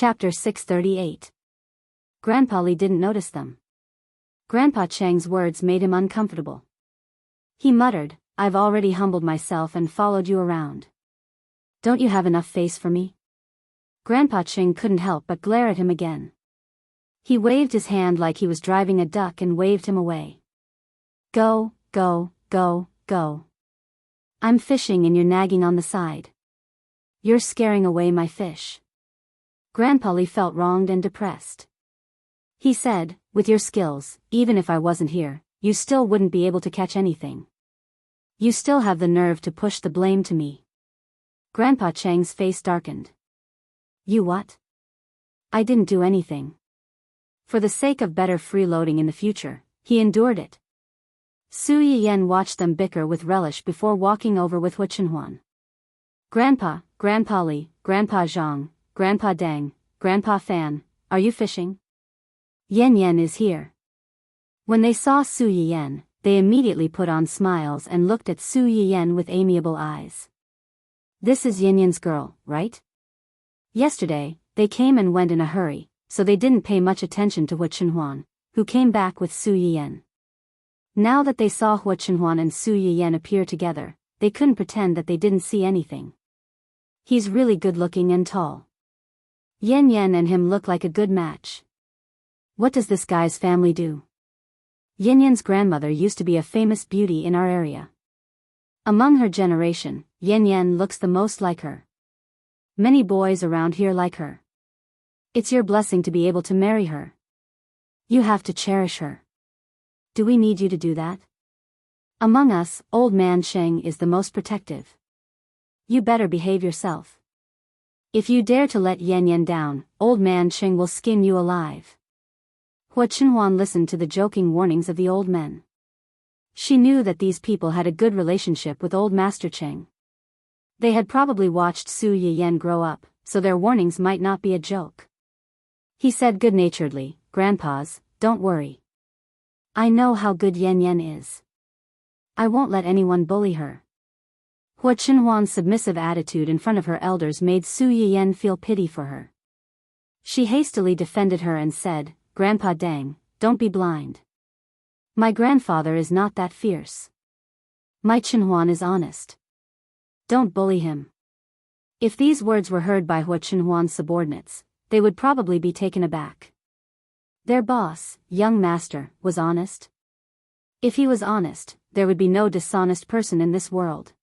Chapter 638. Grandpa Li didn't notice them. Grandpa Cheng's words made him uncomfortable. He muttered, "I've already humbled myself and followed you around. Don't you have enough face for me?" Grandpa Cheng couldn't help but glare at him again. He waved his hand like he was driving a duck and waved him away. Go, go, go, go. I'm fishing and you're nagging on the side. You're scaring away my fish. Grandpa Li felt wronged and depressed. He said, "With your skills, even if I wasn't here, you still wouldn't be able to catch anything. You still have the nerve to push the blame to me." Grandpa Cheng's face darkened. You what? I didn't do anything. For the sake of better freeloading in the future, he endured it. Su Yiyan watched them bicker with relish before walking over with Hu Chenhuan. Grandpa, Grandpa Li, Grandpa Zhang, Grandpa Deng, Grandpa Fan, are you fishing? Yan Yan is here. When they saw Su Yiyan, they immediately put on smiles and looked at Su Yiyan with amiable eyes. This is Yan Yan's girl, right? Yesterday, they came and went in a hurry, so they didn't pay much attention to Hu Chenhuan, who came back with Su Yiyan. Now that they saw Hu Chenhuan and Su Yiyan appear together, they couldn't pretend that they didn't see anything. He's really good-looking and tall. Yan Yan and him look like a good match. What does this guy's family do? Yan Yan's grandmother used to be a famous beauty in our area. Among her generation, Yan Yan looks the most like her. Many boys around here like her. It's your blessing to be able to marry her. You have to cherish her. Do we need you to do that? Among us, old man Sheng is the most protective. You better behave yourself. If you dare to let Yan Yan down, old man Sheng will skin you alive. Hu Chenhuan listened to the joking warnings of the old men. She knew that these people had a good relationship with old Master Cheng. They had probably watched Su Yiyan grow up, so their warnings might not be a joke. He said good-naturedly, "Grandpas, don't worry. I know how good Yan Yan is. I won't let anyone bully her." Hu Chenhuan's submissive attitude in front of her elders made Su Yiyan feel pity for her. She hastily defended her and said, "Grandpa Deng, don't be blind. My grandfather is not that fierce. My Chenhuan is honest. Don't bully him." If these words were heard by Hu Chenhuan's subordinates, they would probably be taken aback. Their boss, young master, was honest. If he was honest, there would be no dishonest person in this world.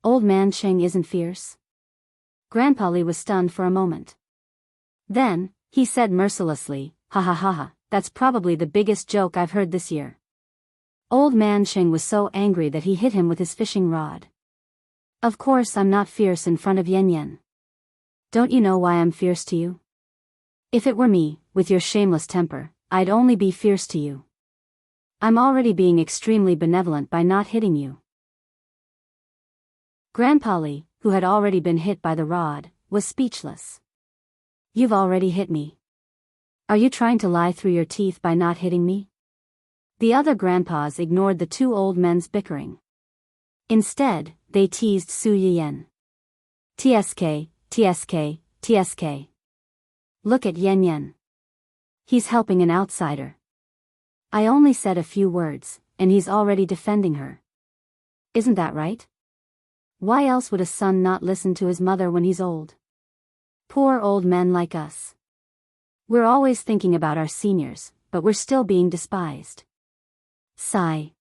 Old man Cheng isn't fierce? Grandpa Li was stunned for a moment. Then, he said mercilessly, "Ha ha ha ha, that's probably the biggest joke I've heard this year." Old man Cheng was so angry that he hit him with his fishing rod. "Of course I'm not fierce in front of Yan Yan. Don't you know why I'm fierce to you? If it were me, with your shameless temper, I'd only be fierce to you. I'm already being extremely benevolent by not hitting you." Grandpa Li, who had already been hit by the rod, was speechless. "You've already hit me. Are you trying to lie through your teeth by not hitting me?" The other grandpas ignored the two old men's bickering. Instead, they teased Su Yiyan. "TSK, TSK, TSK. Look at Yan Yan. He's helping an outsider. I only said a few words, and he's already defending her. Isn't that right? Why else would a son not listen to his mother when he's old? Poor old men like us. We're always thinking about our seniors, but we're still being despised." Sigh.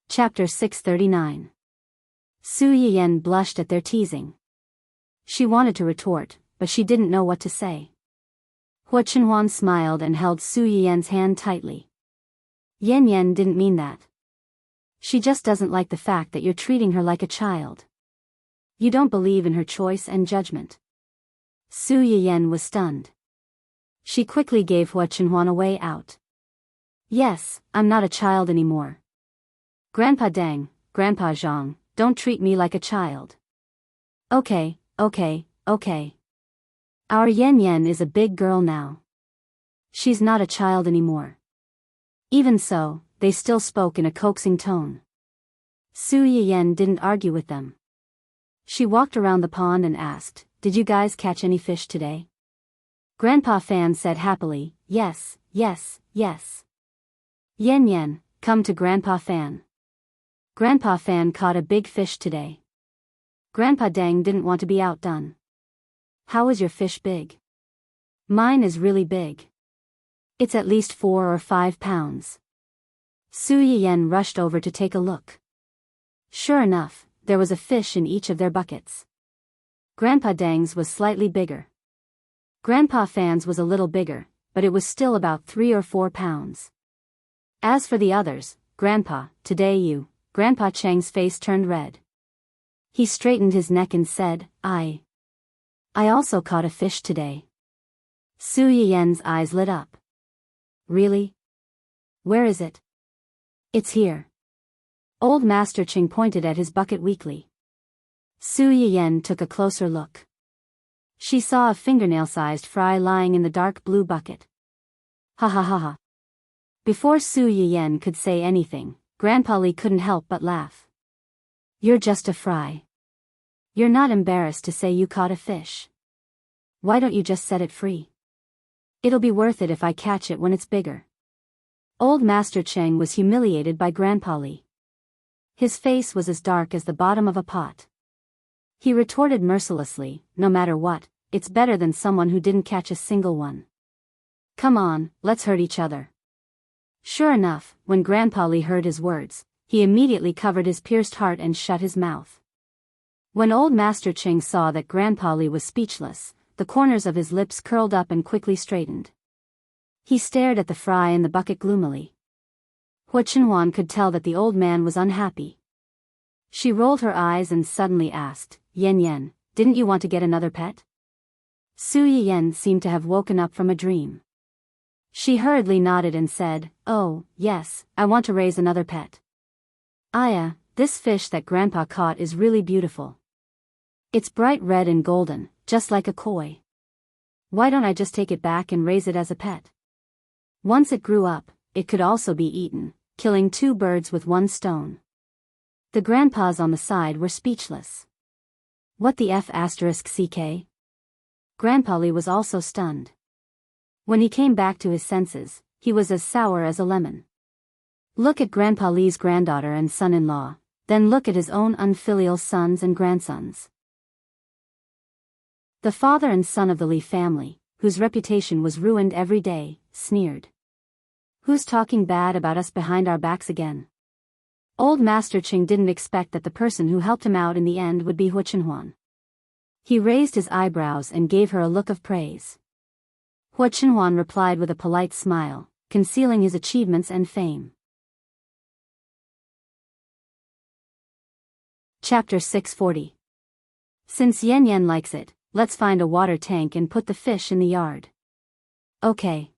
Chapter 639. Su Yiyan blushed at their teasing. She wanted to retort, but she didn't know what to say. Hu Chenhuan smiled and held Su Yiyan's hand tightly. "Yan Yan didn't mean that. She just doesn't like the fact that you're treating her like a child. You don't believe in her choice and judgment." Su Yiyan was stunned. She quickly gave Hu Chenhuan a way out. "Yes, I'm not a child anymore. Grandpa Deng, Grandpa Zhang, don't treat me like a child." Okay. Our Yan Yan is a big girl now. She's not a child anymore." Even so, they still spoke in a coaxing tone. Su Yiyan didn't argue with them. She walked around the pond and asked, "Did you guys catch any fish today?" Grandpa Fan said happily, "Yes, yes, yes." Yen Yen, come to Grandpa Fan. Grandpa Fan caught a big fish today. Grandpa Dang didn't want to be outdone. "How is your fish big?" "Mine is really big. It's at least 4 or 5 pounds. Su Yen rushed over to take a look. Sure enough, there was a fish in each of their buckets. Grandpa Dang's was slightly bigger. Grandpa Fan's was a little bigger, but it was still about 3 or 4 pounds. As for the others, Grandpa, today you, Grandpa Chang's face turned red. He straightened his neck and said, I also caught a fish today." Su Yen's eyes lit up. "Really? Where is it?" "It's here." Old Master Ching pointed at his bucket weakly. Su Yen took a closer look. She saw a fingernail-sized fry lying in the dark blue bucket. Ha ha ha ha. Before Su Yen could say anything, Grandpa Li couldn't help but laugh. "You're just a fry. You're not embarrassed to say you caught a fish. Why don't you just set it free? It'll be worth it if I catch it when it's bigger." Old Master Cheng was humiliated by Grandpa Li. His face was as dark as the bottom of a pot. He retorted mercilessly, "No matter what, it's better than someone who didn't catch a single one. Come on, let's hurt each other." Sure enough, when Grandpa Li heard his words, he immediately covered his pierced heart and shut his mouth. When Old Master Ching saw that Grandpa Li was speechless, the corners of his lips curled up and quickly straightened. He stared at the fry in the bucket gloomily. Hua Chenhuan could tell that the old man was unhappy. She rolled her eyes and suddenly asked, "Yen Yen, didn't you want to get another pet?" Su Yen seemed to have woken up from a dream. She hurriedly nodded and said, "Oh, yes, I want to raise another pet. Aya, this fish that Grandpa caught is really beautiful. It's bright red and golden, just like a koi. Why don't I just take it back and raise it as a pet? Once it grew up, it could also be eaten, killing 2 birds with 1 stone." The grandpas on the side were speechless. What the F***ck? Grandpa Li was also stunned. When he came back to his senses, he was as sour as a lemon. Look at Grandpa Li's granddaughter and son-in-law, then look at his own unfilial sons and grandsons. The father and son of the Li family, whose reputation was ruined every day, sneered. "Who's talking bad about us behind our backs again?" Old Master Ching didn't expect that the person who helped him out in the end would be Hua Chenhuan. He raised his eyebrows and gave her a look of praise. Hua Chenhuan replied with a polite smile, concealing his achievements and fame. Chapter 640. Since Yen Yen likes it, let's find a water tank and put the fish in the yard. Okay.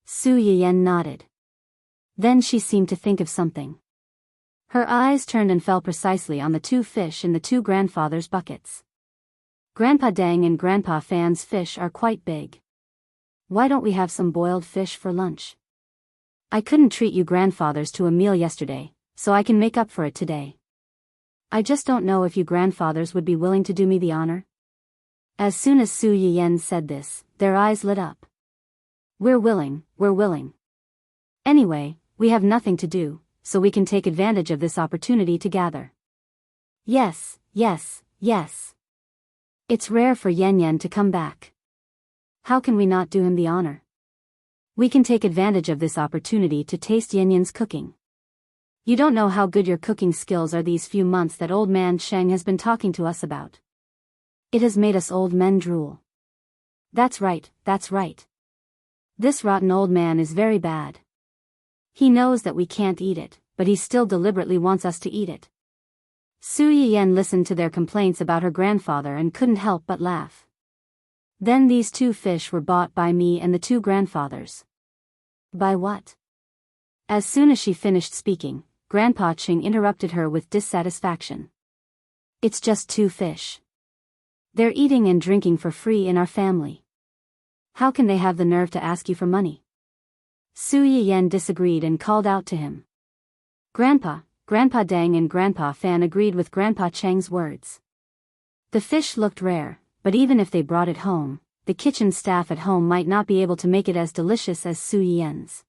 Su Yen nodded. Then she seemed to think of something. Her eyes turned and fell precisely on the 2 fish in the 2 grandfathers' buckets. Grandpa Dang and Grandpa Fan's fish are quite big. Why don't we have some boiled fish for lunch? I couldn't treat you grandfathers to a meal yesterday, so I can make up for it today. I just don't know if you grandfathers would be willing to do me the honor. As soon as Su Yen said this, their eyes lit up. We're willing. Anyway, we have nothing to do, so we can take advantage of this opportunity to gather. Yes. It's rare for Yen Yen to come back. How can we not do him the honor? We can take advantage of this opportunity to taste Yen Yen's cooking. You don't know how good your cooking skills are these few months that old man Sheng has been talking to us about. It has made us old men drool. That's right. This rotten old man is very bad. He knows that we can't eat it, but he still deliberately wants us to eat it. Su Yen listened to their complaints about her grandfather and couldn't help but laugh. Then these 2 fish were bought by me and the 2 grandfathers. By what? As soon as she finished speaking, Grandpa Ching interrupted her with dissatisfaction. It's just 2 fish. They're eating and drinking for free in our family. How can they have the nerve to ask you for money? Su Yen disagreed and called out to him. Grandpa Dang and Grandpa Fan agreed with Grandpa Cheng's words. The fish looked rare, but even if they brought it home, the kitchen staff at home might not be able to make it as delicious as Su Yien's.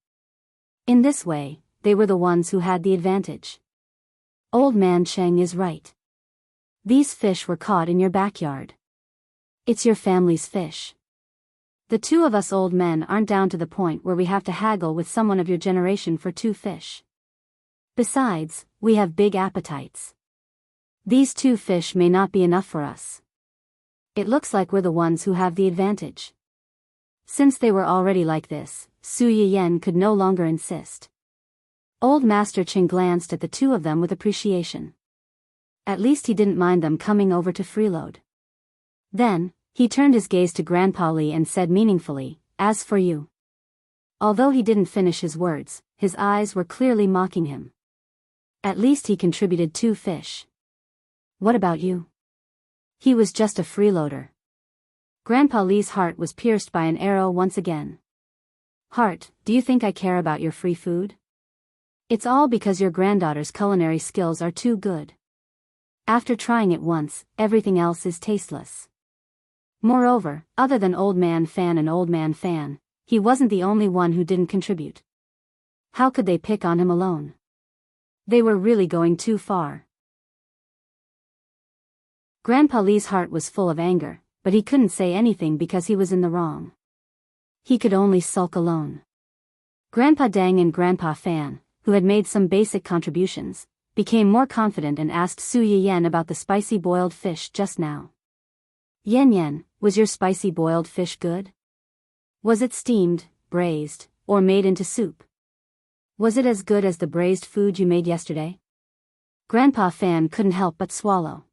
In this way, they were the ones who had the advantage. Old Man Cheng is right. These fish were caught in your backyard. It's your family's fish. The two of us old men aren't down to the point where we have to haggle with someone of your generation for 2 fish. Besides, we have big appetites. These 2 fish may not be enough for us. It looks like we're the ones who have the advantage. Since they were already like this, Su Yiyen could no longer insist. Old Master Cheng glanced at the 2 of them with appreciation. At least he didn't mind them coming over to freeload. Then, he turned his gaze to Grandpa Li and said meaningfully, "As for you." Although he didn't finish his words, his eyes were clearly mocking him. At least he contributed 2 fish. What about you? He was just a freeloader. Grandpa Li's heart was pierced by an arrow once again. Heart, do you think I care about your free food? It's all because your granddaughter's culinary skills are too good. After trying it once, everything else is tasteless. Moreover, other than Old Man Fan and Old Man Fan, he wasn't the only one who didn't contribute. How could they pick on him alone? They were really going too far. Grandpa Li's heart was full of anger, but he couldn't say anything because he was in the wrong. He could only sulk alone. Grandpa Dang and Grandpa Fan, who had made some basic contributions, became more confident and asked Su Yiyen about the spicy boiled fish just now. Yen, was your spicy boiled fish good? Was it steamed, braised, or made into soup? Was it as good as the braised food you made yesterday? Grandpa Fan couldn't help but swallow.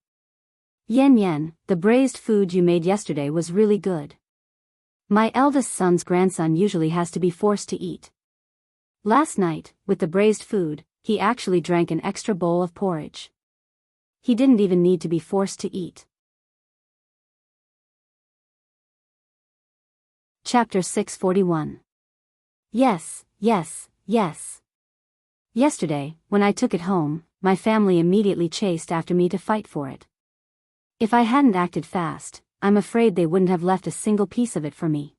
Yen, the braised food you made yesterday was really good. My eldest son's grandson usually has to be forced to eat. Last night, with the braised food, he actually drank an extra bowl of porridge. He didn't even need to be forced to eat. Chapter 641. Yes. Yesterday, when I took it home, my family immediately chased after me to fight for it. If I hadn't acted fast, I'm afraid they wouldn't have left a single piece of it for me.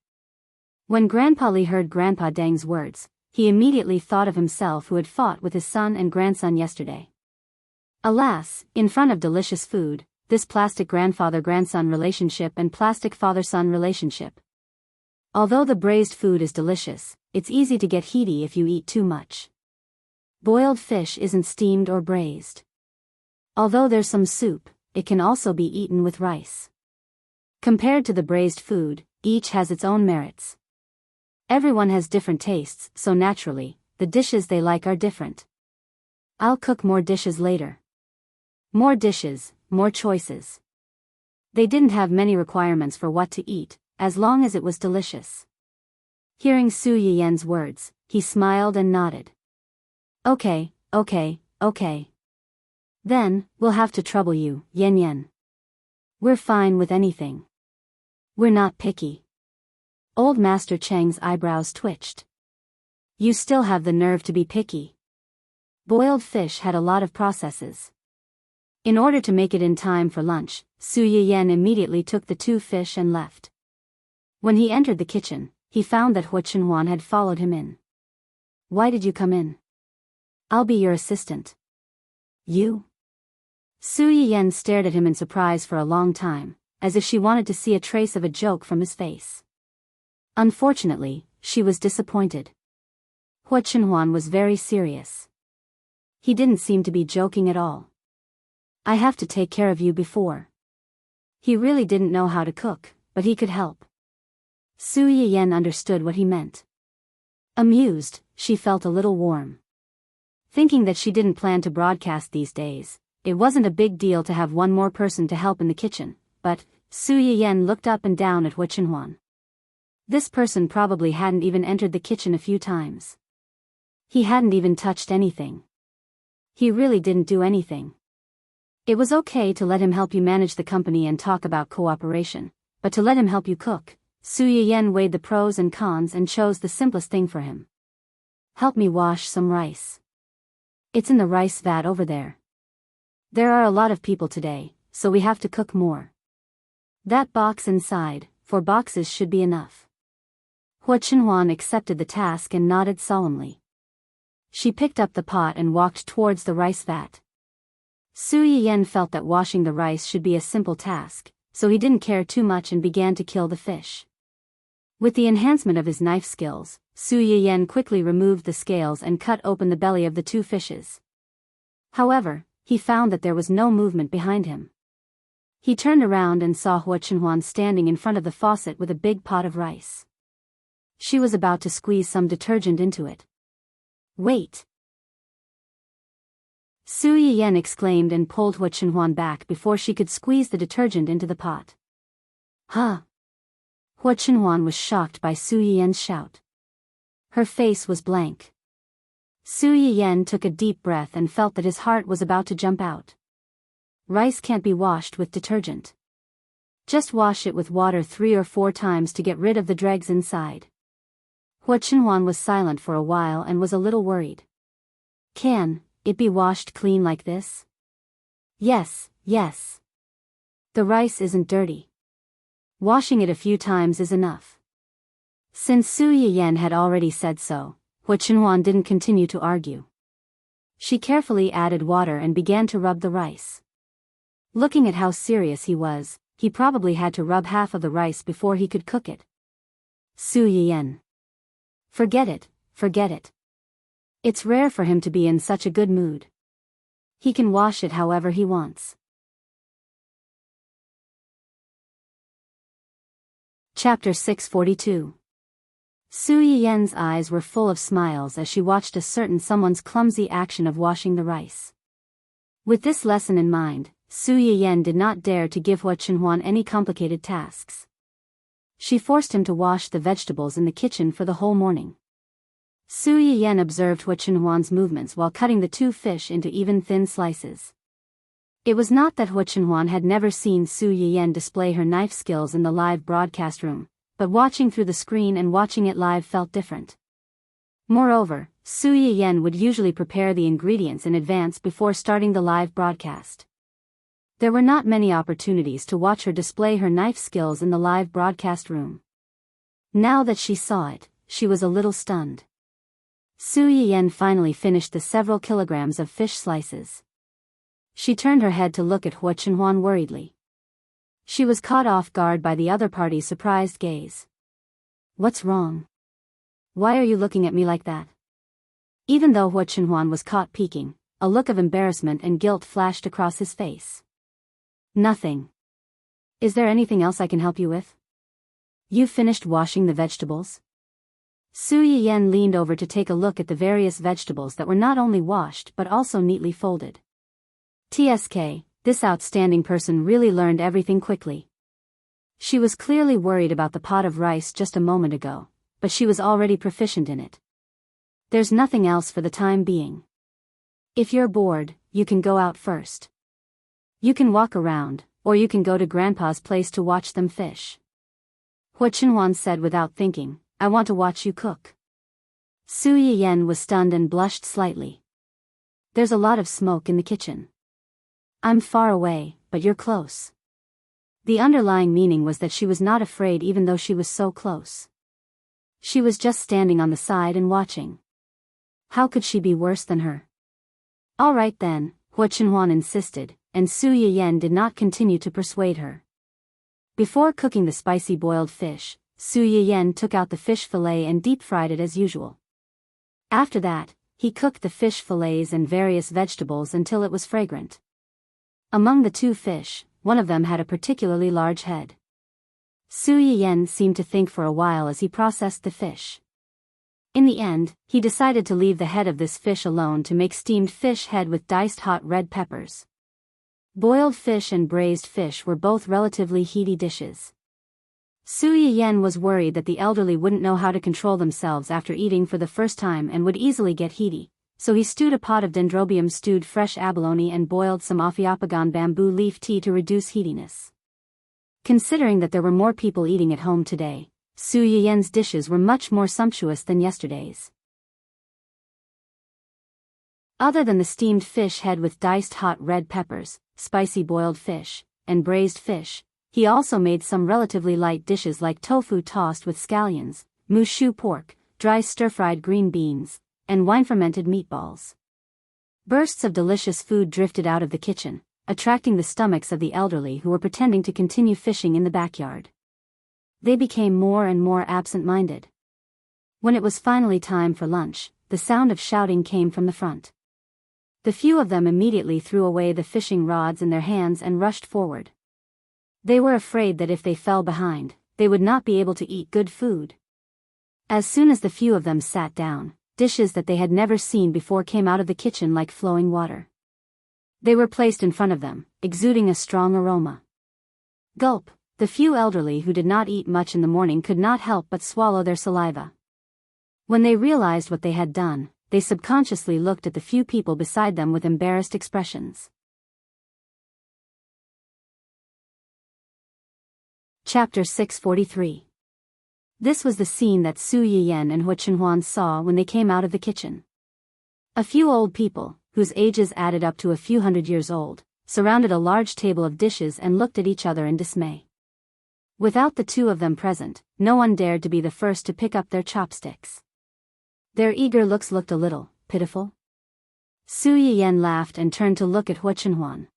When Grandpa Li heard Grandpa Dang's words, he immediately thought of himself who had fought with his son and grandson yesterday. Alas, in front of delicious food, this plastic grandfather-grandson relationship and plastic father-son relationship. Although the braised food is delicious, it's easy to get heaty if you eat too much. Boiled fish isn't steamed or braised. Although there's some soup, it can also be eaten with rice. Compared to the braised food, each has its own merits. Everyone has different tastes, so naturally, the dishes they like are different. I'll cook more dishes later. More dishes, more choices. They didn't have many requirements for what to eat, as long as it was delicious. Hearing Su Yiyen's words, he smiled and nodded. Okay. Then, we'll have to trouble you, Yen. We're fine with anything. We're not picky. Old Master Cheng's eyebrows twitched. You still have the nerve to be picky. Boiled fish had a lot of processes. In order to make it in time for lunch, Su Yiyen immediately took the 2 fish and left. When he entered the kitchen, he found that Hua Chenhuan had followed him in. Why did you come in? I'll be your assistant. You? Su Yiyen stared at him in surprise for a long time, as if she wanted to see a trace of a joke from his face. Unfortunately, she was disappointed. Hua Chenhuan was very serious. He didn't seem to be joking at all. I have to take care of you before. He really didn't know how to cook, but he could help. Su Yiyen understood what he meant. Amused, she felt a little warm. Thinking that she didn't plan to broadcast these days, it wasn't a big deal to have one more person to help in the kitchen, but Su Yiyen looked up and down at Hua Chenhuan. This person probably hadn't even entered the kitchen a few times. He hadn't even touched anything. He really didn't do anything. It was okay to let him help you manage the company and talk about cooperation, but to let him help you cook, Su Yiyen weighed the pros and cons and chose the simplest thing for him. Help me wash some rice. It's in the rice vat over there. There are a lot of people today, so we have to cook more, That box inside, 4 boxes should be enough. Hua Chenhuan accepted the task and nodded solemnly. She picked up the pot and walked towards the rice vat. Su Yiyen felt that washing the rice should be a simple task, so he didn't care too much and began to kill the fish. With the enhancement of his knife skills, Su Yiyen quickly removed the scales and cut open the belly of the 2 fishes. However, he found that there was no movement behind him. He turned around and saw Hua Chenhuan standing in front of the faucet with a big pot of rice. She was about to squeeze some detergent into it. Wait! Su Yiyen exclaimed and pulled Hua Chenhuan back before she could squeeze the detergent into the pot. Huh! Hua Chenhuan was shocked by Su Yiyen's shout. Her face was blank. Su Yiyen took a deep breath and felt that his heart was about to jump out. Rice can't be washed with detergent. Just wash it with water 3 or 4 times to get rid of the dregs inside. Hua Chenhuan was silent for a while and was a little worried. Can it be washed clean like this? Yes, yes. The rice isn't dirty. Washing it a few times is enough. Since Su Yiyen had already said so, Hua Chenhuan didn't continue to argue. She carefully added water and began to rub the rice. Looking at how serious he was, he probably had to rub half of the rice before he could cook it. Su Yiyen. Forget it, forget it. It's rare for him to be in such a good mood. He can wash it however he wants. Chapter 642. Su Yiyen's eyes were full of smiles as she watched a certain someone's clumsy action of washing the rice. With this lesson in mind, Su Yiyen did not dare to give Hua Chenhuan any complicated tasks. She forced him to wash the vegetables in the kitchen for the whole morning. Su Yiyen observed Hua Chenhuan's movements while cutting the 2 fish into even thin slices. It was not that Hua Chenhuan had never seen Su Yiyen display her knife skills in the live broadcast room, but watching through the screen and watching it live felt different. Moreover, Su Yiyen would usually prepare the ingredients in advance before starting the live broadcast. There were not many opportunities to watch her display her knife skills in the live broadcast room. Now that she saw it, she was a little stunned. Su Yiyen finally finished the several kilograms of fish slices. She turned her head to look at Hua Chenhuan worriedly. She was caught off guard by the other party's surprised gaze. What's wrong? Why are you looking at me like that? Even though Hua Chenhuan was caught peeking, a look of embarrassment and guilt flashed across his face. Nothing. Is there anything else I can help you with? You finished washing the vegetables? Su Yiyen leaned over to take a look at the various vegetables that were not only washed but also neatly folded. TSK, this outstanding person really learned everything quickly. She was clearly worried about the pot of rice just a moment ago, but she was already proficient in it. There's nothing else for the time being. If you're bored, you can go out first. You can walk around, or you can go to Grandpa's place to watch them fish. Hua Chenhuan said without thinking, I want to watch you cook. Su Yiyen was stunned and blushed slightly. There's a lot of smoke in the kitchen. I'm far away, but you're close. The underlying meaning was that she was not afraid even though she was so close. She was just standing on the side and watching. How could she be worse than her? All right then, Hua Chenhuan insisted, and Su Yiyen did not continue to persuade her. Before cooking the spicy boiled fish, Su Yiyen took out the fish fillet and deep-fried it as usual. After that, he cooked the fish fillets and various vegetables until it was fragrant. Among the 2 fish, one of them had a particularly large head. Su Yiyen seemed to think for a while as he processed the fish. In the end, he decided to leave the head of this fish alone to make steamed fish head with diced hot red peppers. Boiled fish and braised fish were both relatively heaty dishes. Su Yiyen was worried that the elderly wouldn't know how to control themselves after eating for the first time and would easily get heaty, so he stewed a pot of dendrobium stewed fresh abalone and boiled some Ophiophagon bamboo leaf tea to reduce heatiness. Considering that there were more people eating at home today, Su Yiyen's dishes were much more sumptuous than yesterday's. Other than the steamed fish head with diced hot red peppers, spicy boiled fish, and braised fish, He also made some relatively light dishes like tofu tossed with scallions, mushu pork, dry stir-fried green beans, and wine-fermented meatballs. Bursts of delicious food drifted out of the kitchen, attracting the stomachs of the elderly who were pretending to continue fishing in the backyard. They became more and more absent-minded. When it was finally time for lunch, the sound of shouting came from the front. The few of them immediately threw away the fishing rods in their hands and rushed forward. They were afraid that if they fell behind, they would not be able to eat good food. As soon as the few of them sat down, dishes that they had never seen before came out of the kitchen like flowing water. They were placed in front of them, exuding a strong aroma. Gulp, the few elderly who did not eat much in the morning could not help but swallow their saliva. When they realized what they had done, they subconsciously looked at the few people beside them with embarrassed expressions. Chapter 643. This was the scene that Su Yiyan and Hu Chenhuan saw when they came out of the kitchen. A few old people, whose ages added up to a few hundred years old, surrounded a large table of dishes and looked at each other in dismay. Without the two of them present, no one dared to be the first to pick up their chopsticks. Their eager looks looked a little pitiful. Su Yiyan laughed and turned to look at Hu Chenhuan.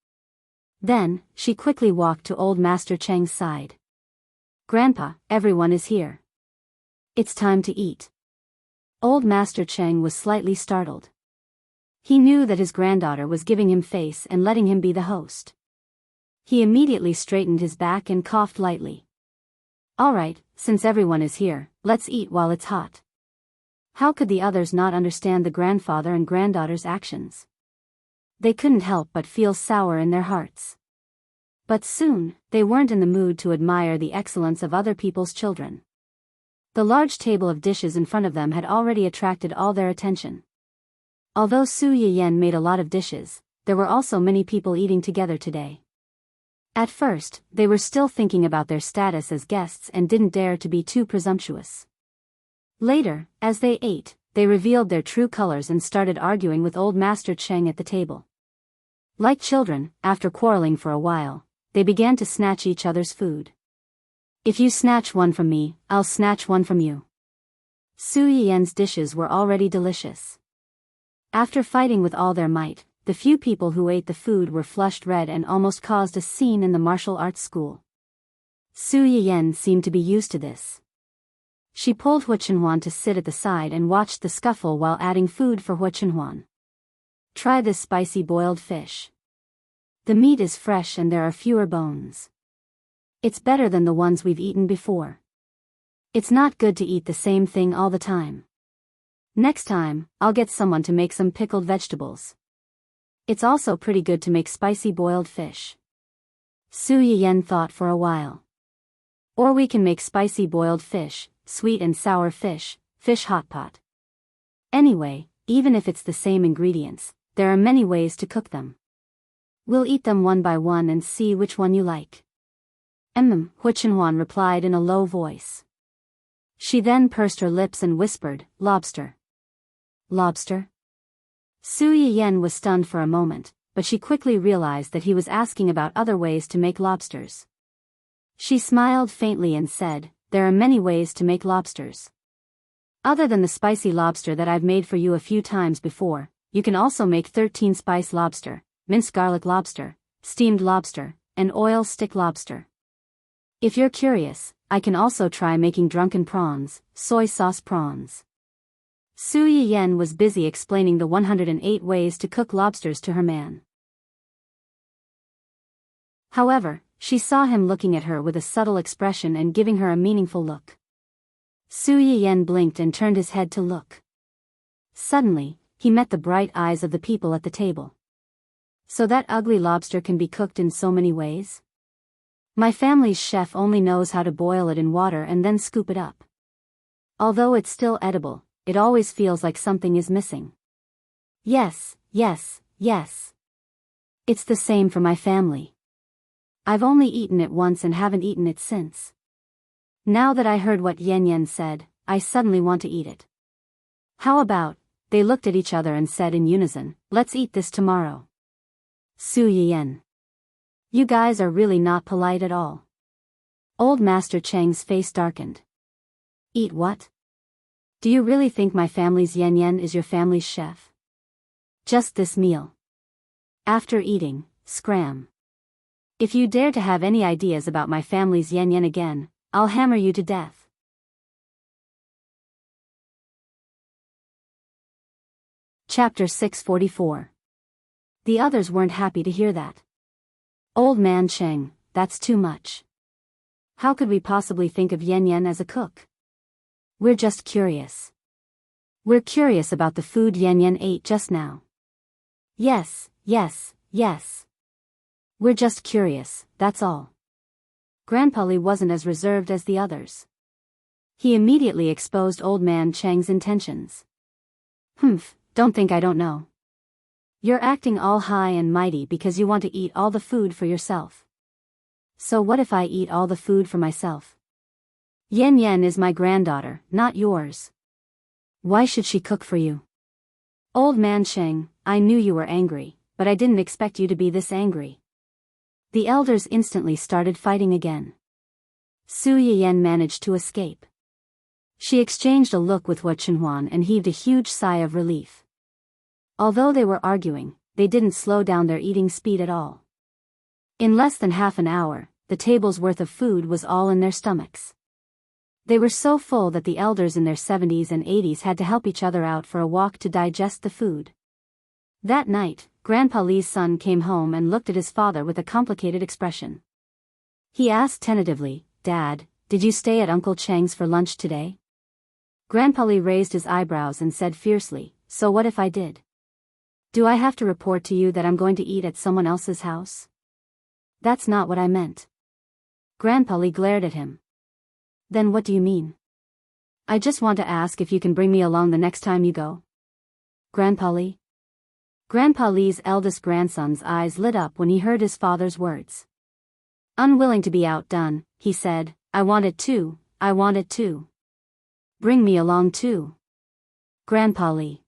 Then, she quickly walked to old Master Cheng's side. "Grandpa, everyone is here. It's time to eat." Old Master Cheng was slightly startled. He knew that his granddaughter was giving him face and letting him be the host. He immediately straightened his back and coughed lightly. "All right, since everyone is here, let's eat while it's hot." How could the others not understand the grandfather and granddaughter's actions? They couldn't help but feel sour in their hearts. But soon, they weren't in the mood to admire the excellence of other people's children. The large table of dishes in front of them had already attracted all their attention. Although Su Yiyan made a lot of dishes, there were also many people eating together today. At first, they were still thinking about their status as guests and didn't dare to be too presumptuous. Later, as they ate, they revealed their true colors and started arguing with old Master Cheng at the table. Like children, after quarreling for a while, they began to snatch each other's food. "If you snatch one from me, I'll snatch one from you." Su Yiyan's dishes were already delicious. After fighting with all their might, the few people who ate the food were flushed red and almost caused a scene in the martial arts school. Su Yiyan seemed to be used to this. She pulled Hu Chenhuan to sit at the side and watched the scuffle while adding food for Hu Chenhuan. "Try this spicy boiled fish. The meat is fresh and there are fewer bones. It's better than the ones we've eaten before. It's not good to eat the same thing all the time. Next time, I'll get someone to make some pickled vegetables. It's also pretty good to make spicy boiled fish." Su Yiyan thought for a while. "Or we can make spicy boiled fish, sweet and sour fish, fish hot pot. Anyway, even if it's the same ingredients, there are many ways to cook them. We'll eat them one by one and see which one you like." Hu Chenhuan replied in a low voice. She then pursed her lips and whispered, "Lobster." "Lobster?" Su Yiyan was stunned for a moment, but she quickly realized that he was asking about other ways to make lobsters. She smiled faintly and said, "There are many ways to make lobsters. Other than the spicy lobster that I've made for you a few times before, you can also make 13 spice lobster, minced garlic lobster, steamed lobster, and oil stick lobster. If you're curious, I can also try making drunken prawns, soy sauce prawns." Su Yiyan was busy explaining the 108 ways to cook lobsters to her man. However, she saw him looking at her with a subtle expression and giving her a meaningful look. Su Yiyan blinked and turned his head to look. Suddenly, he met the bright eyes of the people at the table. "So that ugly lobster can be cooked in so many ways? My family's chef only knows how to boil it in water and then scoop it up. Although it's still edible, it always feels like something is missing." "Yes, yes, yes. It's the same for my family. I've only eaten it once and haven't eaten it since. Now that I heard what Yan Yan said, I suddenly want to eat it." "How about," they looked at each other and said in unison, "let's eat this tomorrow." Su Yiyan. "You guys are really not polite at all. Old Master Chang's face darkened. Eat what? Do you really think my family's Yan Yan is your family's chef? Just this meal. After eating, scram. If you dare to have any ideas about my family's Yan Yan again, I'll hammer you to death. Chapter 644. The others weren't happy to hear that. Old Man Cheng, that's too much. How could we possibly think of Yan Yan as a cook? We're just curious. We're curious about the food Yan Yan ate just now. Yes, yes, yes. We're just curious, that's all. Grandpa Li wasn't as reserved as the others. He immediately exposed Old Man Cheng's intentions. Humph, don't think I don't know. You're acting all high and mighty because you want to eat all the food for yourself. So what if I eat all the food for myself? Yan Yan is my granddaughter, not yours. Why should she cook for you? Old Man Cheng, I knew you were angry, but I didn't expect you to be this angry. The elders instantly started fighting again. Su Yiyan managed to escape. She exchanged a look with Hua Chenhuan and heaved a huge sigh of relief. Although they were arguing, they didn't slow down their eating speed at all. In less than half an hour, the table's worth of food was all in their stomachs. They were so full that the elders in their 70s and 80s had to help each other out for a walk to digest the food. That night, Grandpa Li's son came home and looked at his father with a complicated expression. He asked tentatively, "Dad, did you stay at Uncle Cheng's for lunch today?" Grandpa Li raised his eyebrows and said fiercely, "So what if I did? Do I have to report to you that I'm going to eat at someone else's house?" "That's not what I meant." Grandpa Li glared at him. "Then what do you mean?" "I just want to ask if you can bring me along the next time you go." "Grandpa Li?" Grandpa Li's eldest grandson's eyes lit up when he heard his father's words. Unwilling to be outdone, he said, I want it too. Bring me along too." Grandpa Li.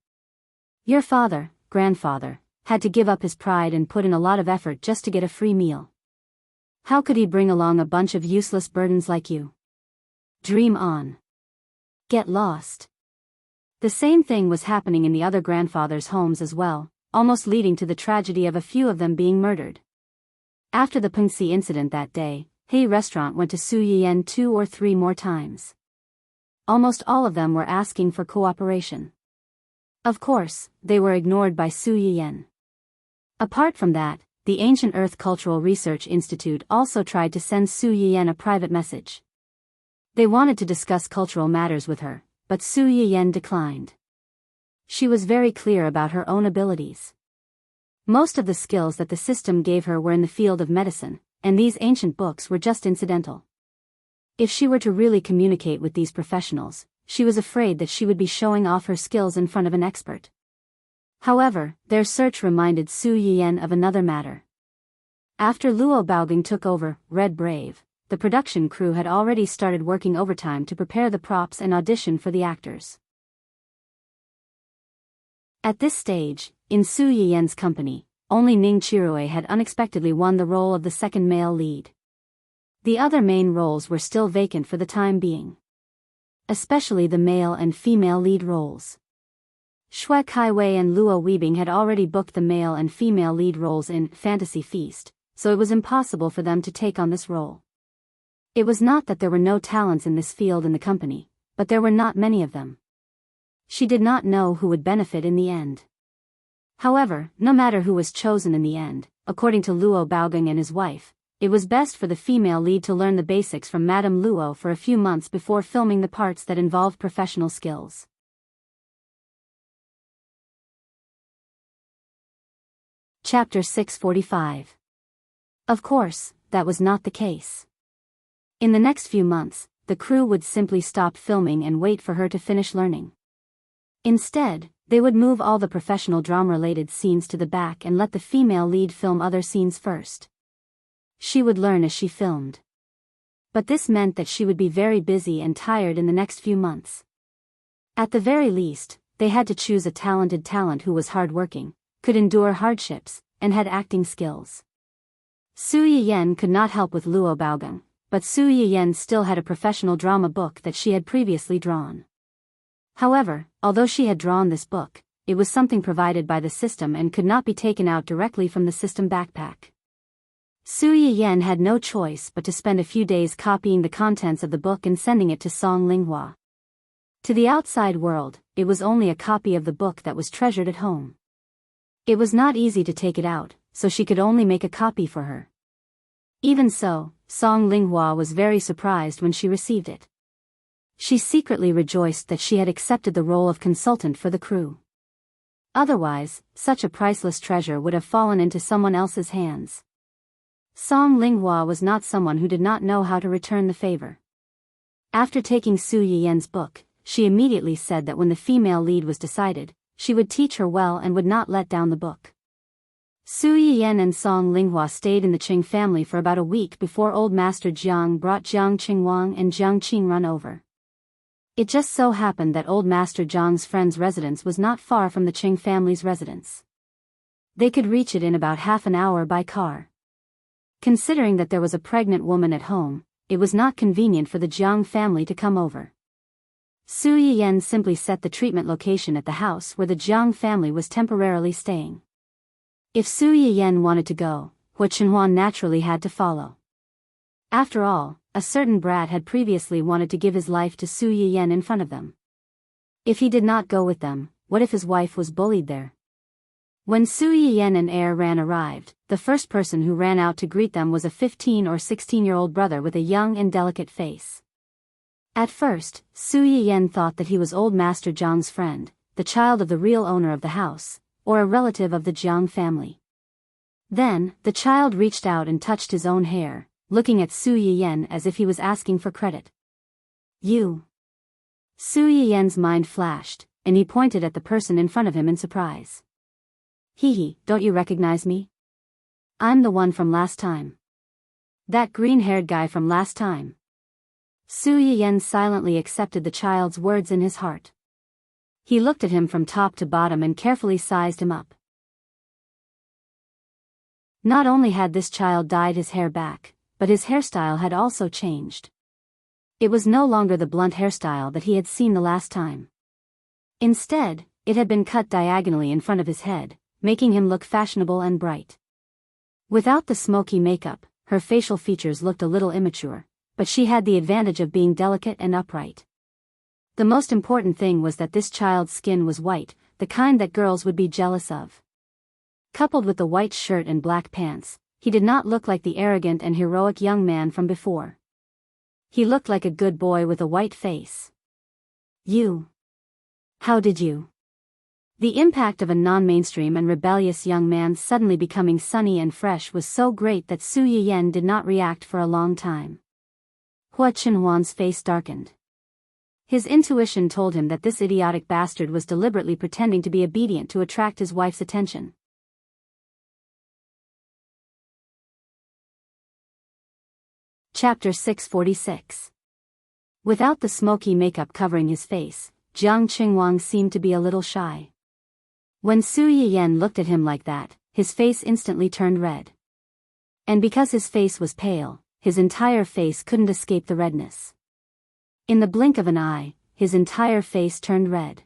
Your father, grandfather, had to give up his pride and put in a lot of effort just to get a free meal. How could he bring along a bunch of useless burdens like you? Dream on. Get lost. The same thing was happening in the other grandfathers' homes as well, almost leading to the tragedy of a few of them being murdered. After the Pengsi incident that day, He Restaurant went to Su Yiyan 2 or 3 more times. Almost all of them were asking for cooperation. Of course, they were ignored by Su Yiyan. Apart from that, the Ancient Earth Cultural Research Institute also tried to send Su Yiyan a private message. They wanted to discuss cultural matters with her, but Su Yiyan declined. She was very clear about her own abilities. Most of the skills that the system gave her were in the field of medicine, and these ancient books were just incidental. If she were to really communicate with these professionals, she was afraid that she would be showing off her skills in front of an expert. However, their search reminded Su Yiyan of another matter. After Luo Baogang took over Red Brave, the production crew had already started working overtime to prepare the props and audition for the actors. At this stage, in Su Yiyan's company, only Ning Chirue had unexpectedly won the role of the second male lead. The other main roles were still vacant for the time being. Especially the male and female lead roles. Xue Kaiwei and Luo Weibing had already booked the male and female lead roles in Fantasy Feast, so it was impossible for them to take on this role. It was not that there were no talents in this field in the company, but there were not many of them. She did not know who would benefit in the end. However, no matter who was chosen in the end, according to Luo Baogang and his wife, it was best for the female lead to learn the basics from Madame Luo for a few months before filming the parts that involved professional skills. Chapter 645. Of course, that was not the case. In the next few months, the crew would simply stop filming and wait for her to finish learning. Instead, they would move all the professional drama-related scenes to the back and let the female lead film other scenes first. She would learn as she filmed. But this meant that she would be very busy and tired in the next few months. At the very least, they had to choose a talented talent who was hardworking, could endure hardships, and had acting skills. Su Yiyan could not help with Luo Baogang, but Su Yiyen still had a professional drama book that she had previously drawn. However, although she had drawn this book, it was something provided by the system and could not be taken out directly from the system backpack. Su Yiyen had no choice but to spend a few days copying the contents of the book and sending it to Song Linghua. To the outside world, it was only a copy of the book that was treasured at home. It was not easy to take it out, so she could only make a copy for her. Even so, Song Linghua was very surprised when she received it. She secretly rejoiced that she had accepted the role of consultant for the crew. Otherwise, such a priceless treasure would have fallen into someone else's hands. Song Linghua was not someone who did not know how to return the favor. After taking Su Yiyen's book, she immediately said that when the female lead was decided, she would teach her well and would not let down the book. Su Yiyen and Song Linghua stayed in the Qing family for about a week before Old Master Jiang brought Jiang Qingwang and Jiang Qingrun over. It just so happened that Old Master Jiang's friend's residence was not far from the Qing family's residence. They could reach it in about half an hour by car. Considering that there was a pregnant woman at home, it was not convenient for the Jiang family to come over. Su Yiyen simply set the treatment location at the house where the Jiang family was temporarily staying. If Su Yiyen wanted to go, Hua Chenhuan naturally had to follow. After all, a certain brat had previously wanted to give his life to Su Yiyen in front of them. If he did not go with them, what if his wife was bullied there? When Su Yiyen and Air Ran arrived, the first person who ran out to greet them was a 15 or 16-year-old brother with a young and delicate face. At first, Su Yiyen thought that he was Old Master Jiang's friend, the child of the real owner of the house, or a relative of the Jiang family. Then, the child reached out and touched his own hair, looking at Su Yiyen as if he was asking for credit. You. Su Yiyen's mind flashed, and he pointed at the person in front of him in surprise. Hee, don't you recognize me? I'm the one from last time. That green-haired guy from last time. Su Yiyen silently accepted the child's words in his heart. He looked at him from top to bottom and carefully sized him up. Not only had this child dyed his hair back, but his hairstyle had also changed. It was no longer the blunt hairstyle that he had seen the last time. Instead, it had been cut diagonally in front of his head, making him look fashionable and bright. Without the smoky makeup, her facial features looked a little immature, but she had the advantage of being delicate and upright. The most important thing was that this child's skin was white, the kind that girls would be jealous of. Coupled with the white shirt and black pants, he did not look like the arrogant and heroic young man from before. He looked like a good boy with a white face. You. How did you? The impact of a non-mainstream and rebellious young man suddenly becoming sunny and fresh was so great that Su Yiyen did not react for a long time. Hua Chenhuan's face darkened. His intuition told him that this idiotic bastard was deliberately pretending to be obedient to attract his wife's attention. Chapter 646. Without the smoky makeup covering his face, Jiang Qingwang seemed to be a little shy. When Su Yiyen looked at him like that, his face instantly turned red. And because his face was pale, his entire face couldn't escape the redness. In the blink of an eye, his entire face turned red.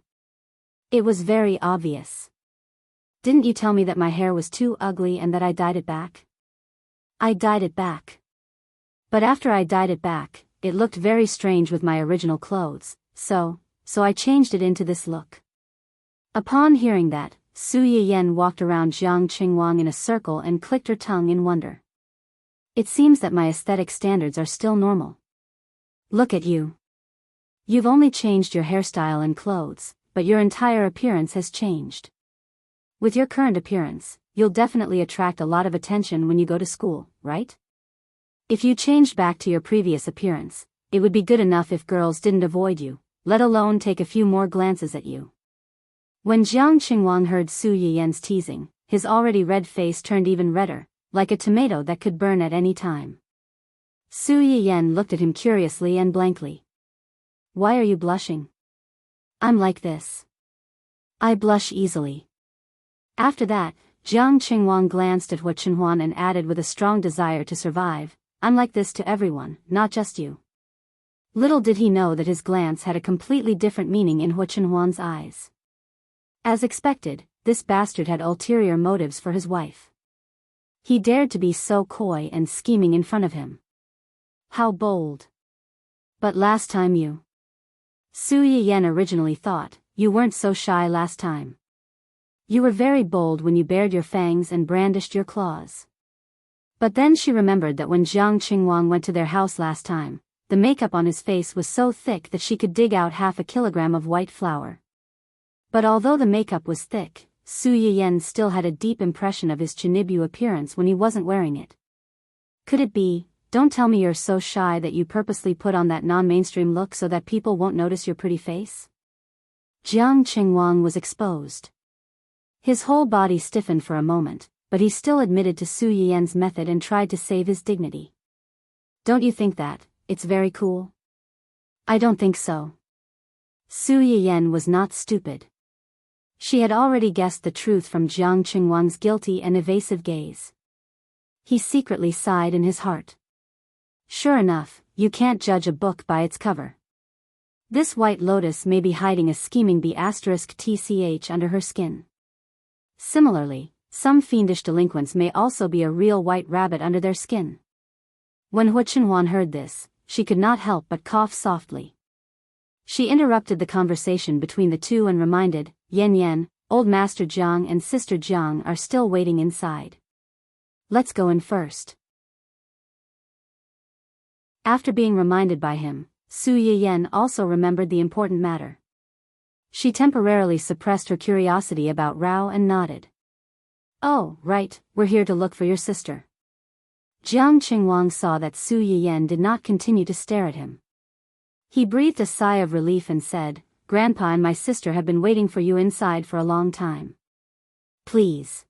It was very obvious. Didn't you tell me that my hair was too ugly and that I dyed it back? I dyed it back. But after I dyed it back, it looked very strange with my original clothes, so I changed it into this look. Upon hearing that, Su Yiyen walked around Jiang Qingwang in a circle and clicked her tongue in wonder. It seems that my aesthetic standards are still normal. Look at you. You've only changed your hairstyle and clothes, but your entire appearance has changed. With your current appearance, you'll definitely attract a lot of attention when you go to school, right? If you changed back to your previous appearance, it would be good enough if girls didn't avoid you, let alone take a few more glances at you. When Jiang Qingwang heard Su Yiyen's teasing, his already red face turned even redder, like a tomato that could burn at any time. Su Yiyen looked at him curiously and blankly. Why are you blushing? I'm like this. I blush easily. After that, Jiang Qingwang glanced at Hua Chenhuan and added with a strong desire to survive, I'm like this to everyone, not just you. Little did he know that his glance had a completely different meaning in Hu Chenhuan's eyes. As expected, this bastard had ulterior motives for his wife. He dared to be so coy and scheming in front of him. How bold. But last time you... Su Yiyan originally thought, you weren't so shy last time. You were very bold when you bared your fangs and brandished your claws. But then she remembered that when Jiang Qingwang went to their house last time, the makeup on his face was so thick that she could dig out 1/2 kilogram of white flour. But although the makeup was thick, Su Yiyan still had a deep impression of his Chinibyu appearance when he wasn't wearing it. Could it be, don't tell me you're so shy that you purposely put on that non-mainstream look so that people won't notice your pretty face? Jiang Qingwang was exposed. His whole body stiffened for a moment, but he still admitted to Su Yiyan's method and tried to save his dignity. Don't you think that it's very cool? I don't think so. Su Yiyan was not stupid. She had already guessed the truth from Jiang Qingwang's guilty and evasive gaze. He secretly sighed in his heart. Sure enough, you can't judge a book by its cover. This white lotus may be hiding a scheming B*TCH under her skin. Similarly, some fiendish delinquents may also be a real white rabbit under their skin. When Hu Chenhuan heard this, she could not help but cough softly. She interrupted the conversation between the two and reminded, Yan, old Master Jiang and Sister Jiang are still waiting inside. Let's go in first. After being reminded by him, Su Yiyan also remembered the important matter. She temporarily suppressed her curiosity about Rao and nodded. Oh, right, we're here to look for your sister. Jiang Qingwang saw that Su Yiyan did not continue to stare at him. He breathed a sigh of relief and said, Grandpa and my sister have been waiting for you inside for a long time. Please.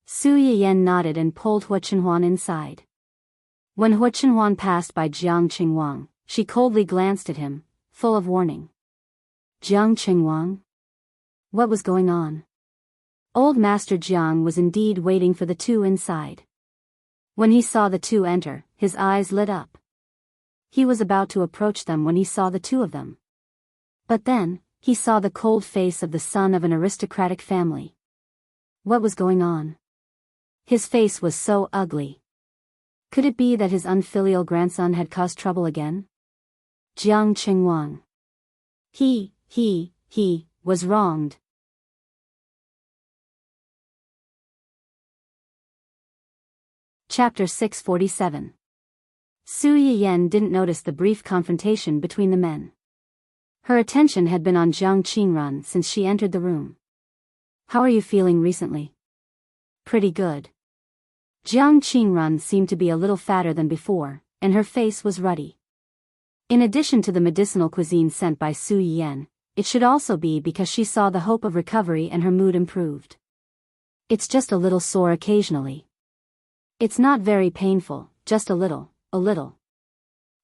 Su Yiyan nodded and pulled Hu Chenhuan inside. When Hu Chenhuan passed by Jiang Qingwang, she coldly glanced at him, full of warning. Jiang Qingwang? What was going on? Old Master Jiang was indeed waiting for the two inside. When he saw the two enter, his eyes lit up. He was about to approach them when he saw the two of them. But then, he saw the cold face of the son of an aristocratic family. What was going on? His face was so ugly. Could it be that his unfilial grandson had caused trouble again? Jiang Qingwang. He was wronged. Chapter 647. Su Yiyan didn't notice the brief confrontation between the men. Her attention had been on Jiang Qingrun since she entered the room. How are you feeling recently? Pretty good. Jiang Qingrun seemed to be a little fatter than before, and her face was ruddy. In addition to the medicinal cuisine sent by Su Yiyan, it should also be because she saw the hope of recovery and her mood improved. It's just a little sore occasionally. It's not very painful, just a little.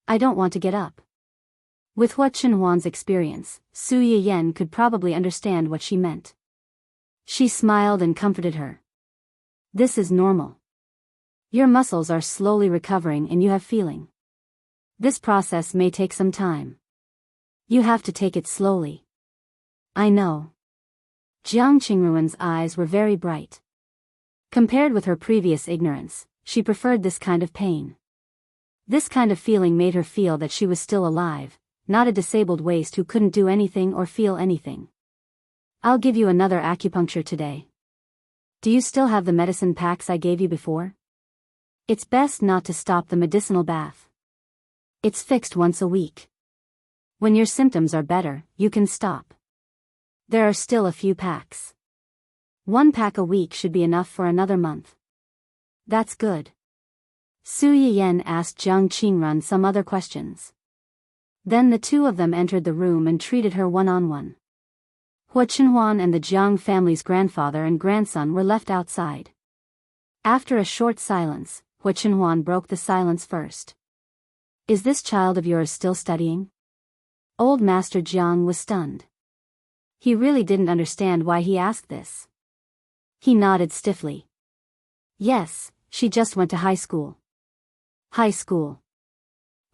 I don't want to get up. With Hu Chenhuan's experience, Su Yiyan could probably understand what she meant. She smiled and comforted her. This is normal. Your muscles are slowly recovering and you have feeling. This process may take some time. You have to take it slowly. I know. Jiang Qingruan's eyes were very bright. Compared with her previous ignorance, she preferred this kind of pain. This kind of feeling made her feel that she was still alive, not a disabled waste who couldn't do anything or feel anything. I'll give you another acupuncture today. Do you still have the medicine packs I gave you before? It's best not to stop the medicinal bath. It's fixed once a week. When your symptoms are better, you can stop. There are still a few packs. 1 pack a week should be enough for another month. That's good. Su Yiyan asked Jiang Qingrun some other questions. Then the two of them entered the room and treated her one-on-one. Hu Chenhuan and the Jiang family's grandfather and grandson were left outside. After a short silence, Hu Chenhuan broke the silence first. Is this child of yours still studying? Old Master Jiang was stunned. He really didn't understand why he asked this. He nodded stiffly. Yes, she just went to high school. High school.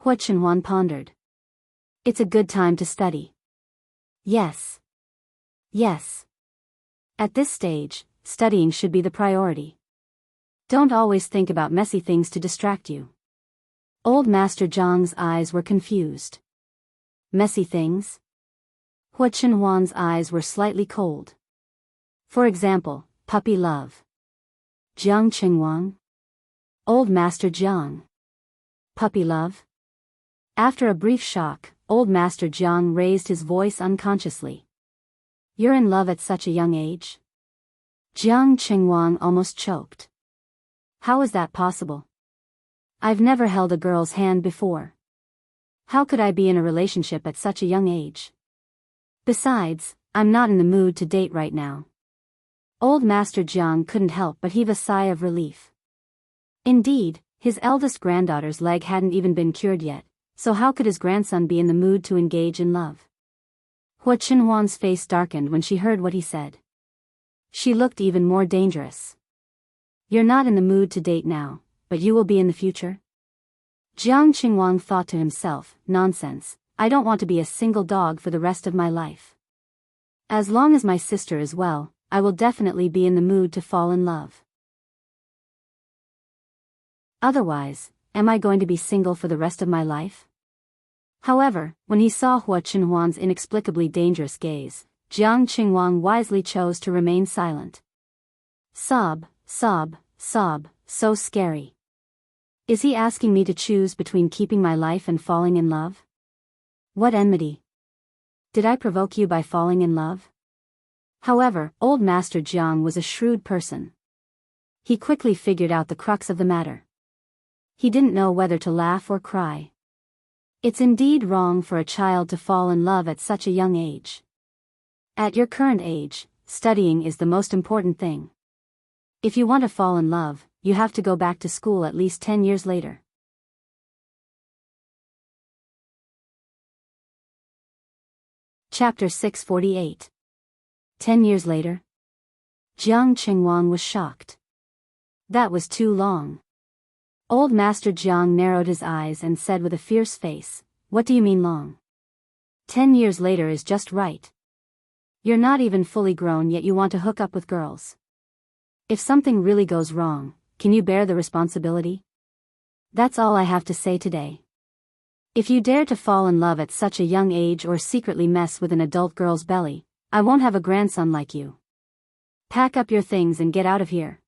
Hua Chenhuan pondered. It's a good time to study. Yes. Yes. At this stage, studying should be the priority. Don't always think about messy things to distract you. Old Master Zhang's eyes were confused. Messy things? Hua Chenhuan's eyes were slightly cold. For example, puppy love. Jiang Qingwang? Old Master Jiang. Puppy love? After a brief shock, Old Master Jiang raised his voice unconsciously. You're in love at such a young age? Jiang Qingwang almost choked. How is that possible? I've never held a girl's hand before. How could I be in a relationship at such a young age? Besides, I'm not in the mood to date right now. Old Master Jiang couldn't help but heave a sigh of relief. Indeed, his eldest granddaughter's leg hadn't even been cured yet, so how could his grandson be in the mood to engage in love? Hua Chenhuan's face darkened when she heard what he said. She looked even more dangerous. You're not in the mood to date now, but you will be in the future? Jiang Qingwang thought to himself, nonsense, I don't want to be a single dog for the rest of my life. As long as my sister is well, I will definitely be in the mood to fall in love. Otherwise, am I going to be single for the rest of my life? However, when he saw Hua Chenhuan's inexplicably dangerous gaze, Jiang Qingwang wisely chose to remain silent. Sob, sob, sob, so scary. Is he asking me to choose between keeping my life and falling in love? What enmity? Did I provoke you by falling in love? However, Old Master Jiang was a shrewd person. He quickly figured out the crux of the matter. He didn't know whether to laugh or cry. It's indeed wrong for a child to fall in love at such a young age. At your current age, studying is the most important thing. If you want to fall in love, you have to go back to school at least 10 years later. Chapter 648. 10 years later? Jiang Qingwang was shocked. That was too long. Old Master Jiang narrowed his eyes and said with a fierce face, What do you mean long? 10 years later is just right. You're not even fully grown yet you want to hook up with girls. If something really goes wrong, can you bear the responsibility? That's all I have to say today. If you dare to fall in love at such a young age or secretly mess with an adult girl's belly, I won't have a grandson like you. Pack up your things and get out of here.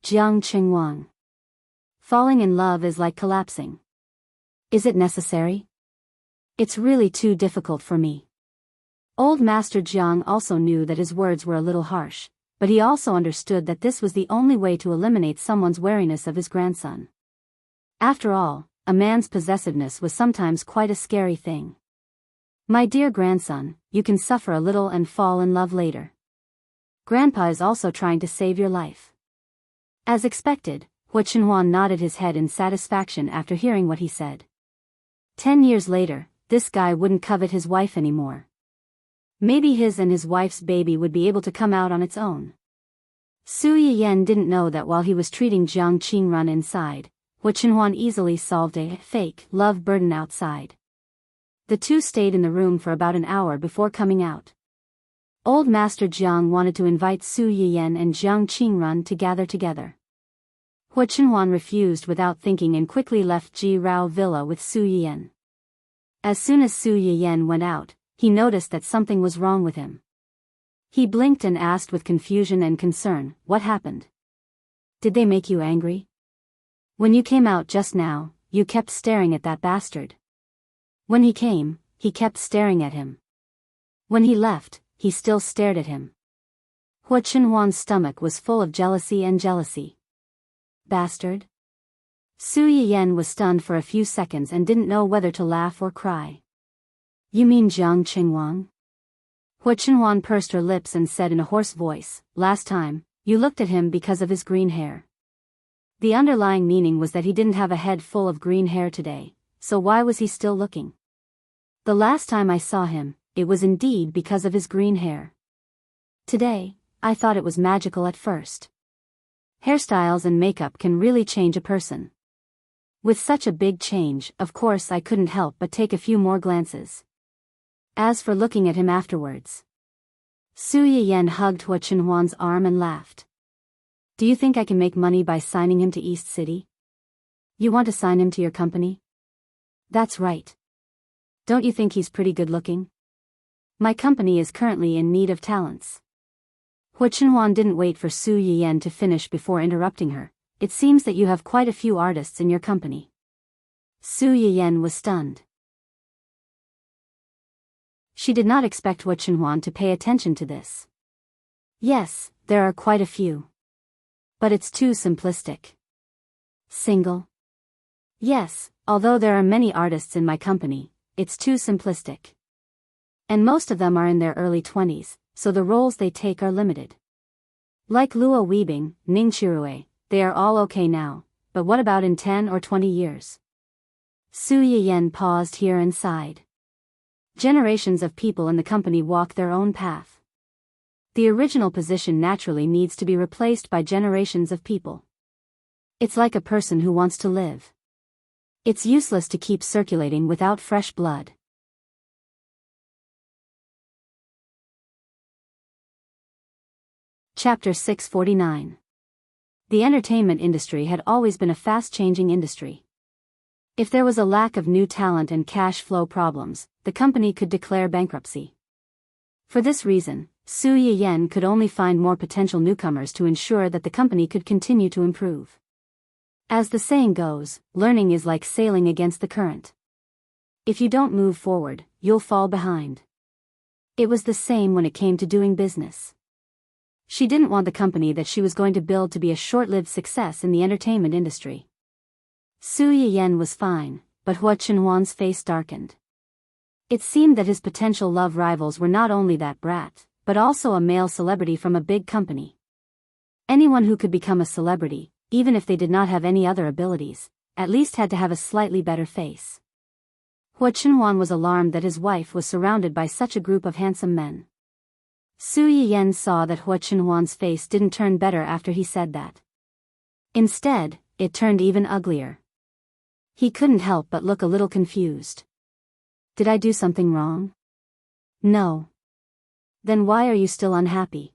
Jiang Qingwang. Falling in love is like collapsing. Is it necessary? It's really too difficult for me. Old Master Jiang also knew that his words were a little harsh, but he also understood that this was the only way to eliminate someone's wariness of his grandson. After all, a man's possessiveness was sometimes quite a scary thing. My dear grandson, you can suffer a little and fall in love later. Grandpa is also trying to save your life. As expected, Hua Chenhuan nodded his head in satisfaction after hearing what he said. 10 years later, this guy wouldn't covet his wife anymore. Maybe his and his wife's baby would be able to come out on its own. Su Yiyan didn't know that while he was treating Jiang Qingrun inside, Hua Chenhuan easily solved a fake love burden outside. The two stayed in the room for about an hour before coming out. Old Master Jiang wanted to invite Su Yiyan and Jiang Qingrun to gather together. Hua Chenhuan refused without thinking and quickly left Ji Rao Villa with Su Yiyan. As soon as Su Yiyan went out, he noticed that something was wrong with him. He blinked and asked with confusion and concern, What happened? Did they make you angry? When you came out just now, you kept staring at that bastard. When he came, he kept staring at him. When he left, he still stared at him. Hua Chenhuan's stomach was full of jealousy and jealousy. Bastard? Su Yiyan was stunned for a few seconds and didn't know whether to laugh or cry. You mean Jiang Qingwang? Hua Chenhuan pursed her lips and said in a hoarse voice, Last time, you looked at him because of his green hair. The underlying meaning was that he didn't have a head full of green hair today, so why was he still looking? The last time I saw him, it was indeed because of his green hair. Today, I thought it was magical at first. Hairstyles and makeup can really change a person. With such a big change, of course I couldn't help but take a few more glances. As for looking at him afterwards. Su Yiyan hugged Hua Chenhuan's arm and laughed. Do you think I can make money by signing him to East City? You want to sign him to your company? That's right. Don't you think he's pretty good looking? My company is currently in need of talents. Hua Chenhuan didn't wait for Su Yiyan to finish before interrupting her. It seems that you have quite a few artists in your company. Su Yiyan was stunned. She did not expect Hua Chenhuan to pay attention to this. Yes, there are quite a few. But it's too simplistic. Single? Yes, although there are many artists in my company, it's too simplistic. And most of them are in their early 20s, so the roles they take are limited. Like Luo Weibing, Ning Chirue, they are all okay now, but what about in 10 or 20 years? Su Yiyan paused here and sighed. Generations of people in the company walk their own path. The original position naturally needs to be replaced by generations of people. It's like a person who wants to live. It's useless to keep circulating without fresh blood. Chapter 649. The entertainment industry had always been a fast-changing industry. If there was a lack of new talent and cash flow problems, the company could declare bankruptcy. For this reason, Su Yiyan could only find more potential newcomers to ensure that the company could continue to improve. As the saying goes, learning is like sailing against the current. If you don't move forward, you'll fall behind. It was the same when it came to doing business. She didn't want the company that she was going to build to be a short-lived success in the entertainment industry. Su Yiyan was fine, but Hua Chenhuan's face darkened. It seemed that his potential love rivals were not only that brat, but also a male celebrity from a big company. Anyone who could become a celebrity, even if they did not have any other abilities, at least had to have a slightly better face. Hua Chenhuan was alarmed that his wife was surrounded by such a group of handsome men. Su Yiyan saw that Hua Chenhuan's face didn't turn better after he said that. Instead, it turned even uglier. He couldn't help but look a little confused. Did I do something wrong? No. Then why are you still unhappy?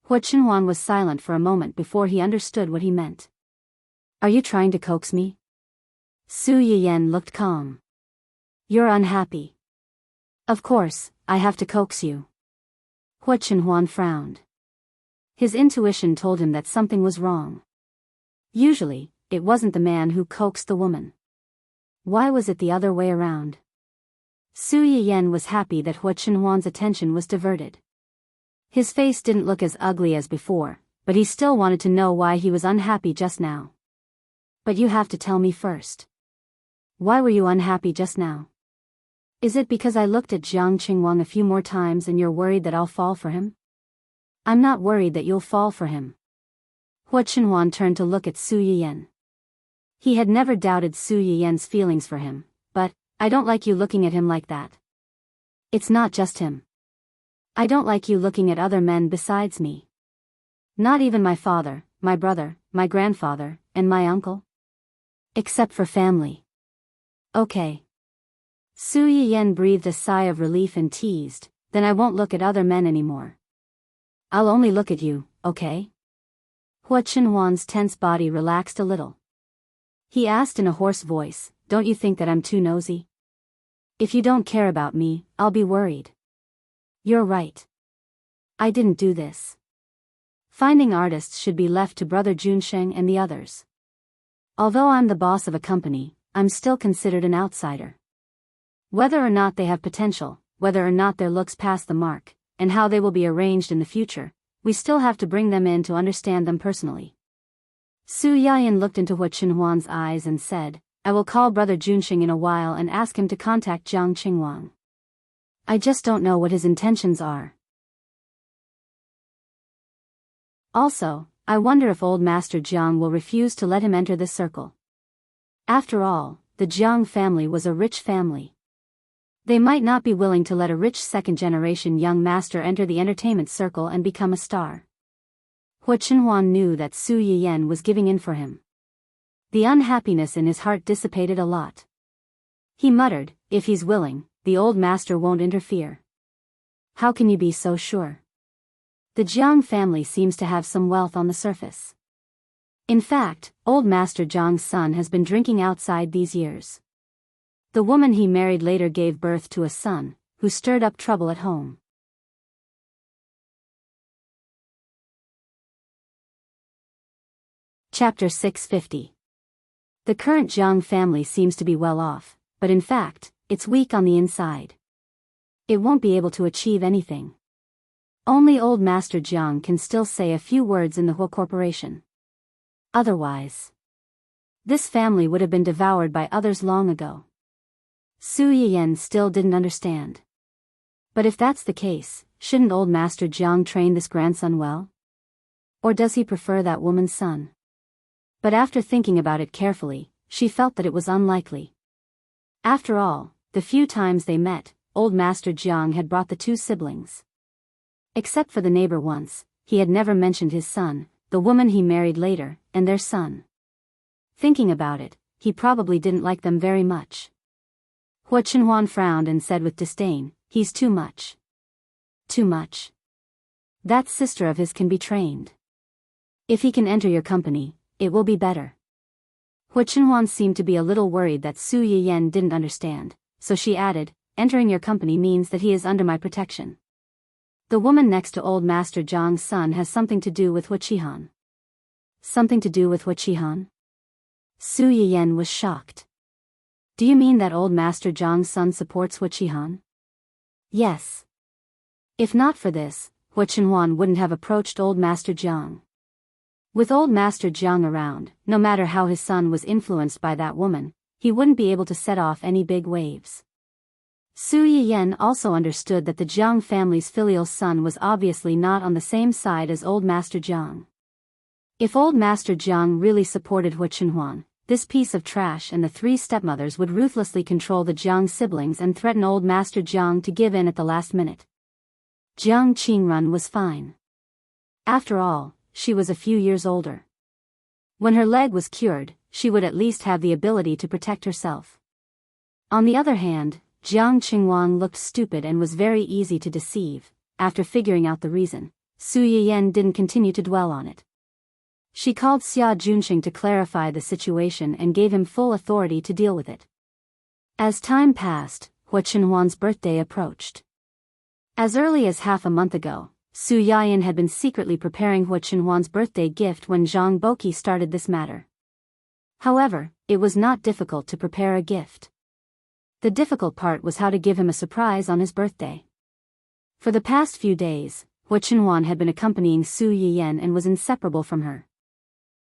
Hua Chenhuan was silent for a moment before he understood what he meant. Are you trying to coax me? Su Yiyan looked calm. You're unhappy. Of course, I have to coax you. Hua Chenhuan frowned. His intuition told him that something was wrong. Usually, it wasn't the man who coaxed the woman. Why was it the other way around? Su Yiyan was happy that Hua Chenhuan's attention was diverted. His face didn't look as ugly as before, but he still wanted to know why he was unhappy just now. But you have to tell me first. Why were you unhappy just now? Is it because I looked at Jiang Qingwang a few more times and you're worried that I'll fall for him? I'm not worried that you'll fall for him. Hua Chenhuan turned to look at Su Yiyan. He had never doubted Su Yiyan's feelings for him, but, I don't like you looking at him like that. It's not just him. I don't like you looking at other men besides me. Not even my father, my brother, my grandfather, and my uncle. Except for family. Okay. Su Yiyan breathed a sigh of relief and teased, then I won't look at other men anymore. I'll only look at you, okay? Hua Chenhuan's tense body relaxed a little. He asked in a hoarse voice, don't you think that I'm too nosy? If you don't care about me, I'll be worried. You're right. I didn't do this. Finding artists should be left to Brother Junsheng and the others. Although I'm the boss of a company, I'm still considered an outsider. Whether or not they have potential, whether or not their looks pass the mark, and how they will be arranged in the future, we still have to bring them in to understand them personally. Su Yiyan looked into Hua Chenhuan's eyes and said, I will call Brother Junsheng in a while and ask him to contact Jiang Qingwang. I just don't know what his intentions are. Also, I wonder if old Master Jiang will refuse to let him enter this circle. After all, the Jiang family was a rich family. They might not be willing to let a rich second-generation young master enter the entertainment circle and become a star. Hua Chenhuan knew that Su Yiyan was giving in for him. The unhappiness in his heart dissipated a lot. He muttered, if he's willing, the old master won't interfere. How can you be so sure? The Jiang family seems to have some wealth on the surface. In fact, old Master Jiang's son has been drinking outside these years. The woman he married later gave birth to a son, who stirred up trouble at home. Chapter 650. The current Jiang family seems to be well off, but in fact, it's weak on the inside. It won't be able to achieve anything. Only old Master Jiang can still say a few words in the Hua Corporation. Otherwise, this family would have been devoured by others long ago. Su Yiyan still didn't understand. But if that's the case, shouldn't old Master Jiang train this grandson well? Or does he prefer that woman's son? But after thinking about it carefully, she felt that it was unlikely. After all, the few times they met, old Master Jiang had brought the two siblings. Except for the neighbor once, he had never mentioned his son, the woman he married later, and their son. Thinking about it, he probably didn't like them very much. Hua Chenhuan frowned and said with disdain, he's too much. Too much? That sister of his can be trained. If he can enter your company, it will be better. Hua Chenhuan seemed to be a little worried that Su Yiyan didn't understand, so she added, entering your company means that he is under my protection. The woman next to old Master Jiang's son has something to do with Hua Qihan. Something to do with Hua Qihan? Su Yiyan was shocked. Do you mean that old Master Jiang's son supports Hua Qihan? Yes. If not for this, Hua Chenhuan wouldn't have approached old Master Jiang. With old Master Jiang around, no matter how his son was influenced by that woman, he wouldn't be able to set off any big waves. Su Yiyan also understood that the Jiang family's filial son was obviously not on the same side as old Master Jiang. If old Master Jiang really supported Hua Chenhuan, this piece of trash and the three stepmothers would ruthlessly control the Jiang siblings and threaten old Master Jiang to give in at the last minute. Jiang Qingrun was fine. After all, she was a few years older. When her leg was cured, she would at least have the ability to protect herself. On the other hand, Jiang Qinguang looked stupid and was very easy to deceive. After figuring out the reason, Su Yiyan didn't continue to dwell on it. She called Xia Junqing to clarify the situation and gave him full authority to deal with it. As time passed, Hua Chenhuan's birthday approached. As early as half a month ago, Su Yiyan had been secretly preparing Hua Chenhuan's birthday gift when Zhang Boqi started this matter. However, it was not difficult to prepare a gift. The difficult part was how to give him a surprise on his birthday. For the past few days, Hua Chenhuan had been accompanying Su Yiyan and was inseparable from her.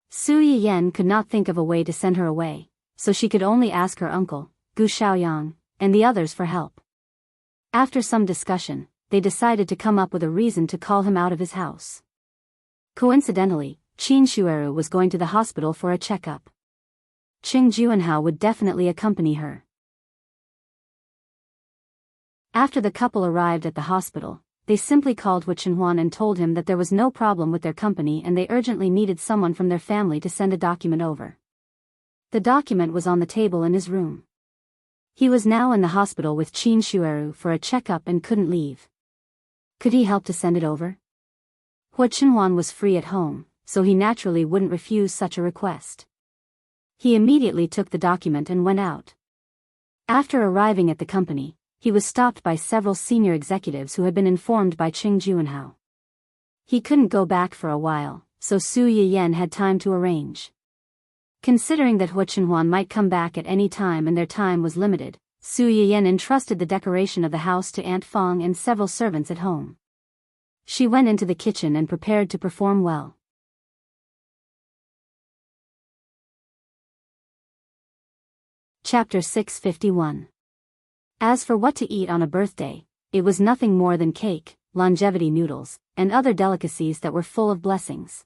Su Yiyan could not think of a way to send her away, so she could only ask her uncle, Gu Xiaoyang, and the others for help. After some discussion, they decided to come up with a reason to call him out of his house. Coincidentally, Qin Shueru was going to the hospital for a checkup. Qing Juanhao would definitely accompany her. After the couple arrived at the hospital, they simply called Hua Chenhuan and told him that there was no problem with their company and they urgently needed someone from their family to send a document over. The document was on the table in his room. He was now in the hospital with Qin Shueru for a checkup and couldn't leave. Could he help to send it over? Hua Chenhuan was free at home, so he naturally wouldn't refuse such a request. He immediately took the document and went out. After arriving at the company, he was stopped by several senior executives who had been informed by Qing Juanhao. He couldn't go back for a while, so Su Yiyan had time to arrange. Considering that Hua Chenhuan might come back at any time and their time was limited, Su Yiyan entrusted the decoration of the house to Aunt Fong and several servants at home. She went into the kitchen and prepared to perform well. Chapter 651. As for what to eat on a birthday, it was nothing more than cake, longevity noodles, and other delicacies that were full of blessings.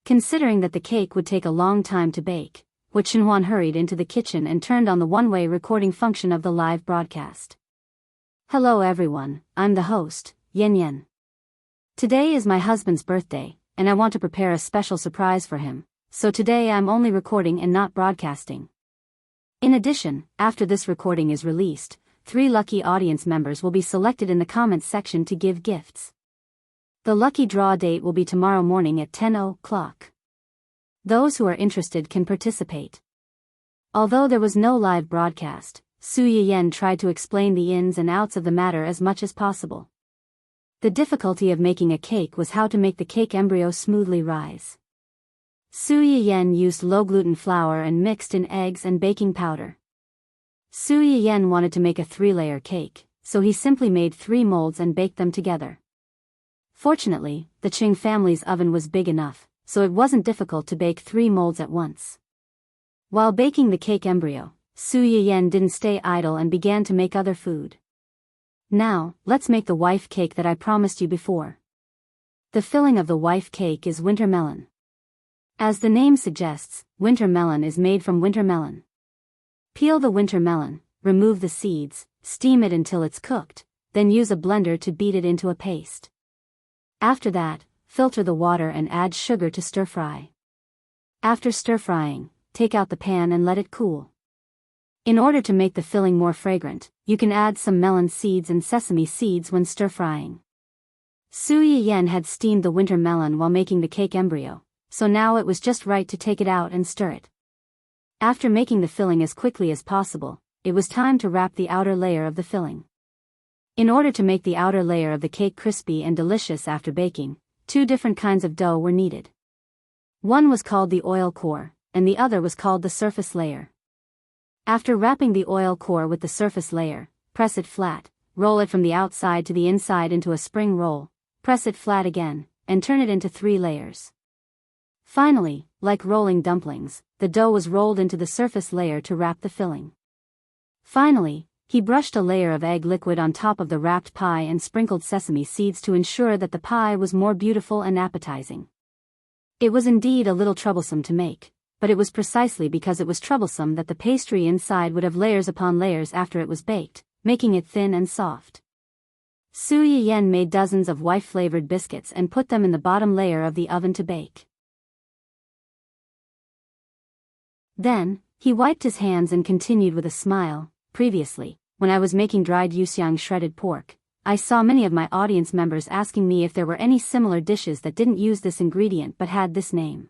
Considering that the cake would take a long time to bake, Hua Chenhuan hurried into the kitchen and turned on the one-way recording function of the live broadcast. Hello everyone, I'm the host, Yan Yan. Today is my husband's birthday, and I want to prepare a special surprise for him, so today I'm only recording and not broadcasting. In addition, after this recording is released, 3 lucky audience members will be selected in the comments section to give gifts. The lucky draw date will be tomorrow morning at 10 o'clock. Those who are interested can participate. Although there was no live broadcast, Su Yiyen tried to explain the ins and outs of the matter as much as possible. The difficulty of making a cake was how to make the cake embryo smoothly rise. Su Yiyen used low-gluten flour and mixed in eggs and baking powder. Su Yiyen wanted to make a 3-layer cake, so he simply made 3 molds and baked them together. Fortunately, the Qing family's oven was big enough, so it wasn't difficult to bake 3 molds at once. While baking the cake embryo, Su Yiyen didn't stay idle and began to make other food. Now, let's make the wife cake that I promised you before. The filling of the wife cake is winter melon. As the name suggests, winter melon is made from winter melon. Peel the winter melon, remove the seeds, steam it until it's cooked, then use a blender to beat it into a paste. After that, filter the water and add sugar to stir-fry. After stir-frying, take out the pan and let it cool. In order to make the filling more fragrant, you can add some melon seeds and sesame seeds when stir-frying. Su Yiyen had steamed the winter melon while making the cake embryo, so now it was just right to take it out and stir it. After making the filling as quickly as possible, it was time to wrap the outer layer of the filling. In order to make the outer layer of the cake crispy and delicious after baking, 2 different kinds of dough were needed. One was called the oil core, and the other was called the surface layer. After wrapping the oil core with the surface layer, press it flat, roll it from the outside to the inside into a spring roll, press it flat again, and turn it into 3 layers. Finally, like rolling dumplings, the dough was rolled into the surface layer to wrap the filling. Finally, he brushed a layer of egg liquid on top of the wrapped pie and sprinkled sesame seeds to ensure that the pie was more beautiful and appetizing. It was indeed a little troublesome to make, but it was precisely because it was troublesome that the pastry inside would have layers upon layers after it was baked, making it thin and soft. Su Yiyen made dozens of wife-flavored biscuits and put them in the bottom layer of the oven to bake. Then, he wiped his hands and continued with a smile. Previously, when I was making dried yuxiang shredded pork, I saw many of my audience members asking me if there were any similar dishes that didn't use this ingredient but had this name.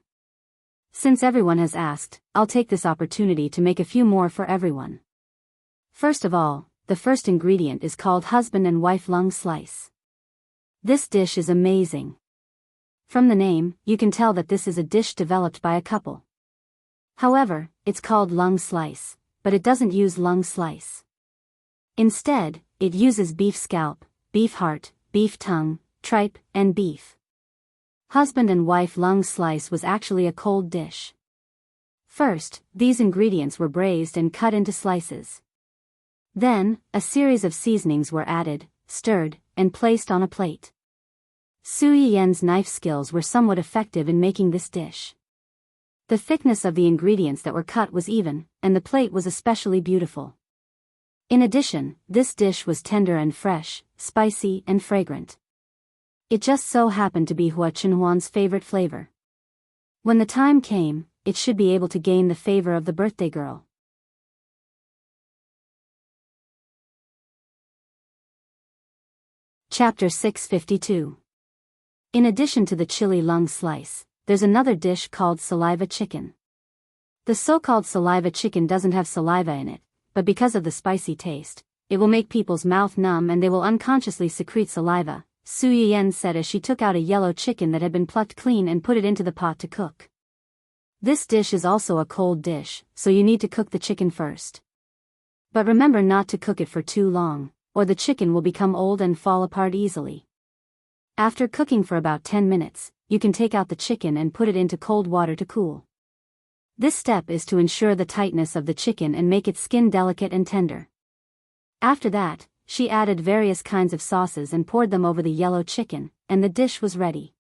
Since everyone has asked, I'll take this opportunity to make a few more for everyone. First of all, the first ingredient is called husband and wife lung slice. This dish is amazing. From the name, you can tell that this is a dish developed by a couple. However, it's called lung slice, but it doesn't use lung slice. Instead, it uses beef scalp, beef heart, beef tongue, tripe, and beef. Husband and wife lung slice was actually a cold dish. First, these ingredients were braised and cut into slices. Then, a series of seasonings were added, stirred, and placed on a plate. Su Yiyen's knife skills were somewhat effective in making this dish. The thickness of the ingredients that were cut was even, and the plate was especially beautiful. In addition, this dish was tender and fresh, spicy and fragrant. It just so happened to be Hua Chenhuan's favorite flavor. When the time came, it should be able to gain the favor of the birthday girl. Chapter 652. In addition to the chili lung slice, there's another dish called saliva chicken. The so-called saliva chicken doesn't have saliva in it, but because of the spicy taste, it will make people's mouth numb and they will unconsciously secrete saliva, Su Yiyen said as she took out a yellow chicken that had been plucked clean and put it into the pot to cook. This dish is also a cold dish, so you need to cook the chicken first. But remember not to cook it for too long, or the chicken will become old and fall apart easily. After cooking for about 10 minutes, you can take out the chicken and put it into cold water to cool. This step is to ensure the tightness of the chicken and make its skin delicate and tender. After that, she added various kinds of sauces and poured them over the yellow chicken, and the dish was ready.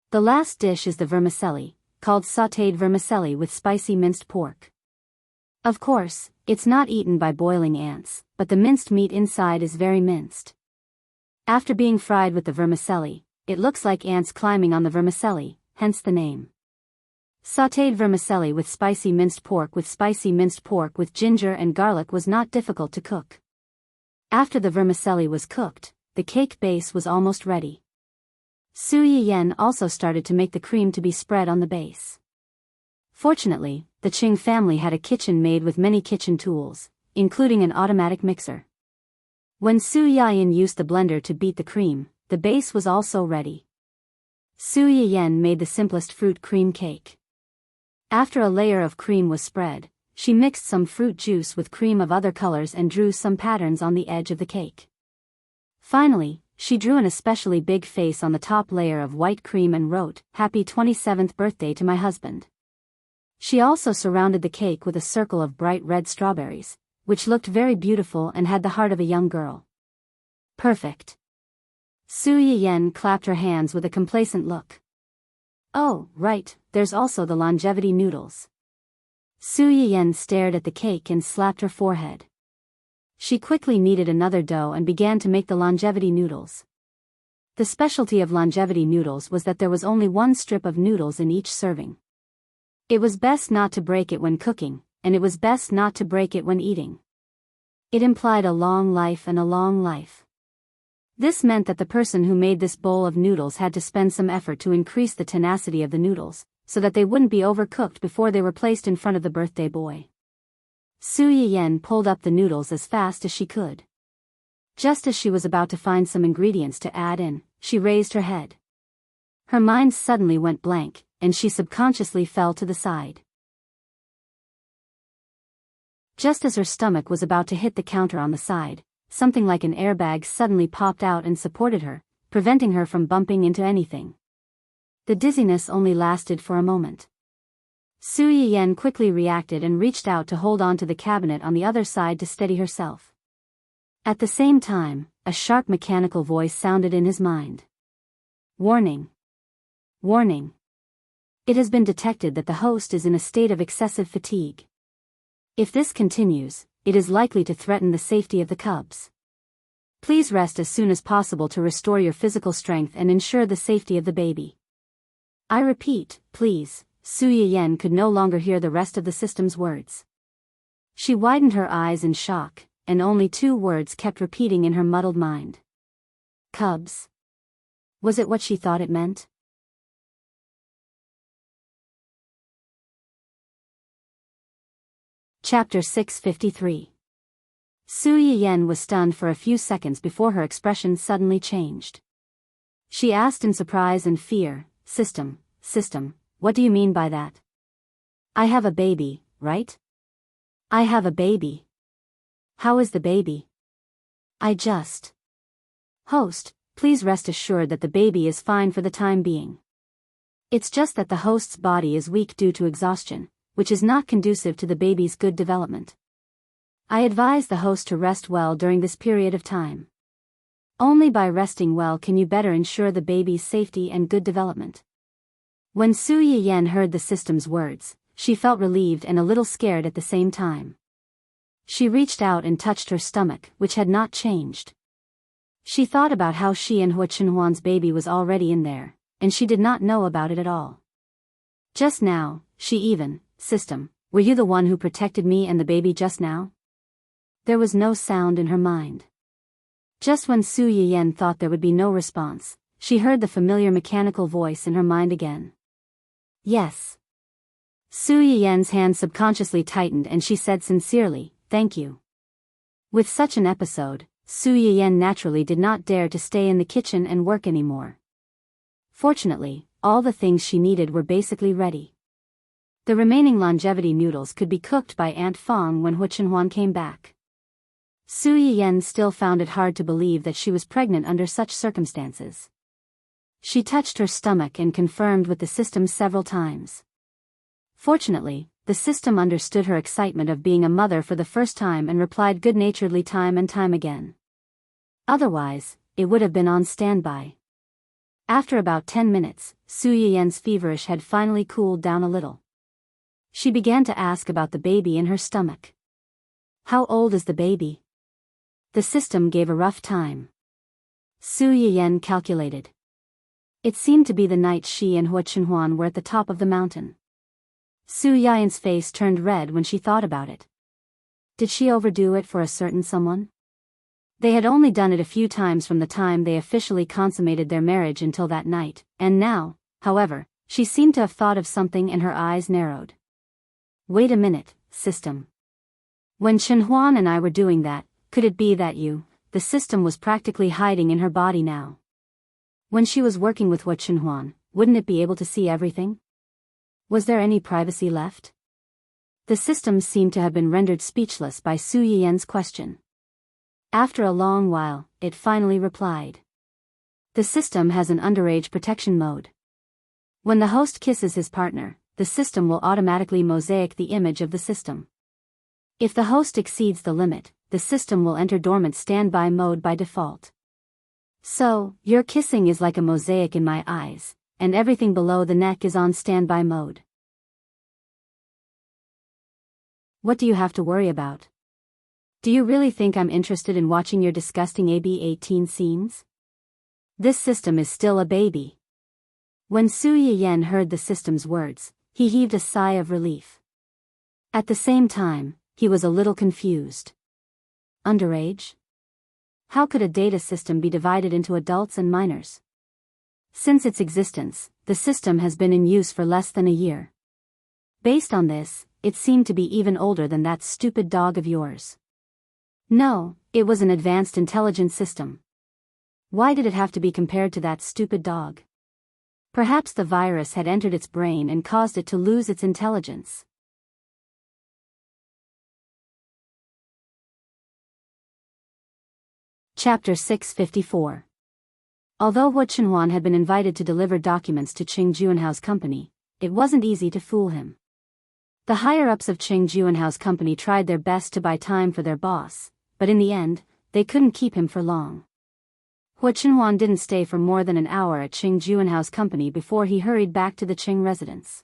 The last dish is the vermicelli, called sautéed vermicelli with spicy minced pork. Of course, it's not eaten by boiling ants, but the minced meat inside is very minced. After being fried with the vermicelli, it looks like ants climbing on the vermicelli, hence the name. Sautéed vermicelli with spicy minced pork with ginger and garlic was not difficult to cook. After the vermicelli was cooked, the cake base was almost ready. Su Yiyen also started to make the cream to be spread on the base. Fortunately, the Qing family had a kitchen made with many kitchen tools, including an automatic mixer. When Su Yiyen used the blender to beat the cream, the base was also ready. Su Yiyen made the simplest fruit cream cake. After a layer of cream was spread, she mixed some fruit juice with cream of other colors and drew some patterns on the edge of the cake. Finally, she drew an especially big face on the top layer of white cream and wrote, "Happy 27th birthday to my husband." She also surrounded the cake with a circle of bright red strawberries, which looked very beautiful and had the heart of a young girl. Perfect. Su Yiyen clapped her hands with a complacent look. Oh, right, there's also the longevity noodles. Su Yiyen stared at the cake and slapped her forehead. She quickly kneaded another dough and began to make the longevity noodles. The specialty of longevity noodles was that there was only one strip of noodles in each serving. It was best not to break it when cooking, and it was best not to break it when eating. It implied a long life and a long life. This meant that the person who made this bowl of noodles had to spend some effort to increase the tenacity of the noodles, so that they wouldn't be overcooked before they were placed in front of the birthday boy. Su Yiyen pulled up the noodles as fast as she could. Just as she was about to find some ingredients to add in, she raised her head. Her mind suddenly went blank, and she subconsciously fell to the side. Just as her stomach was about to hit the counter on the side, something like an airbag suddenly popped out and supported her, preventing her from bumping into anything. The dizziness only lasted for a moment. Su Yiyen quickly reacted and reached out to hold on to the cabinet on the other side to steady herself. At the same time, a sharp mechanical voice sounded in his mind. Warning! Warning! It has been detected that the host is in a state of excessive fatigue. If this continues, it is likely to threaten the safety of the cubs. Please rest as soon as possible to restore your physical strength and ensure the safety of the baby. I repeat, please. Su Yiyen could no longer hear the rest of the system's words. She widened her eyes in shock, and only two words kept repeating in her muddled mind. Cubs. Was it what she thought it meant? Chapter 653. Su Yiyen was stunned for a few seconds before her expression suddenly changed. She asked in surprise and fear, System, what do you mean by that? I have a baby, right? I have a baby. How is the baby? Host, please rest assured that the baby is fine for the time being. It's just that the host's body is weak due to exhaustion, which is not conducive to the baby's good development. I advise the host to rest well during this period of time. Only by resting well can you better ensure the baby's safety and good development. When Su Yiyen heard the system's words, she felt relieved and a little scared at the same time. She reached out and touched her stomach, which had not changed. She thought about how she and Hua Chenhuan's baby was already in there, and she did not know about it at all. Just now, System, were you the one who protected me and the baby just now? There was no sound in her mind. Just when Su Yiyen thought there would be no response, she heard the familiar mechanical voice in her mind again. Yes. Su Yiyen's hand subconsciously tightened and she said sincerely, thank you. With such an episode, Su Yiyen naturally did not dare to stay in the kitchen and work anymore. Fortunately, all the things she needed were basically ready. The remaining longevity noodles could be cooked by Aunt Fong when Hua Chenhuan came back. Su Yiyen still found it hard to believe that she was pregnant under such circumstances. She touched her stomach and confirmed with the system several times. Fortunately, the system understood her excitement of being a mother for the first time and replied good-naturedly time and time again. Otherwise, it would have been on standby. After about 10 minutes, Su Yiyen's feverish head finally cooled down a little. She began to ask about the baby in her stomach. How old is the baby? The system gave a rough time. Su Yiyen calculated. It seemed to be the night she and Hua Chenhuan were at the top of the mountain. Su Yan's face turned red when she thought about it. Did she overdo it for a certain someone? They had only done it a few times from the time they officially consummated their marriage until that night, and now, however, she seemed to have thought of something and her eyes narrowed. Wait a minute, system. When Chen Huan and I were doing that, could it be that the system was practically hiding in her body now? When she was working with Chen Huan, wouldn't it be able to see everything? Was there any privacy left? The system seemed to have been rendered speechless by Su Yan's question. After a long while, it finally replied. The system has an underage protection mode. When the host kisses his partner, the system will automatically mosaic the image of the system. If the host exceeds the limit, the system will enter dormant standby mode by default. So, your kissing is like a mosaic in my eyes, and everything below the neck is on standby mode. What do you have to worry about? Do you really think I'm interested in watching your disgusting AB-18 scenes? This system is still a baby. When Su Yan heard the system's words, he heaved a sigh of relief. At the same time, he was a little confused. Underage? How could a data system be divided into adults and minors? Since its existence, the system has been in use for less than a year. Based on this, it seemed to be even older than that stupid dog of yours. No, it was an advanced intelligence system. Why did it have to be compared to that stupid dog? Perhaps the virus had entered its brain and caused it to lose its intelligence. Chapter 654. Although Hu Chenhuan had been invited to deliver documents to Qing Juanhao's company, it wasn't easy to fool him. The higher-ups of Qing Juanhao's company tried their best to buy time for their boss, but in the end, they couldn't keep him for long. Hu Chenhuan didn't stay for more than an hour at Qing Juanhao's company before he hurried back to the Qing residence.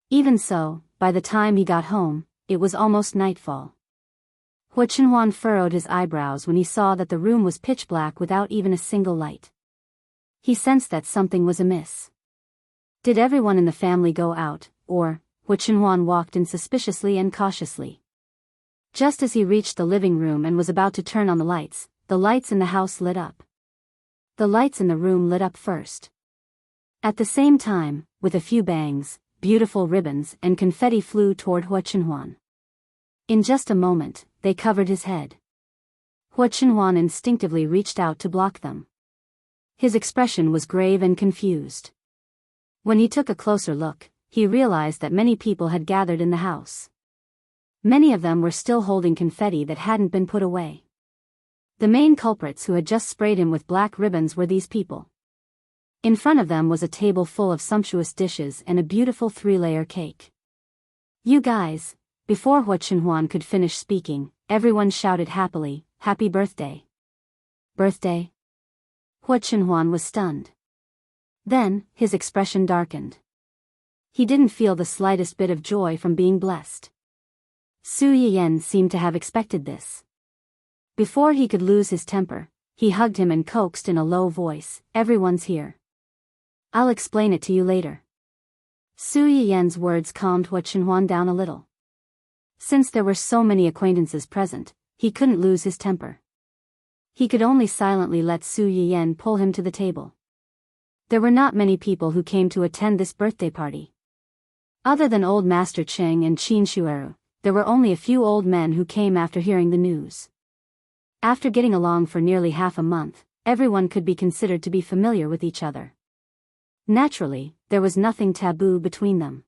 Even so, by the time he got home, it was almost nightfall. Hu Chenhuan furrowed his eyebrows when he saw that the room was pitch black without even a single light. He sensed that something was amiss. Did everyone in the family go out, or? Hu Chenhuan walked in suspiciously and cautiously. Just as he reached the living room and was about to turn on the lights in the house lit up. The lights in the room lit up first. At the same time, with a few bangs, beautiful ribbons and confetti flew toward Hu Chenhuan. In just a moment, they covered his head. Hu Chenhuan instinctively reached out to block them. His expression was grave and confused. When he took a closer look, he realized that many people had gathered in the house. Many of them were still holding confetti that hadn't been put away. The main culprits who had just sprayed him with black ribbons were these people. In front of them was a table full of sumptuous dishes and a beautiful 3-layer cake. You guys! Before Hu Chenhuan could finish speaking, everyone shouted happily, "Happy birthday!" Birthday? Hu Chenhuan was stunned. Then, his expression darkened. He didn't feel the slightest bit of joy from being blessed. Su Yan seemed to have expected this. Before he could lose his temper, he hugged him and coaxed in a low voice, "Everyone's here. I'll explain it to you later." Su Yan's words calmed Hu Chenhuan down a little. Since there were so many acquaintances present, he couldn't lose his temper. He could only silently let Su Yan pull him to the table. There were not many people who came to attend this birthday party. Other than old Master Cheng and Qin Shueru, there were only a few old men who came after hearing the news. After getting along for nearly half a month, everyone could be considered to be familiar with each other. Naturally, there was nothing taboo between them.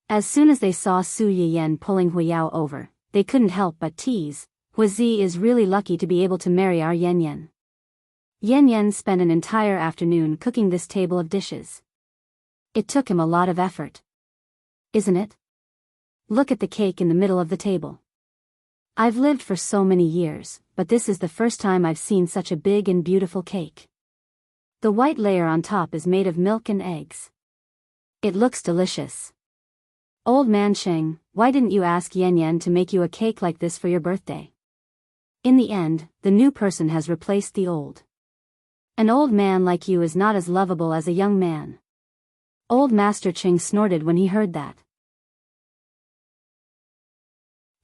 As soon as they saw Su Yan pulling Hu Yao over, they couldn't help but tease, "Hu Zi is really lucky to be able to marry our Yan Yan." Yan Yan spent an entire afternoon cooking this table of dishes. It took him a lot of effort. Isn't it? Look at the cake in the middle of the table. I've lived for so many years, but this is the first time I've seen such a big and beautiful cake. The white layer on top is made of milk and eggs. It looks delicious. Old man Cheng, why didn't you ask Yan Yan to make you a cake like this for your birthday? In the end, the new person has replaced the old. An old man like you is not as lovable as a young man. Old Master Cheng snorted when he heard that.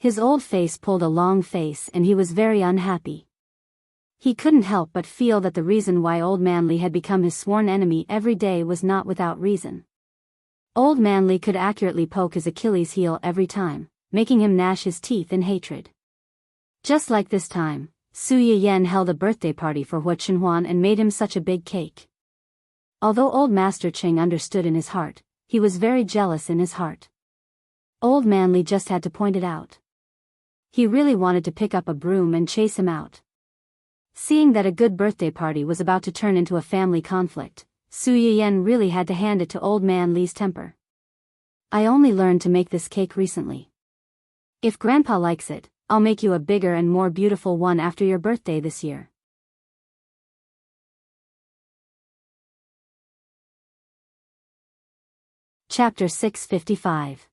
His old face pulled a long face and he was very unhappy. He couldn't help but feel that the reason why Old Manly had become his sworn enemy every day was not without reason. Old Manly could accurately poke his Achilles heel every time, making him gnash his teeth in hatred. Just like this time, Su Yiyen held a birthday party for Hua Chenhuan and made him such a big cake. Although Old Master Cheng understood in his heart, he was very jealous in his heart. Old Manly just had to point it out. He really wanted to pick up a broom and chase him out. Seeing that a good birthday party was about to turn into a family conflict, Su Yiyen really had to hand it to Old Man Li's temper. I only learned to make this cake recently. If Grandpa likes it, I'll make you a bigger and more beautiful one after your birthday this year. Chapter 655.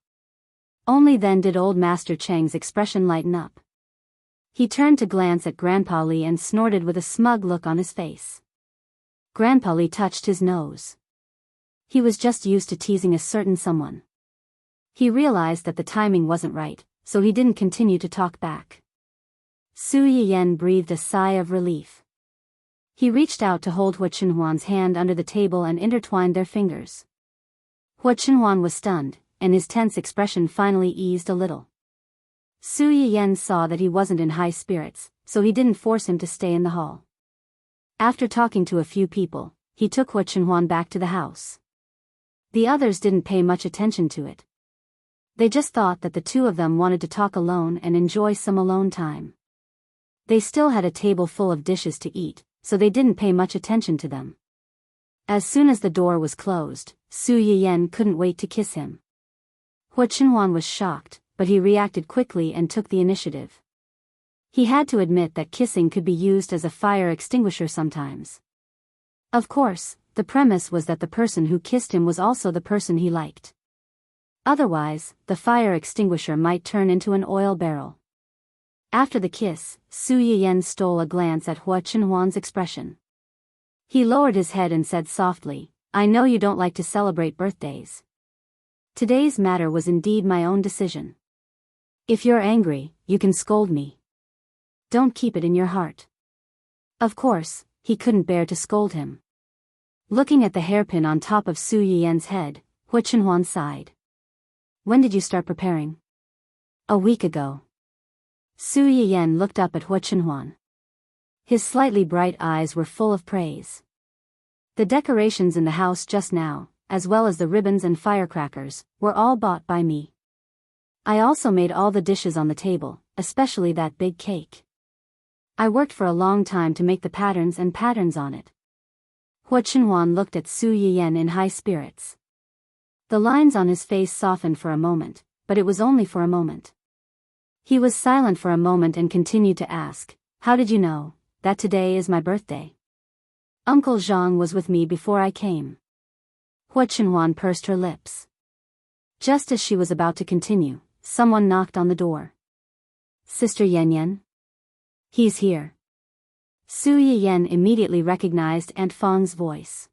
Only then did Old Master Cheng's expression lighten up. He turned to glance at Grandpa Li and snorted with a smug look on his face. Grandpa Li touched his nose. He was just used to teasing a certain someone. He realized that the timing wasn't right, so he didn't continue to talk back. Su Yiyen breathed a sigh of relief. He reached out to hold Hua Chenhuan's hand under the table and intertwined their fingers. Hua Chenhuan was stunned, and his tense expression finally eased a little. Su Yiyen saw that he wasn't in high spirits, so he didn't force him to stay in the hall. After talking to a few people, he took Hua Chenhuan back to the house. The others didn't pay much attention to it. They just thought that the two of them wanted to talk alone and enjoy some alone time. They still had a table full of dishes to eat, so they didn't pay much attention to them. As soon as the door was closed, Su Yiyen couldn't wait to kiss him. Hua Chenhuan was shocked, but he reacted quickly and took the initiative. He had to admit that kissing could be used as a fire extinguisher sometimes. Of course, the premise was that the person who kissed him was also the person he liked. Otherwise, the fire extinguisher might turn into an oil barrel. After the kiss, Su Yiyen stole a glance at Hua Chenhuan's expression. He lowered his head and said softly, "I know you don't like to celebrate birthdays. Today's matter was indeed my own decision. If you're angry, you can scold me. Don't keep it in your heart." Of course, he couldn't bear to scold him. Looking at the hairpin on top of Su Yiyen's head, Hua Chenhuan sighed. "When did you start preparing?" "A week ago." Su Yiyen looked up at Hua Chenhuan. His slightly bright eyes were full of praise. The decorations in the house just now, as well as the ribbons and firecrackers, were all bought by me. I also made all the dishes on the table, especially that big cake. I worked for a long time to make the patterns on it. Hua Chenhuan looked at Su Yiyen in high spirits. The lines on his face softened for a moment, but it was only for a moment. He was silent for a moment and continued to ask, "How did you know that today is my birthday?" "Uncle Zhang was with me before I came." Hua Chenhuan pursed her lips. Just as she was about to continue, someone knocked on the door. "Sister Yan." "He's here." Su Yiyen immediately recognized Aunt Fang's voice.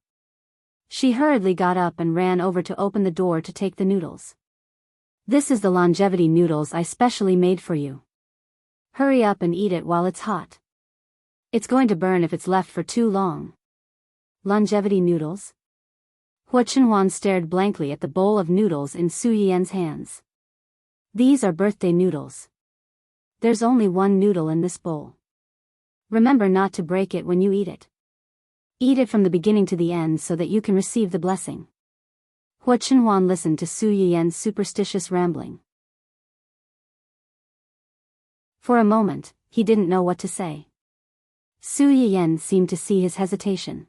She hurriedly got up and ran over to open the door to take the noodles. "This is the longevity noodles I specially made for you. Hurry up and eat it while it's hot. It's going to burn if it's left for too long." "Longevity noodles?" Hua Chenhuan stared blankly at the bowl of noodles in Su Yiyen's hands. "These are birthday noodles. There's only one noodle in this bowl. Remember not to break it when you eat it. Eat it from the beginning to the end so that you can receive the blessing." Hua Chenhuan listened to Su Yiyen's superstitious rambling. For a moment, he didn't know what to say. Su Yiyen seemed to see his hesitation.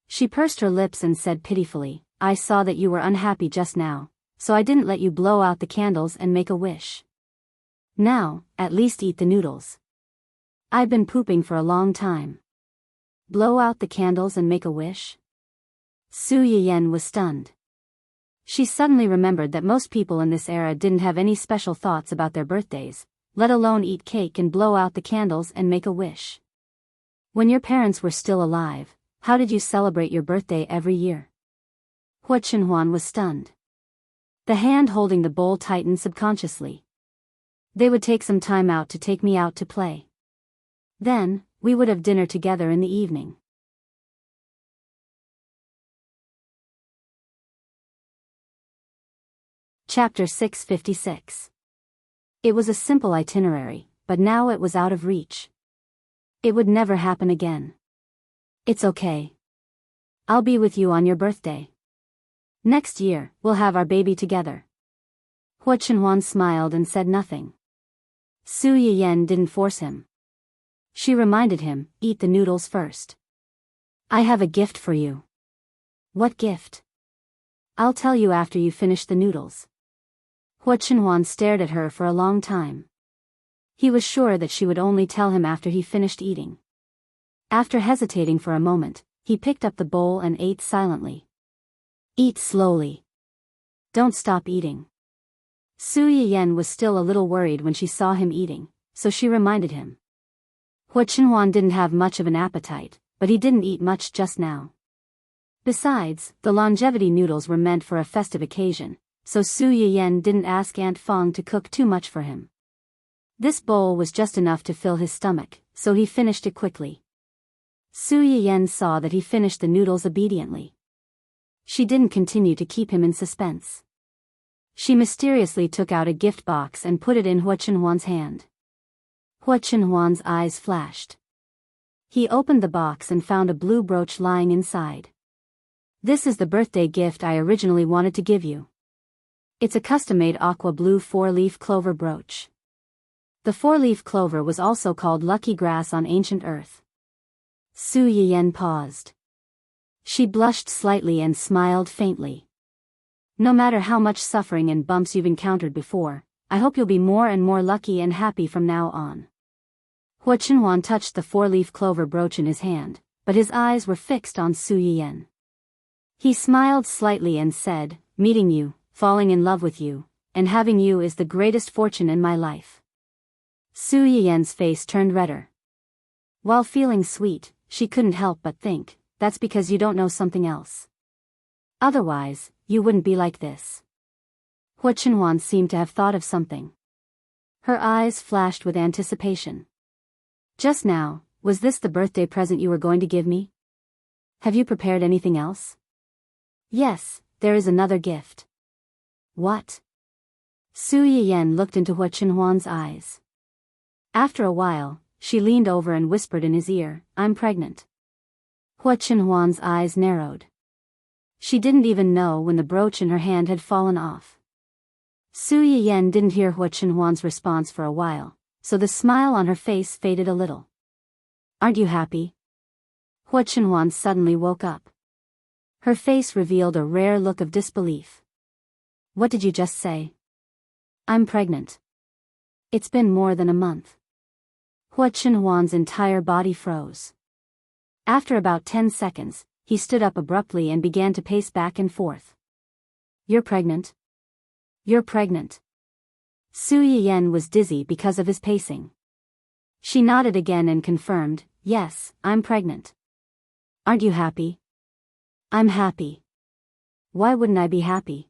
She pursed her lips and said pitifully, "I saw that you were unhappy just now, so I didn't let you blow out the candles and make a wish. Now, at least eat the noodles. I've been pooping for a long time." "Blow out the candles and make a wish?" Su Yiyen was stunned. She suddenly remembered that most people in this era didn't have any special thoughts about their birthdays, let alone eat cake and blow out the candles and make a wish. When your parents were still alive, how did you celebrate your birthday every year? Hua Chenhuan was stunned. The hand holding the bowl tightened subconsciously. They would take some time out to take me out to play. Then, we would have dinner together in the evening. Chapter 656. It was a simple itinerary, but now it was out of reach. It would never happen again. It's okay. I'll be with you on your birthday. Next year, we'll have our baby together. Hua Chenhuan smiled and said nothing. Su Yiyan didn't force him. She reminded him, eat the noodles first. I have a gift for you. What gift? I'll tell you after you finish the noodles. Hua Chenhuan stared at her for a long time. He was sure that she would only tell him after he finished eating. After hesitating for a moment, he picked up the bowl and ate silently. Eat slowly. Don't stop eating. Su Yiyan was still a little worried when she saw him eating, so she reminded him. Hua Chenhuan didn't have much of an appetite, but he didn't eat much just now. Besides, the longevity noodles were meant for a festive occasion, so Su Yiyan didn't ask Aunt Feng to cook too much for him. This bowl was just enough to fill his stomach, so he finished it quickly. Su Yiyan saw that he finished the noodles obediently. She didn't continue to keep him in suspense. She mysteriously took out a gift box and put it in Hua Chenhuan's hand. Hua Chenhuan's eyes flashed. He opened the box and found a blue brooch lying inside. This is the birthday gift I originally wanted to give you. It's a custom-made aqua blue 4-leaf clover brooch. The 4-leaf clover was also called lucky grass on ancient earth. Su Yiyan paused. She blushed slightly and smiled faintly. No matter how much suffering and bumps you've encountered before, I hope you'll be more and more lucky and happy from now on. Hua Chenhuan touched the 4-leaf clover brooch in his hand, but his eyes were fixed on Su Yiyan. He smiled slightly and said, meeting you, falling in love with you, and having you is the greatest fortune in my life. Su Yiyan's face turned redder. While feeling sweet, she couldn't help but think, that's because you don't know something else. Otherwise, you wouldn't be like this. Hua Chenhuan seemed to have thought of something. Her eyes flashed with anticipation. Just now, was this the birthday present you were going to give me? Have you prepared anything else? Yes, there is another gift. What? Su Yiyan looked into Hua Chenhuan's eyes. After a while, she leaned over and whispered in his ear, I'm pregnant. Hua Chenhuan's eyes narrowed. She didn't even know when the brooch in her hand had fallen off. Su Yiyan didn't hear Hua Chenhuan's response for a while, so the smile on her face faded a little. Aren't you happy? Hua Chenhuan suddenly woke up. Her face revealed a rare look of disbelief. What did you just say? I'm pregnant. It's been more than a month. Hua Chenhuan's entire body froze. After about 10 seconds, he stood up abruptly and began to pace back and forth. You're pregnant? You're pregnant. Su Yiyan was dizzy because of his pacing. She nodded again and confirmed, yes, I'm pregnant. Aren't you happy? I'm happy. Why wouldn't I be happy?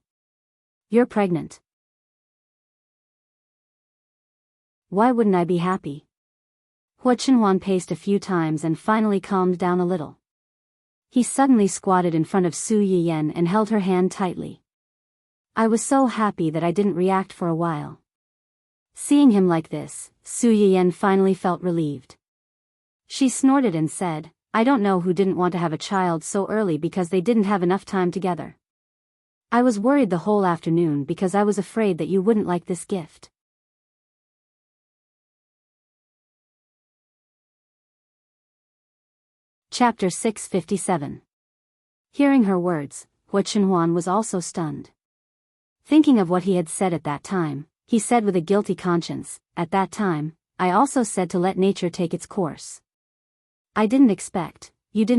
You're pregnant. Why wouldn't I be happy? Hua Chenhuan paced a few times and finally calmed down a little. He suddenly squatted in front of Su Yiyan and held her hand tightly. I was so happy that I didn't react for a while. Seeing him like this, Su Yiyan finally felt relieved. She snorted and said, I don't know who didn't want to have a child so early because they didn't have enough time together. I was worried the whole afternoon because I was afraid that you wouldn't like this gift. Chapter 657. Hearing her words, Hua Chenhuan was also stunned. Thinking of what he had said at that time, he said with a guilty conscience, at that time, I also said to let nature take its course. You didn't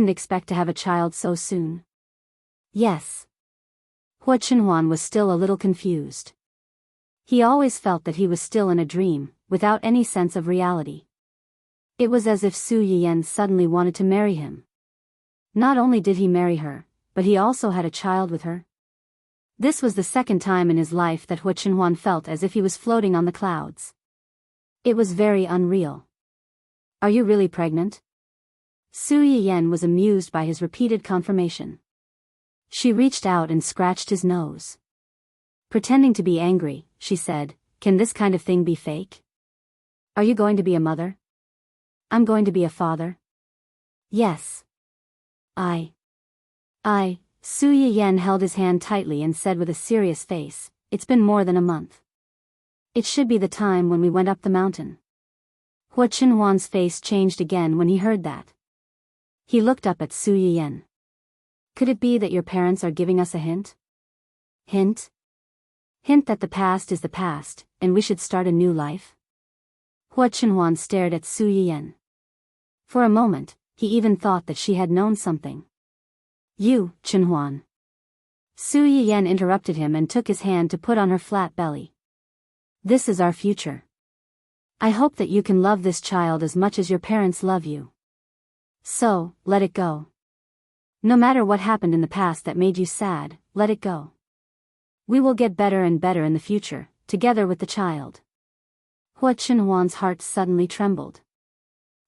expect to have a child so soon? Yes. Hua Chenhuan was still a little confused. He always felt that he was still in a dream, without any sense of reality. It was as if Su Yiyan suddenly wanted to marry him. Not only did he marry her, but he also had a child with her. This was the second time in his life that Hua Chenhuan felt as if he was floating on the clouds. It was very unreal. Are you really pregnant? Su Yiyen was amused by his repeated confirmation. She reached out and scratched his nose. Pretending to be angry, she said, "Can this kind of thing be fake? Are you going to be a mother?" "I'm going to be a father." "Yes. I. Su Yiyen held his hand tightly and said with a serious face, "It's been more than a month. It should be the time when we went up the mountain." Hua Chenhuan's face changed again when he heard that. He looked up at Su Yiyen. "Could it be that your parents are giving us a hint?" "Hint? Hint that the past is the past, and we should start a new life?" Hua Chenhuan stared at Su Yiyen. For a moment, he even thought that she had known something. "You, Chenhuan." Su Yiyen interrupted him and took his hand to put on her flat belly. "This is our future. I hope that you can love this child as much as your parents love you. So, let it go. No matter what happened in the past that made you sad, let it go. We will get better and better in the future, together with the child." Hua Chenhuan's heart suddenly trembled.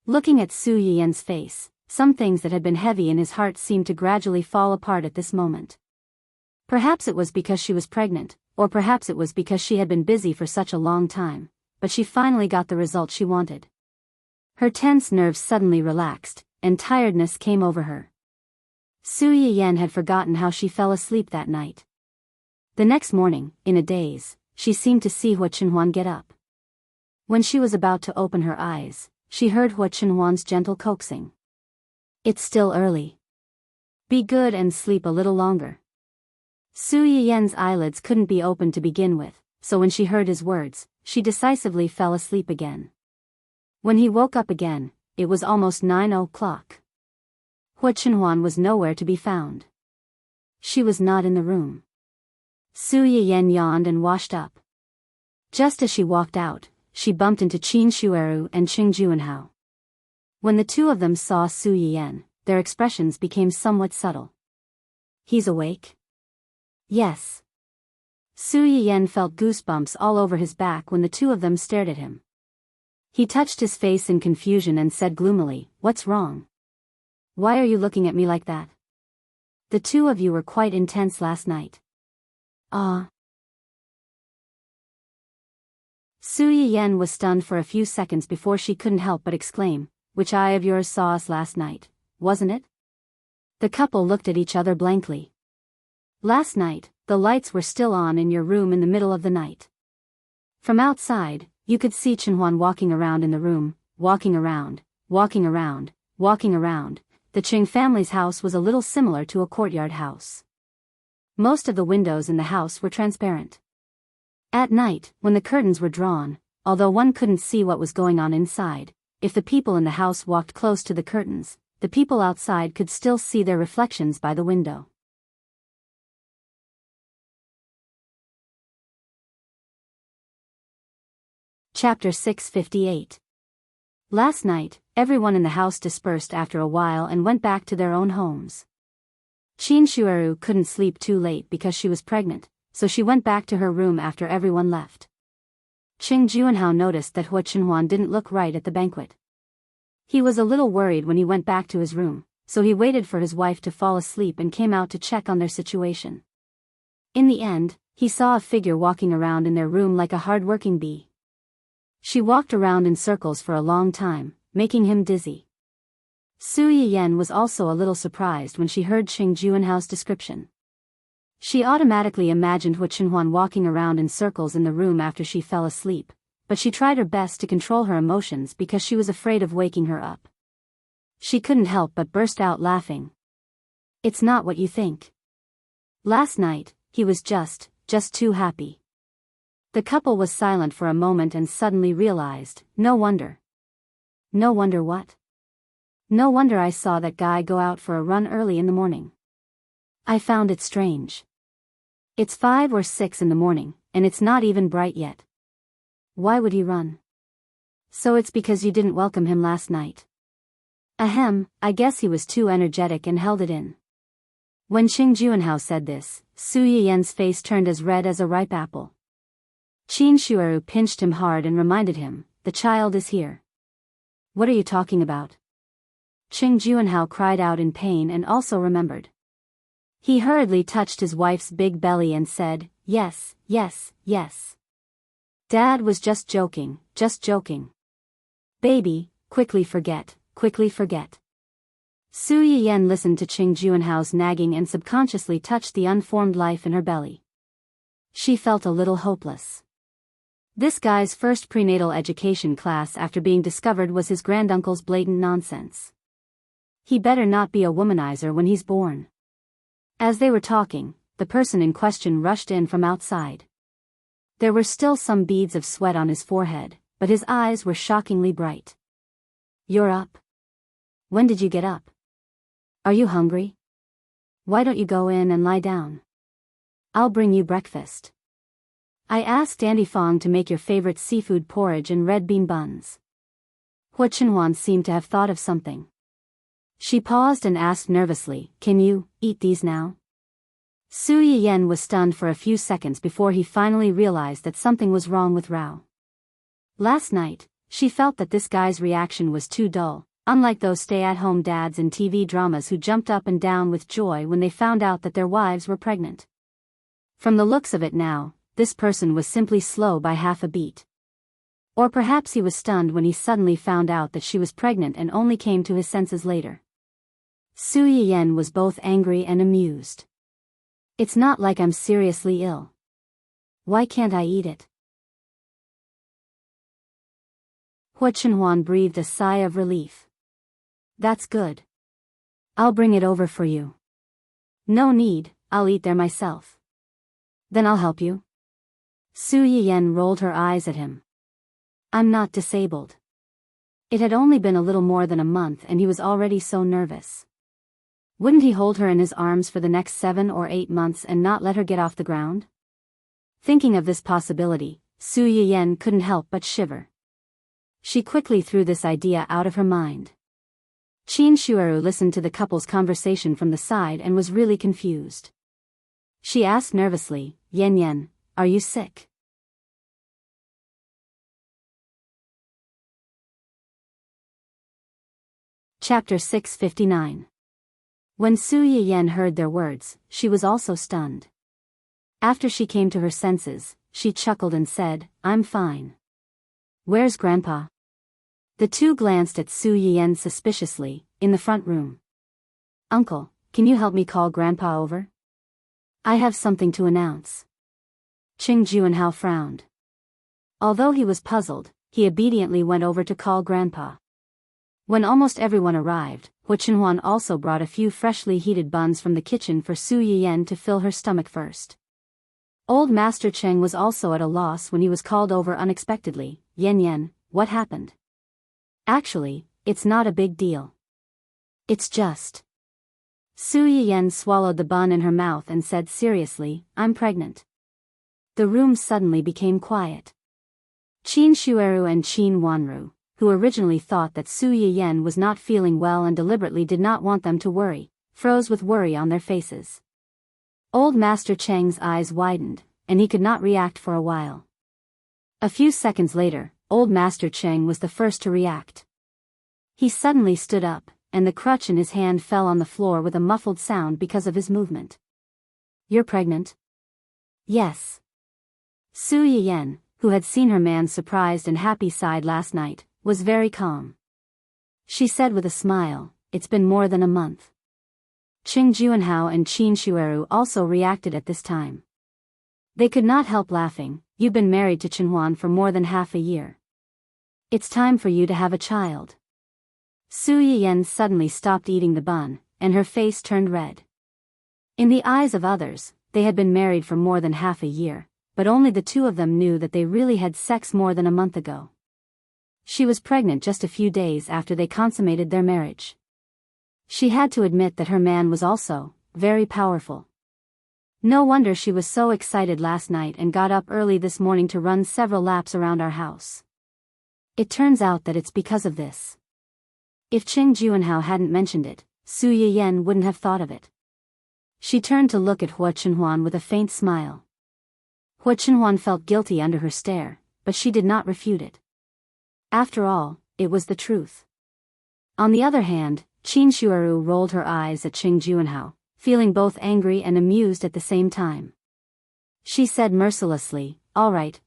Looking at Su Yiyen's face, some things that had been heavy in his heart seemed to gradually fall apart at this moment. Perhaps it was because she was pregnant, or perhaps it was because she had been busy for such a long time, but she finally got the result she wanted. Her tense nerves suddenly relaxed, and tiredness came over her. Su Yiyen had forgotten how she fell asleep that night. The next morning, in a daze, she seemed to see Hua Chenhuan get up. When she was about to open her eyes, she heard Hua Chenhuan's gentle coaxing. "It's still early. Be good and sleep a little longer." Su Yiyen's eyelids couldn't be opened to begin with, so when she heard his words, she decisively fell asleep again. When he woke up again, it was almost 9 o'clock. Hua Chenhuan was nowhere to be found. She was not in the room. Su Yiyen yawned and washed up. Just as she walked out, she bumped into Qin Shueru and Qing Juanhao. When the two of them saw Su Yiyen, their expressions became somewhat subtle. "He's awake?" "Yes." Su Yiyen felt goosebumps all over his back when the two of them stared at him. He touched his face in confusion and said gloomily, "What's wrong? Why are you looking at me like that? The two of you were quite intense last night." "Ah." Su Yiyen was stunned for a few seconds before she couldn't help but exclaim, "Which eye of yours saw us last night, wasn't it?" The couple looked at each other blankly. "Last night, the lights were still on in your room in the middle of the night. From outside, you could see Chenhuan walking around in the room, walking around, walking around, walking around." The Qing family's house was a little similar to a courtyard house. Most of the windows in the house were transparent. At night, when the curtains were drawn, although one couldn't see what was going on inside, if the people in the house walked close to the curtains, the people outside could still see their reflections by the window. Chapter 658. Last night, everyone in the house dispersed after a while and went back to their own homes. Qin Shueru couldn't sleep too late because she was pregnant, so she went back to her room after everyone left. Qing Juanhao noticed that Hua Chenhuan didn't look right at the banquet. He was a little worried when he went back to his room, so he waited for his wife to fall asleep and came out to check on their situation. In the end, he saw a figure walking around in their room like a hard-working bee. She walked around in circles for a long time, making him dizzy. Su Yiyen was also a little surprised when she heard Qing Juanhao's description. She automatically imagined Hua Chenhuan walking around in circles in the room after she fell asleep, but she tried her best to control her emotions because she was afraid of waking her up. She couldn't help but burst out laughing. "It's not what you think. Last night, he was just too happy." The couple was silent for a moment and suddenly realized, no wonder. "No wonder what?" "No wonder I saw that guy go out for a run early in the morning. I found it strange. It's 5 or 6 in the morning, and it's not even bright yet. Why would he run?" "So it's because you didn't welcome him last night." "Ahem, I guess he was too energetic and held it in." When Qing Juanhao said this, Su Yiyen's face turned as red as a ripe apple. Qin Shueru pinched him hard and reminded him, the child is here. What are you talking about? Qing Juanhao cried out in pain and also remembered. He hurriedly touched his wife's big belly and said, yes, yes, yes. Dad was just joking, just joking. Baby, quickly forget, quickly forget. Su Yiyan listened to Qing Juanhao's nagging and subconsciously touched the unformed life in her belly. She felt a little hopeless. This guy's first prenatal education class after being discovered was his granduncle's blatant nonsense. He better not be a womanizer when he's born. As they were talking, the person in question rushed in from outside. There were still some beads of sweat on his forehead, but his eyes were shockingly bright. You're up? When did you get up? Are you hungry? Why don't you go in and lie down? I'll bring you breakfast. I asked Auntie Fong to make your favorite seafood porridge and red bean buns. Hua Chenhuan seemed to have thought of something. She paused and asked nervously, can you eat these now? Su Yiyan was stunned for a few seconds before he finally realized that something was wrong with Rao. Last night, she felt that this guy's reaction was too dull, unlike those stay-at-home dads in TV dramas who jumped up and down with joy when they found out that their wives were pregnant. From the looks of it now, this person was simply slow by half a beat. Or perhaps he was stunned when he suddenly found out that she was pregnant and only came to his senses later. Su Yiyan was both angry and amused. It's not like I'm seriously ill. Why can't I eat it? Hua Chenhuan breathed a sigh of relief. That's good. I'll bring it over for you. No need, I'll eat there myself. Then I'll help you. Su Yiyan rolled her eyes at him. I'm not disabled. It had only been a little more than a month and he was already so nervous. Wouldn't he hold her in his arms for the next 7 or 8 months and not let her get off the ground? Thinking of this possibility, Su Yiyan couldn't help but shiver. She quickly threw this idea out of her mind. Qin Shueru listened to the couple's conversation from the side and was really confused. She asked nervously, Yan Yan, are you sick? Chapter 659. When Su Yiyan heard their words, she was also stunned. After she came to her senses, she chuckled and said, I'm fine. Where's Grandpa? The two glanced at Su Yiyan suspiciously, in the front room. Uncle, can you help me call Grandpa over? I have something to announce. Qing Juanhao frowned. Although he was puzzled, he obediently went over to call Grandpa. When almost everyone arrived, Hua Chenhuan also brought a few freshly heated buns from the kitchen for Su Yiyan to fill her stomach first. Old Master Cheng was also at a loss when he was called over unexpectedly. Yan Yan, what happened? Actually, it's not a big deal. It's just. Su Yiyan swallowed the bun in her mouth and said seriously, I'm pregnant. The room suddenly became quiet. Qin Shueru and Qin Wanru, who originally thought that Su Yiyan was not feeling well and deliberately did not want them to worry, froze with worry on their faces. Old Master Cheng's eyes widened, and he could not react for a while. A few seconds later, Old Master Cheng was the first to react. He suddenly stood up, and the crutch in his hand fell on the floor with a muffled sound because of his movement. You're pregnant? Yes. Su Yiyan, who had seen her man's surprised and happy side last night, was very calm. She said with a smile, it's been more than a month. Qing Juanhao and Qin Shueru also reacted at this time. They could not help laughing. You've been married to Chenhuan for more than half a year. It's time for you to have a child. Su Yiyan suddenly stopped eating the bun, and her face turned red. In the eyes of others, they had been married for more than half a year, but only the two of them knew that they really had sex more than a month ago. She was pregnant just a few days after they consummated their marriage. She had to admit that her man was also very powerful. No wonder she was so excited last night and got up early this morning to run several laps around our house. It turns out that it's because of this. If Qing Juanhao hadn't mentioned it, Su Yiyan wouldn't have thought of it. She turned to look at Hua Chenhuan with a faint smile. Hua Chenhuan felt guilty under her stare, but she did not refute it. After all, it was the truth. On the other hand, Qin Shuaru rolled her eyes at Qing Juanhao, feeling both angry and amused at the same time. She said mercilessly, all right.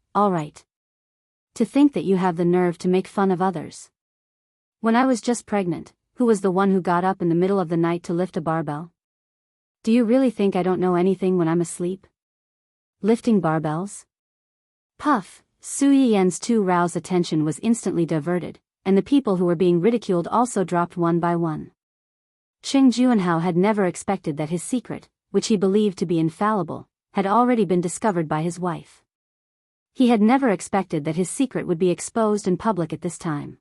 To think that you have the nerve to make fun of others. When I was just pregnant, who was the one who got up in the middle of the night to lift a barbell? Do you really think I don't know anything when I'm asleep? Lifting barbells? Puff! Su Yiyan's too roused attention was instantly diverted, and the people who were being ridiculed also dropped one by one. Qing Juanhao had never expected that his secret, which he believed to be infallible, had already been discovered by his wife. He had never expected that his secret would be exposed in public at this time.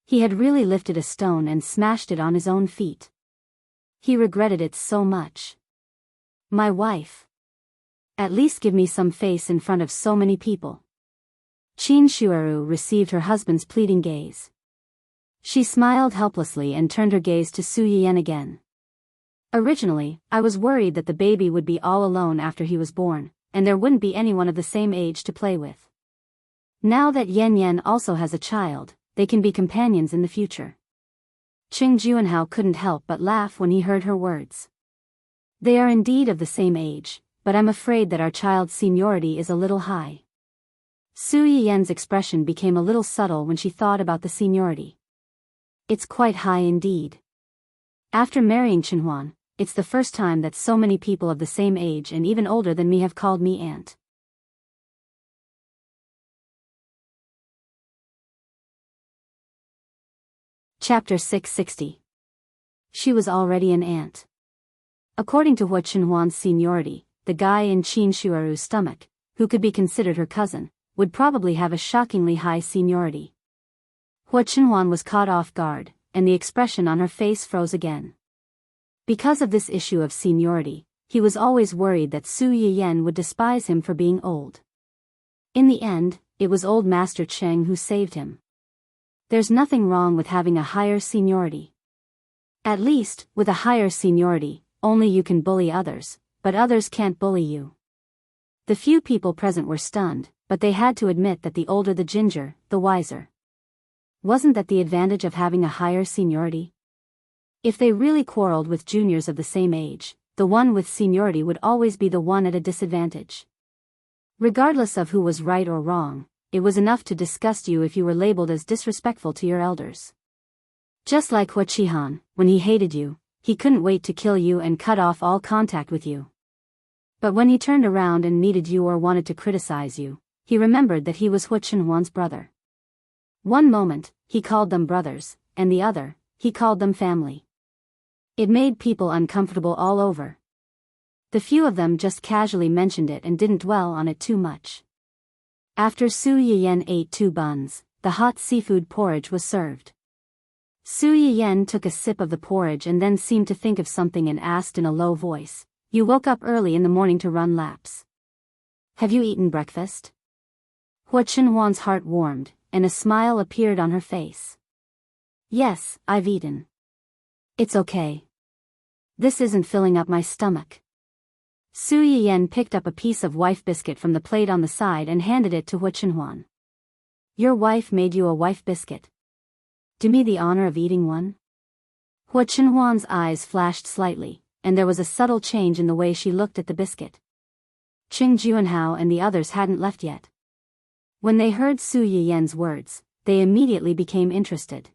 He had really lifted a stone and smashed it on his own feet. He regretted it so much. My wife. At least give me some face in front of so many people. Qin Shuaru received her husband's pleading gaze. She smiled helplessly and turned her gaze to Su Yiyan again. Originally, I was worried that the baby would be all alone after he was born, and there wouldn't be anyone of the same age to play with. Now that Yan Yan also has a child, they can be companions in the future. Qing Juanhao couldn't help but laugh when he heard her words. They are indeed of the same age, but I'm afraid that our child's seniority is a little high. Su Yiyan's expression became a little subtle when she thought about the seniority. It's quite high indeed. After marrying Chenhuan, it's the first time that so many people of the same age and even older than me have called me aunt. Chapter 660. She was already an aunt. According to Hua Chenhuan's seniority, the guy in Qin Shuaru's stomach, who could be considered her cousin, would probably have a shockingly high seniority. Hua Chenhuan was caught off guard, and the expression on her face froze again. Because of this issue of seniority, he was always worried that Su Yiyan would despise him for being old. In the end, it was old Master Cheng who saved him. There's nothing wrong with having a higher seniority. At least, with a higher seniority, only you can bully others, but others can't bully you. The few people present were stunned, but they had to admit that the older the ginger, the wiser. Wasn't that the advantage of having a higher seniority? If they really quarreled with juniors of the same age, the one with seniority would always be the one at a disadvantage. Regardless of who was right or wrong, it was enough to disgust you if you were labeled as disrespectful to your elders. Just like Hua Qihan, when he hated you, he couldn't wait to kill you and cut off all contact with you. But when he turned around and needed you or wanted to criticize you, he remembered that he was Hua Chenhuan's brother. One moment, he called them brothers, and the other, he called them family. It made people uncomfortable all over. The few of them just casually mentioned it and didn't dwell on it too much. After Su Yiyan ate 2 buns, the hot seafood porridge was served. Su Yiyan took a sip of the porridge and then seemed to think of something and asked in a low voice, "You woke up early in the morning to run laps. Have you eaten breakfast?" Hua Chenhuan's heart warmed, and a smile appeared on her face. "Yes, I've eaten. It's okay. This isn't filling up my stomach." Su Yiyan picked up a piece of wife biscuit from the plate on the side and handed it to Hua Chenhuan. "Your wife made you a wife biscuit. Do me the honor of eating one?" Hua Chenhuan's eyes flashed slightly, and there was a subtle change in the way she looked at the biscuit. Qing Juanhao and the others hadn't left yet. When they heard Su Yiyan's words, they immediately became interested.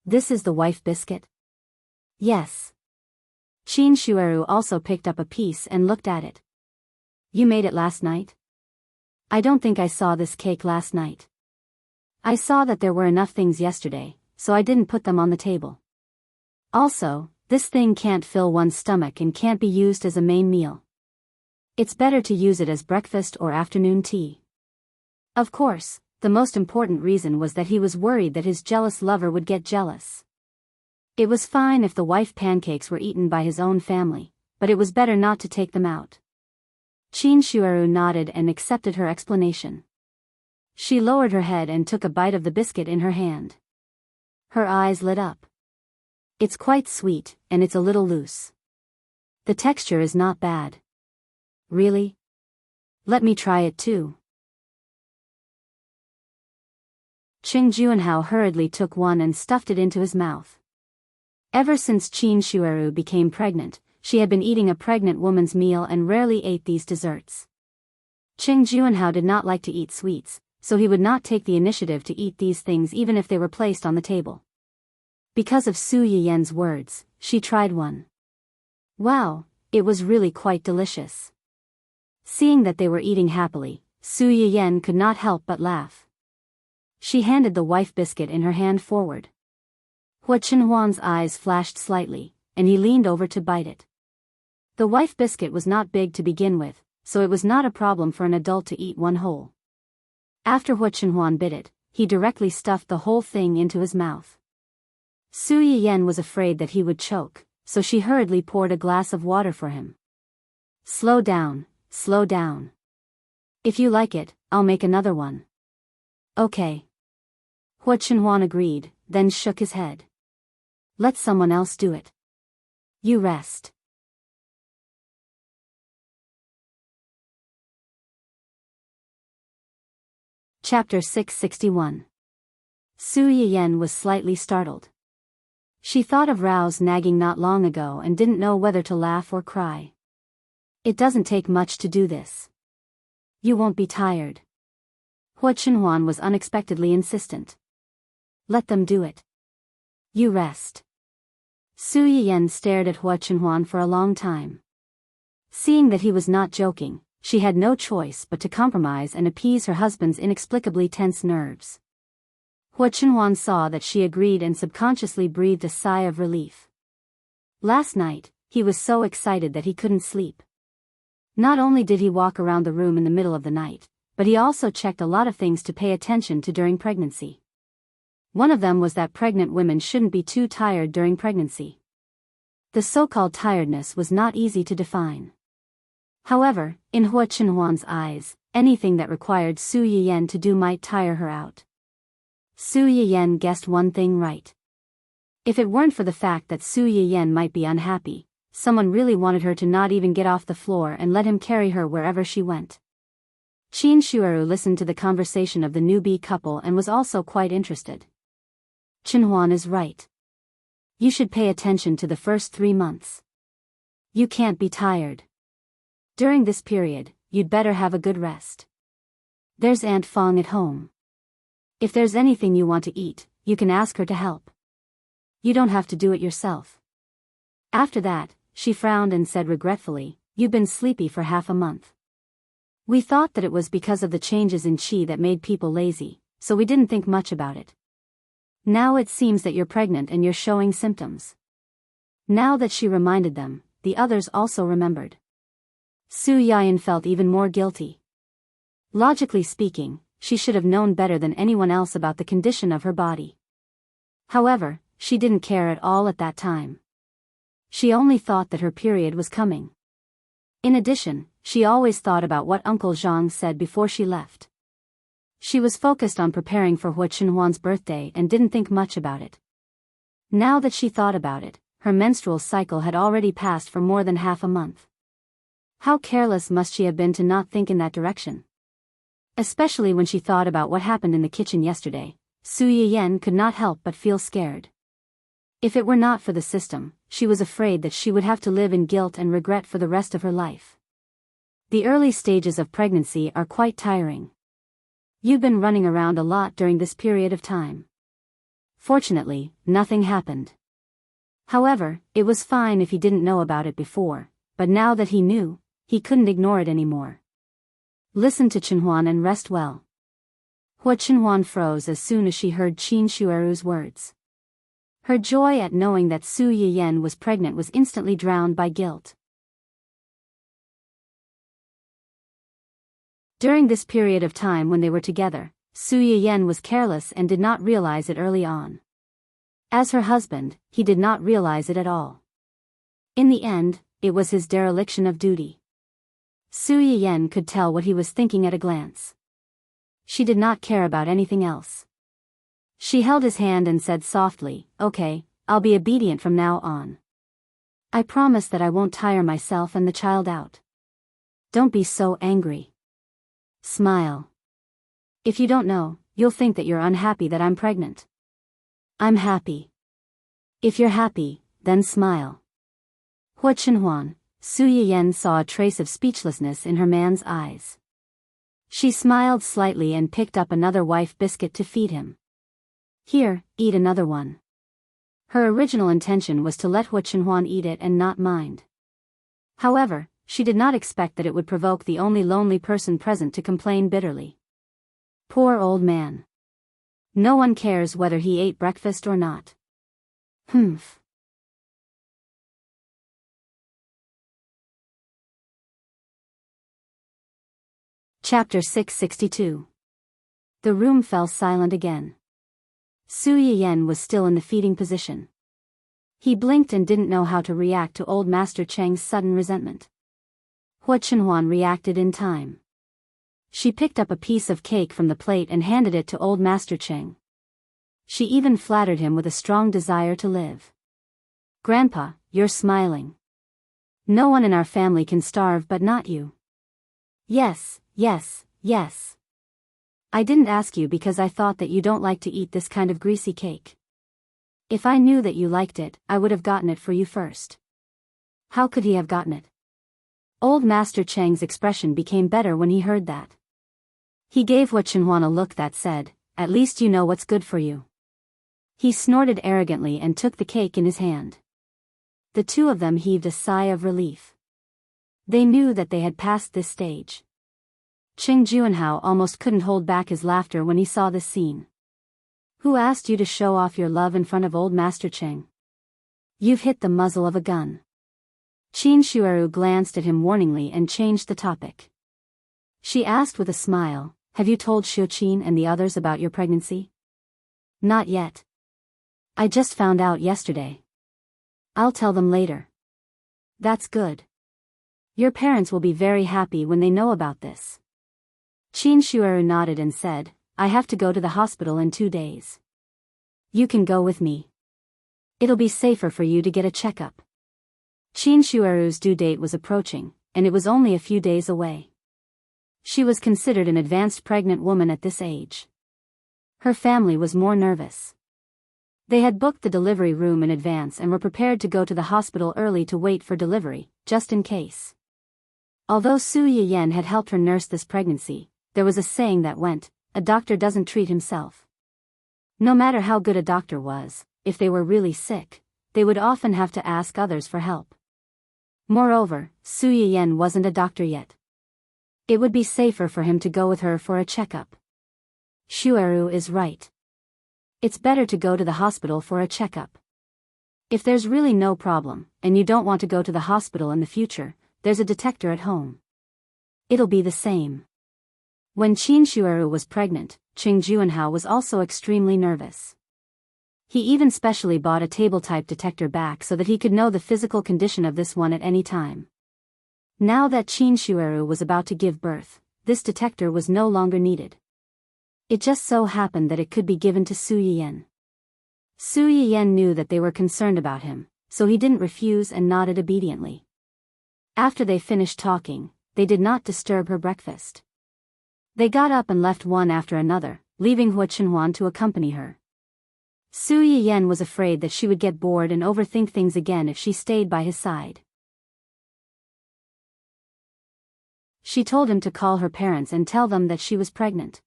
"This is the wife biscuit?" "Yes." Qin Shuaru also picked up a piece and looked at it. "You made it last night?" "I don't think I saw this cake last night. I saw that there were enough things yesterday, so I didn't put them on the table. Also, this thing can't fill one's stomach and can't be used as a main meal. It's better to use it as breakfast or afternoon tea." Of course, the most important reason was that he was worried that his jealous lover would get jealous. It was fine if the wife pancakes were eaten by his own family, but it was better not to take them out. Qin Shuaru nodded and accepted her explanation. She lowered her head and took a bite of the biscuit in her hand. Her eyes lit up. "It's quite sweet, and it's a little loose. The texture is not bad." "Really? Let me try it too." Qing Juanhao hurriedly took one and stuffed it into his mouth. Ever since Qin Shueru became pregnant, she had been eating a pregnant woman's meal and rarely ate these desserts. Qing Juanhao did not like to eat sweets, so he would not take the initiative to eat these things even if they were placed on the table. Because of Su Yiyen's words, she tried one. Wow, it was really quite delicious. Seeing that they were eating happily, Su Yiyen could not help but laugh. She handed the wife biscuit in her hand forward. Hua Qinhuan's eyes flashed slightly, and he leaned over to bite it. The wife biscuit was not big to begin with, so it was not a problem for an adult to eat one whole. After Hua Qinhuan bit it, he directly stuffed the whole thing into his mouth. Su Yiyen was afraid that he would choke, so she hurriedly poured a glass of water for him. Slow down, slow down. If you like it, I'll make another one. Okay. Hua Qinhuan agreed, then shook his head. Let someone else do it. You rest. Chapter 661. Su Yiyen was slightly startled. She thought of Rao's nagging not long ago and didn't know whether to laugh or cry. It doesn't take much to do this. You won't be tired. Hua Qinhuan was unexpectedly insistent. Let them do it. You rest. Su Yiyen stared at Hua Qinhuan for a long time. Seeing that he was not joking, she had no choice but to compromise and appease her husband's inexplicably tense nerves. Hua Qinhuan saw that she agreed and subconsciously breathed a sigh of relief. Last night, he was so excited that he couldn't sleep. Not only did he walk around the room in the middle of the night, but he also checked a lot of things to pay attention to during pregnancy. One of them was that pregnant women shouldn't be too tired during pregnancy. The so-called tiredness was not easy to define. However, in Hua Qinhuan's eyes, anything that required Su Yiyen to do might tire her out. Su Yiyen guessed one thing right. If it weren't for the fact that Su Yiyen might be unhappy, someone really wanted her to not even get off the floor and let him carry her wherever she went. Qin Shueru listened to the conversation of the newbie couple and was also quite interested. Qinhuan is right. You should pay attention to the first 3 months. You can't be tired. During this period, you'd better have a good rest. There's Aunt Fong at home. If there's anything you want to eat, you can ask her to help. You don't have to do it yourself. After that, she frowned and said regretfully, You've been sleepy for half a month. We thought that it was because of the changes in qi that made people lazy, so we didn't think much about it. Now it seems that you're pregnant and you're showing symptoms. Now that she reminded them, the others also remembered. Su Yiyen felt even more guilty. Logically speaking, she should have known better than anyone else about the condition of her body. However, she didn't care at all at that time. She only thought that her period was coming. In addition, she always thought about what Uncle Zhang said before she left. She was focused on preparing for Hua Qinhuan's birthday and didn't think much about it. Now that she thought about it, her menstrual cycle had already passed for more than half a month. How careless must she have been to not think in that direction? Especially when she thought about what happened in the kitchen yesterday, Su Yiyen could not help but feel scared. If it were not for the system, she was afraid that she would have to live in guilt and regret for the rest of her life. The early stages of pregnancy are quite tiring. You've been running around a lot during this period of time. Fortunately, nothing happened. However, it was fine if he didn't know about it before, but now that he knew, he couldn't ignore it anymore. Listen to Qinhuan and rest well. Hua Qinhuan froze as soon as she heard Qin Shueru's words. Her joy at knowing that Su Yiyen was pregnant was instantly drowned by guilt. During this period of time when they were together, Su Yiyen was careless and did not realize it early on. As her husband, he did not realize it at all. In the end, it was his dereliction of duty. Su Yiyen could tell what he was thinking at a glance. She did not care about anything else. She held his hand and said softly, Okay, I'll be obedient from now on. I promise that I won't tire myself and the child out. Don't be so angry. Smile. If you don't know, you'll think that you're unhappy that I'm pregnant. I'm happy. If you're happy, then smile. Hua Chenhuan, Su Yiyan saw a trace of speechlessness in her man's eyes. She smiled slightly and picked up another wife biscuit to feed him. Here, eat another one. Her original intention was to let Hua Chenhuan eat it and not mind. However, she did not expect that it would provoke the only lonely person present to complain bitterly. Poor old man. No one cares whether he ate breakfast or not. Humph. Chapter 662. The room fell silent again. Su Yiyan was still in the feeding position. He blinked and didn't know how to react to old Master Cheng's sudden resentment. Hua Chenhuan reacted in time. She picked up a piece of cake from the plate and handed it to old Master Cheng. She even flattered him with a strong desire to live. Grandpa, you're smiling. No one in our family can starve but not you. Yes, yes, yes. I didn't ask you because I thought that you don't like to eat this kind of greasy cake. If I knew that you liked it, I would have gotten it for you first. How could he have gotten it? Old Master Cheng's expression became better when he heard that. He gave Hua Chenhuan a look that said, "At least you know what's good for you." He snorted arrogantly and took the cake in his hand. The two of them heaved a sigh of relief. They knew that they had passed this stage. Qing Juanhao almost couldn't hold back his laughter when he saw this scene. Who asked you to show off your love in front of old Master Cheng? You've hit the muzzle of a gun. Qin Shueru glanced at him warningly and changed the topic. She asked with a smile, "Have you told Xiuqin and the others about your pregnancy?" Not yet. I just found out yesterday. I'll tell them later. That's good. Your parents will be very happy when they know about this. Qin Shueru nodded and said, "I have to go to the hospital in 2 days. You can go with me. It'll be safer for you to get a checkup." Qin Shueru's due date was approaching, and it was only a few days away. She was considered an advanced pregnant woman at this age. Her family was more nervous. They had booked the delivery room in advance and were prepared to go to the hospital early to wait for delivery, just in case. Although Su Yiyan had helped her nurse this pregnancy, there was a saying that went, "A doctor doesn't treat himself." No matter how good a doctor was, if they were really sick, they would often have to ask others for help. Moreover, Su Yiyan wasn't a doctor yet. It would be safer for him to go with her for a checkup. Shueru is right. It's better to go to the hospital for a checkup. If there's really no problem, and you don't want to go to the hospital in the future, there's a detector at home. It'll be the same. When Qin Shueru was pregnant, Qing Juanhao was also extremely nervous. He even specially bought a table-type detector back so that he could know the physical condition of this one at any time. Now that Qin Shueru was about to give birth, this detector was no longer needed. It just so happened that it could be given to Su Yiyan. Su Yiyan knew that they were concerned about him, so he didn't refuse and nodded obediently. After they finished talking, they did not disturb her breakfast. They got up and left one after another, leaving Hua Chenhuan to accompany her. Su Yiyan was afraid that she would get bored and overthink things again if she stayed by his side. She told him to call her parents and tell them that she was pregnant.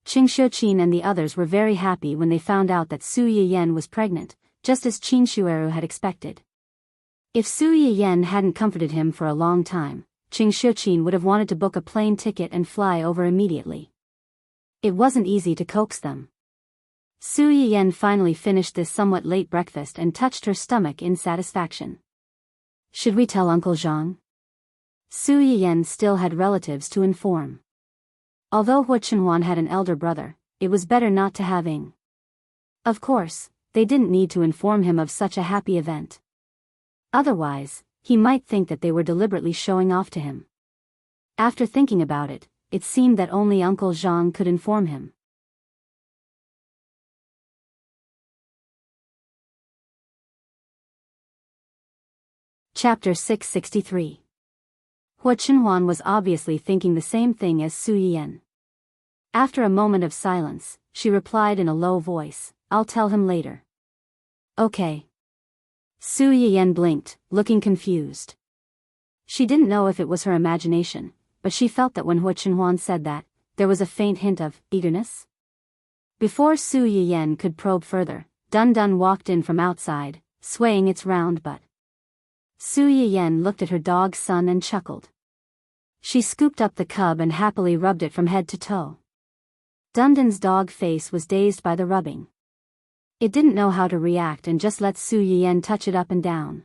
Qing Xiuqin and the others were very happy when they found out that Su Yiyan was pregnant, just as Qin Shueru had expected. If Su Yiyan hadn't comforted him for a long time, Qing Xiuqin would have wanted to book a plane ticket and fly over immediately. It wasn't easy to coax them. Su Yiyan finally finished this somewhat late breakfast and touched her stomach in satisfaction. Should we tell Uncle Zhang? Su Yiyan still had relatives to inform. Although Hua Chenhuan had an elder brother, it was better not to have Ing. Of course, they didn't need to inform him of such a happy event. Otherwise, he might think that they were deliberately showing off to him. After thinking about it, it seemed that only Uncle Zhang could inform him. Chapter 663. Hua Chenhuan was obviously thinking the same thing as Su Yiyan. After a moment of silence, she replied in a low voice, "I'll tell him later." "Okay." Su Yiyen blinked, looking confused. She didn't know if it was her imagination, but she felt that when Hua Chenhuan said that, there was a faint hint of eagerness. Before Su Yiyen could probe further, Dun Dun walked in from outside, swaying its round butt. Su Yiyen looked at her dog's son and chuckled. She scooped up the cub and happily rubbed it from head to toe. Dun Dun's dog face was dazed by the rubbing. It didn't know how to react and just let Su Yiyen touch it up and down.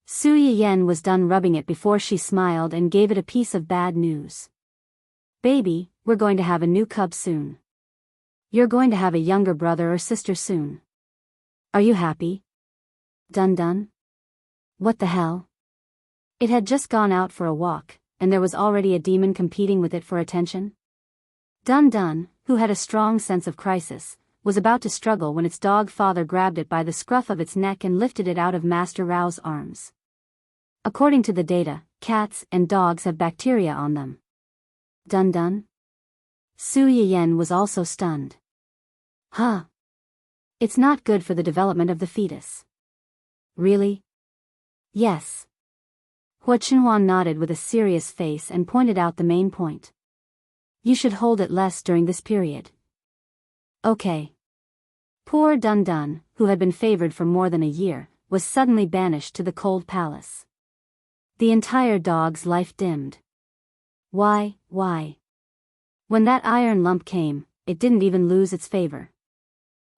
Su Yiyen was done rubbing it before she smiled and gave it a piece of bad news. "Baby, we're going to have a new cub soon. You're going to have a younger brother or sister soon. Are you happy?" "Dun Dun? What the hell?" It had just gone out for a walk, and there was already a demon competing with it for attention. Dun Dun, who had a strong sense of crisis, was about to struggle when its dog father grabbed it by the scruff of its neck and lifted it out of Master Rao's arms. According to the data, cats and dogs have bacteria on them. Dun Dun? Su Yiyen was also stunned. Huh. It's not good for the development of the fetus. Really? Yes. Hua Chenhuan nodded with a serious face and pointed out the main point. You should hold it less during this period. Okay. Poor Dun Dun, who had been favored for more than a year, was suddenly banished to the cold palace. The entire dog's life dimmed. Why? When that iron lump came, it didn't even lose its favor.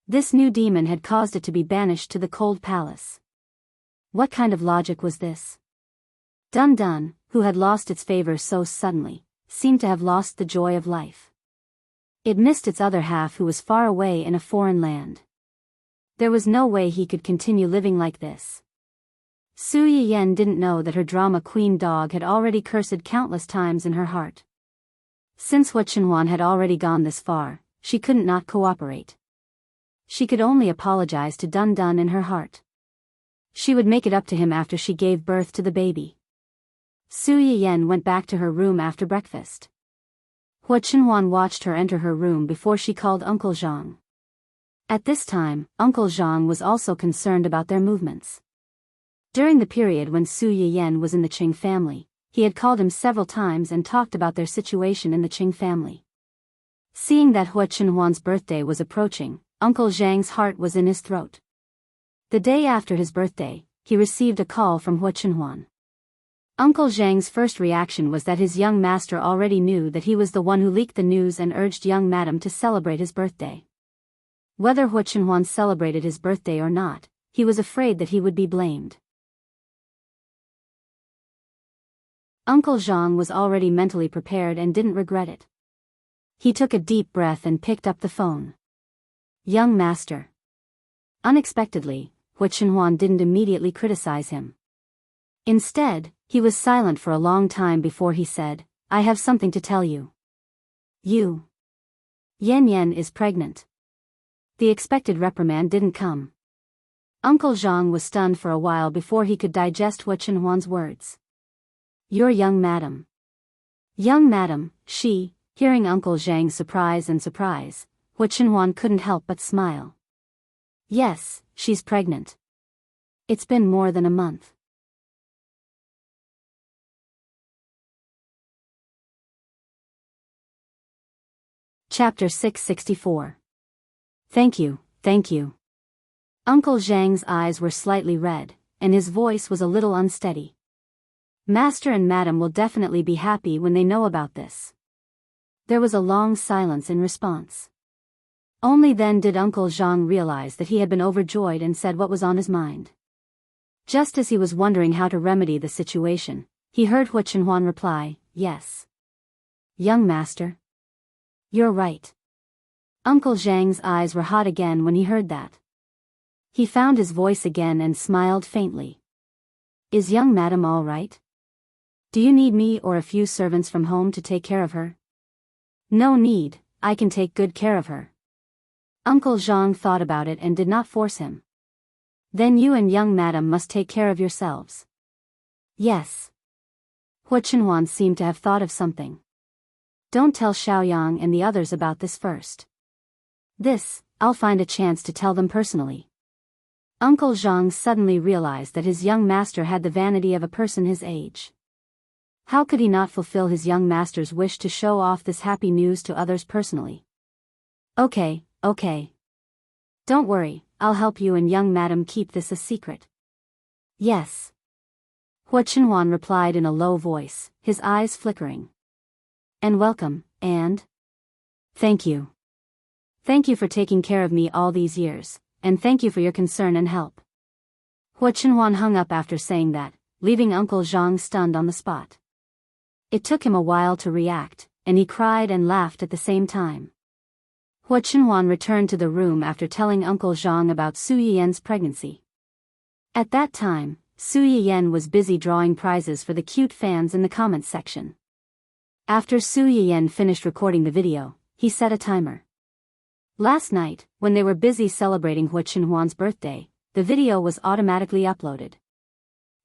This new demon had caused it to be banished to the cold palace. What kind of logic was this? Dun Dun, who had lost its favor so suddenly, seemed to have lost the joy of life. It missed its other half who was far away in a foreign land. There was no way he could continue living like this. Su Yiyen didn't know that her drama queen dog had already cursed countless times in her heart. Since Hua Chenhuan had already gone this far, she couldn't not cooperate. She could only apologize to Dun Dun in her heart. She would make it up to him after she gave birth to the baby. Su Yiyen went back to her room after breakfast. Hua Chenhuan watched her enter her room before she called Uncle Zhang. At this time, Uncle Zhang was also concerned about their movements. During the period when Su Yiyen was in the Qing family, he had called him several times and talked about their situation in the Qing family. Seeing that Hua Chenhuan's birthday was approaching, Uncle Zhang's heart was in his throat. The day after his birthday, he received a call from Hua Chenhuan. Uncle Zhang's first reaction was that his young master already knew that he was the one who leaked the news and urged young madam to celebrate his birthday. Whether Hua Chenhuan celebrated his birthday or not, he was afraid that he would be blamed. Uncle Zhang was already mentally prepared and didn't regret it. He took a deep breath and picked up the phone. Young master. Unexpectedly, Hua Chenhuan didn't immediately criticize him. Instead, he was silent for a long time before he said, I have something to tell you. You. Yan Yan is pregnant. The expected reprimand didn't come. Uncle Zhang was stunned for a while before he could digest Hua Chenhuan's words. Your young madam. Young madam, she, hearing Uncle Zhang's surprise, Hua Chenhuan couldn't help but smile. Yes, she's pregnant. It's been more than a month. Chapter 664. Thank you. Uncle Zhang's eyes were slightly red, and his voice was a little unsteady. Master and Madam will definitely be happy when they know about this. There was a long silence in response. Only then did Uncle Zhang realize that he had been overjoyed and said what was on his mind. Just as he was wondering how to remedy the situation, he heard Hua Chenhuan reply, yes. Young master. You're right. Uncle Zhang's eyes were hot again when he heard that. He found his voice again and smiled faintly. Is young madam all right? Do you need me or a few servants from home to take care of her? No need, I can take good care of her. Uncle Zhang thought about it and did not force him. Then you and young madam must take care of yourselves. Yes. Hua Chenhuan seemed to have thought of something. Don't tell Xiaoyang and the others about this first. I'll find a chance to tell them personally. Uncle Zhang suddenly realized that his young master had the vanity of a person his age. How could he not fulfill his young master's wish to show off this happy news to others personally? Okay. Don't worry, I'll help you and young madam keep this a secret. Yes. Hua Chenhuan replied in a low voice, his eyes flickering. And welcome, and? Thank you. Thank you for taking care of me all these years, and thank you for your concern and help. Hua Chenhuan hung up after saying that, leaving Uncle Zhang stunned on the spot. It took him a while to react, and he cried and laughed at the same time. Hua Chenhuan returned to the room after telling Uncle Zhang about Su Yiyen's pregnancy. At that time, Su Yiyen was busy drawing prizes for the cute fans in the comments section. After Su Yiyen finished recording the video, he set a timer. Last night, when they were busy celebrating Hua Chenhuan's birthday, the video was automatically uploaded.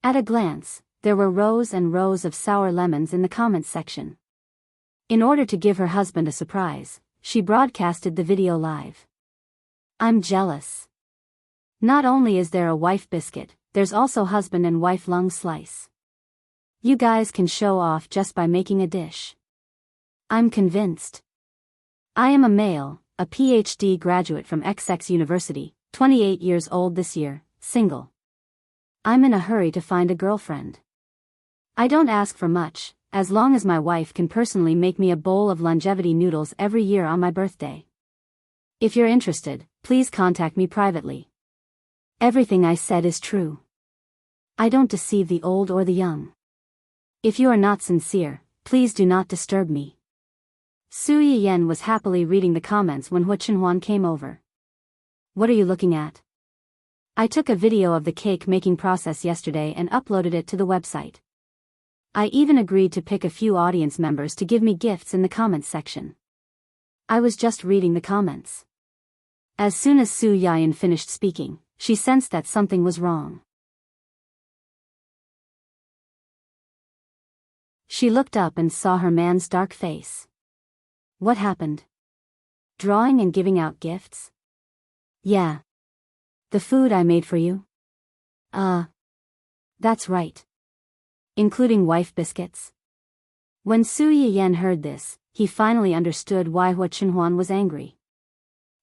At a glance, there were rows and rows of sour lemons in the comments section. In order to give her husband a surprise, she broadcasted the video live. I'm jealous. Not only is there a wife biscuit, there's also husband and wife lung slice. You guys can show off just by making a dish. I'm convinced. I am a male, a PhD graduate from XX University, 28 years old this year, single. I'm in a hurry to find a girlfriend. I don't ask for much, as long as my wife can personally make me a bowl of longevity noodles every year on my birthday. If you're interested, please contact me privately. Everything I said is true. I don't deceive the old or the young. If you are not sincere, please do not disturb me. Su Yiyen was happily reading the comments when Hua Chenhuan came over. What are you looking at? I took a video of the cake making process yesterday and uploaded it to the website. I even agreed to pick a few audience members to give me gifts in the comments section. I was just reading the comments. As soon as Su Yiyen finished speaking, she sensed that something was wrong. She looked up and saw her man's dark face. What happened? Drawing and giving out gifts? Yeah. The food I made for you? That's right. Including wife biscuits? When Su Yiyen heard this, he finally understood why Hua Chenhuan was angry.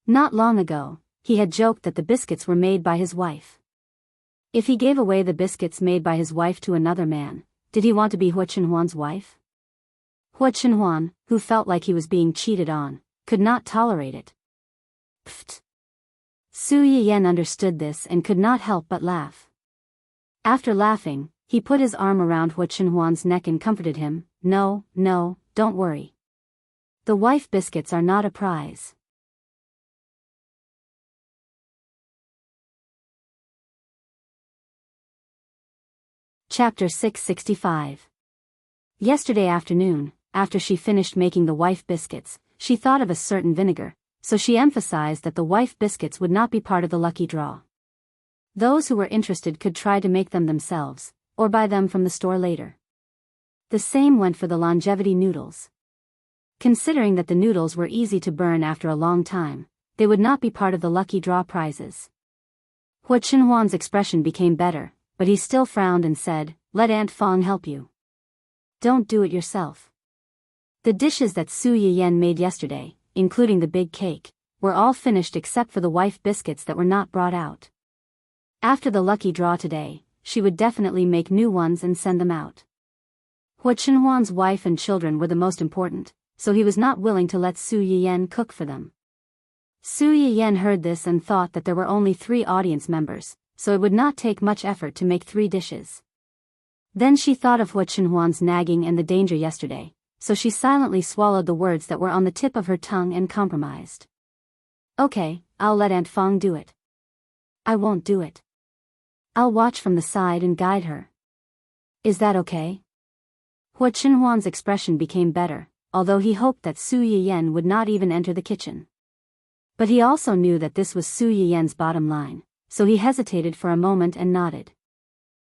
Not long ago, he had joked that the biscuits were made by his wife. If he gave away the biscuits made by his wife to another man, did he want to be Hua Chenhuan's wife? Hua Chenhuan, who felt like he was being cheated on, could not tolerate it. Pfft. Su Yiyen understood this and could not help but laugh. After laughing, he put his arm around Hua Chenhuan's neck and comforted him. No, don't worry. The wife biscuits are not a prize. Chapter 665. Yesterday afternoon, after she finished making the wife biscuits, she thought of a certain vinegar, so she emphasized that the wife biscuits would not be part of the lucky draw. Those who were interested could try to make them themselves, or buy them from the store later. The same went for the longevity noodles. Considering that the noodles were easy to burn after a long time, they would not be part of the lucky draw prizes. Hua Chenhuan's expression became better, but he still frowned and said, "Let Aunt Fong help you. Don't do it yourself." The dishes that Su Yiyen made yesterday, including the big cake, were all finished except for the wife biscuits that were not brought out. After the lucky draw today, she would definitely make new ones and send them out. Hua Chenhuan's wife and children were the most important, so he was not willing to let Su Yiyen cook for them. Su Yiyen heard this and thought that there were only 3 audience members, so it would not take much effort to make 3 dishes. Then she thought of Hua Chenhuan's nagging and the danger yesterday, so she silently swallowed the words that were on the tip of her tongue and compromised. Okay, I'll let Aunt Fong do it. I won't do it. I'll watch from the side and guide her. Is that okay? Hua Chenhuan's expression became better, although he hoped that Su Yiyen would not even enter the kitchen. But he also knew that this was Su Yiyen's bottom line, so he hesitated for a moment and nodded.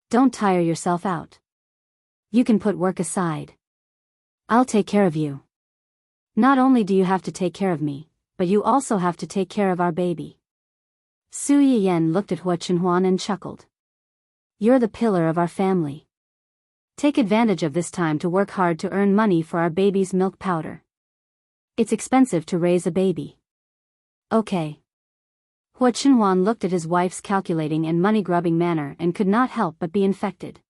Don't tire yourself out. You can put work aside. I'll take care of you. Not only do you have to take care of me, but you also have to take care of our baby. Su Yiyen looked at Hua Chenhuan and chuckled. You're the pillar of our family. Take advantage of this time to work hard to earn money for our baby's milk powder. It's expensive to raise a baby. Okay. Hua Chenhuan looked at his wife's calculating and money-grubbing manner and could not help but be infected.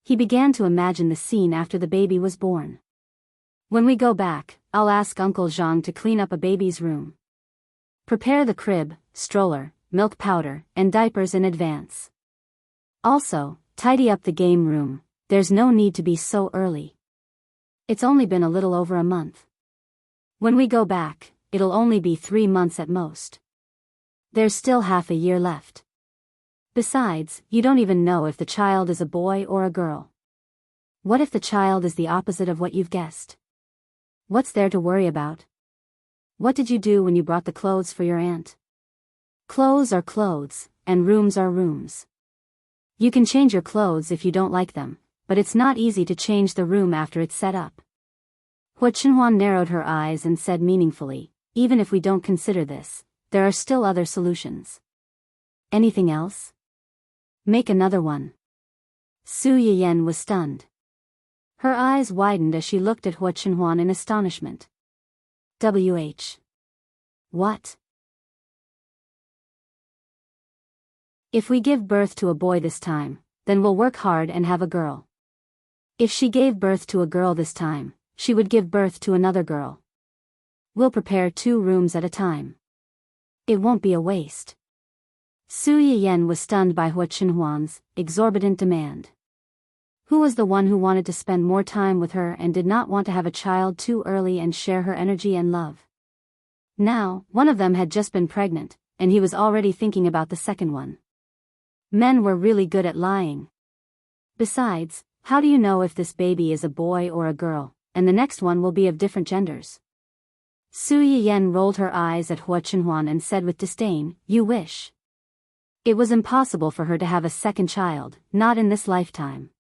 He began to imagine the scene after the baby was born. When we go back, I'll ask Uncle Zhang to clean up a baby's room. Prepare the crib, stroller, milk powder, and diapers in advance. Also, tidy up the game room. There's no need to be so early. It's only been a little over a month. When we go back, it'll only be 3 months at most. There's still half a year left. Besides, you don't even know if the child is a boy or a girl. What if the child is the opposite of what you've guessed? What's there to worry about? What did you do when you brought the clothes for your aunt? Clothes are clothes, and rooms are rooms. You can change your clothes if you don't like them, but it's not easy to change the room after it's set up. Hua Chenhuan narrowed her eyes and said meaningfully, even if we don't consider this, there are still other solutions. Anything else? Make another one. Su Yiyen was stunned. Her eyes widened as she looked at Hua Chenhuan in astonishment. WH. What? If we give birth to a boy this time, then we'll work hard and have a girl. If she gave birth to a girl this time, she would give birth to another girl. We'll prepare 2 rooms at a time. It won't be a waste. Su Yiyen was stunned by Hua Chenhuan's exorbitant demand. Who was the one who wanted to spend more time with her and did not want to have a child too early and share her energy and love? Now, one of them had just been pregnant, and he was already thinking about the second one. Men were really good at lying. Besides, how do you know if this baby is a boy or a girl, and the next one will be of different genders? Su Yiyen rolled her eyes at Hua Chenhuan and said with disdain, "You wish." It was impossible for her to have a second child, not in this lifetime.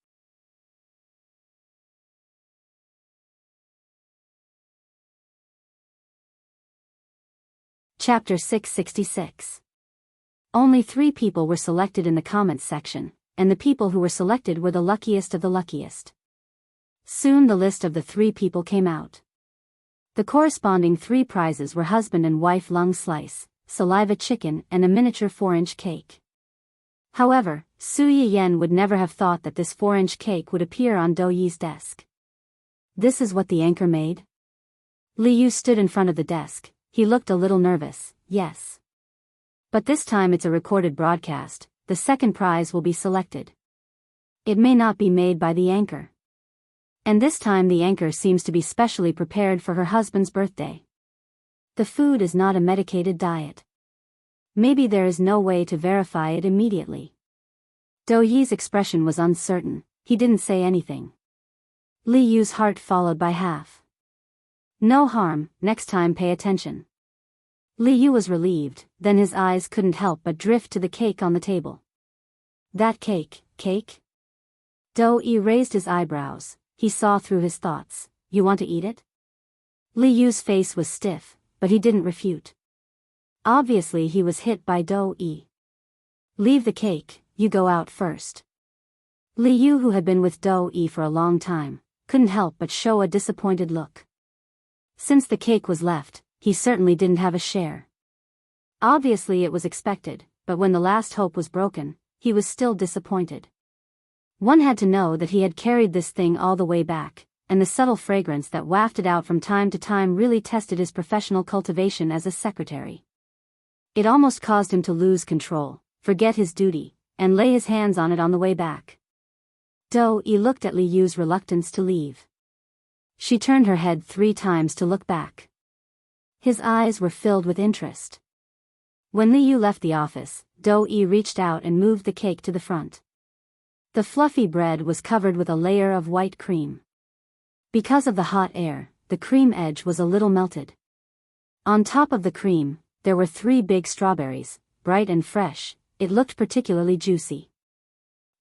Chapter 666. Only 3 people were selected in the comments section, and the people who were selected were the luckiest of the luckiest. Soon the list of the 3 people came out. The corresponding 3 prizes were husband and wife lung slice, saliva chicken and a miniature 4-inch cake. However, Su Yiyen would never have thought that this 4-inch cake would appear on Do Yi's desk. This is what the anchor made? Li Yu stood in front of the desk. He looked a little nervous. Yes. But this time it's a recorded broadcast. The second prize will be selected. It may not be made by the anchor. And this time the anchor seems to be specially prepared for her husband's birthday. The food is not a medicated diet. Maybe there is no way to verify it immediately. Do Yi's expression was uncertain. He didn't say anything. Li Yu's heart followed by half. No harm, next time pay attention. Li Yu was relieved, then his eyes couldn't help but drift to the cake on the table. That cake? Do Yi raised his eyebrows. He saw through his thoughts. You want to eat it? Li Yu's face was stiff, but he didn't refute. Obviously he was hit by Do Yi. Leave the cake, you go out first. Li Yu, who had been with Do Yi for a long time, couldn't help but show a disappointed look. Since the cake was left, he certainly didn't have a share. Obviously it was expected, but when the last hope was broken, he was still disappointed. One had to know that he had carried this thing all the way back, and the subtle fragrance that wafted out from time to time really tested his professional cultivation as a secretary. It almost caused him to lose control, forget his duty, and lay his hands on it on the way back. Do Yi looked at Li Yu's reluctance to leave. She turned her head 3 times to look back. His eyes were filled with interest. When Li Yu left the office, Do Yi reached out and moved the cake to the front. The fluffy bread was covered with a layer of white cream. Because of the hot air, the cream edge was a little melted. On top of the cream, there were 3 big strawberries, bright and fresh. It looked particularly juicy.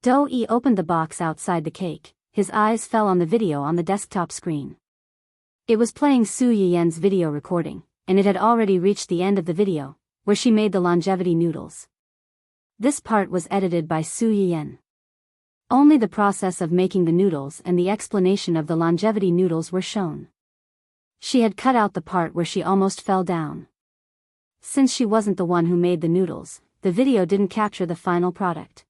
Do Yi opened the box outside the cake. His eyes fell on the video on the desktop screen. It was playing Su Yiyen's video recording, and it had already reached the end of the video, where she made the longevity noodles. This part was edited by Su Yiyen. Only the process of making the noodles and the explanation of the longevity noodles were shown. She had cut out the part where she almost fell down. Since she wasn't the one who made the noodles, the video didn't capture the final product.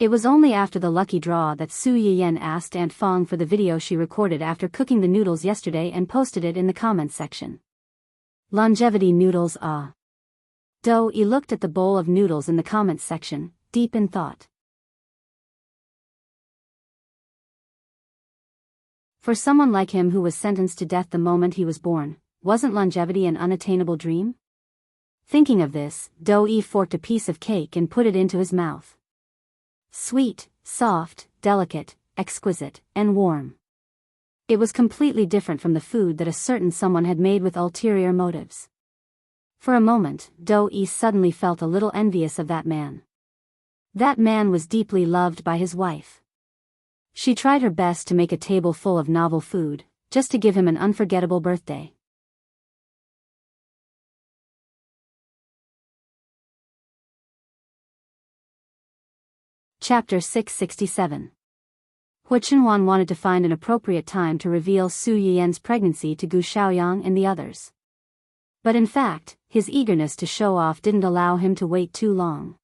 It was only after the lucky draw that Su Yiyen asked Aunt Fong for the video she recorded after cooking the noodles yesterday and posted it in the comments section. Longevity noodles ah. Do-e looked at the bowl of noodles in the comments section, deep in thought. For someone like him who was sentenced to death the moment he was born, wasn't longevity an unattainable dream? Thinking of this, Do-e forked a piece of cake and put it into his mouth. Sweet, soft, delicate, exquisite, and warm. It was completely different from the food that a certain someone had made with ulterior motives. For a moment, Do-e suddenly felt a little envious of that man. That man was deeply loved by his wife. She tried her best to make a table full of novel food, just to give him an unforgettable birthday. Chapter 667. Hu Chenhuan wanted to find an appropriate time to reveal Su Yiyen's pregnancy to Gu Xiaoyang and the others. But in fact, his eagerness to show off didn't allow him to wait too long.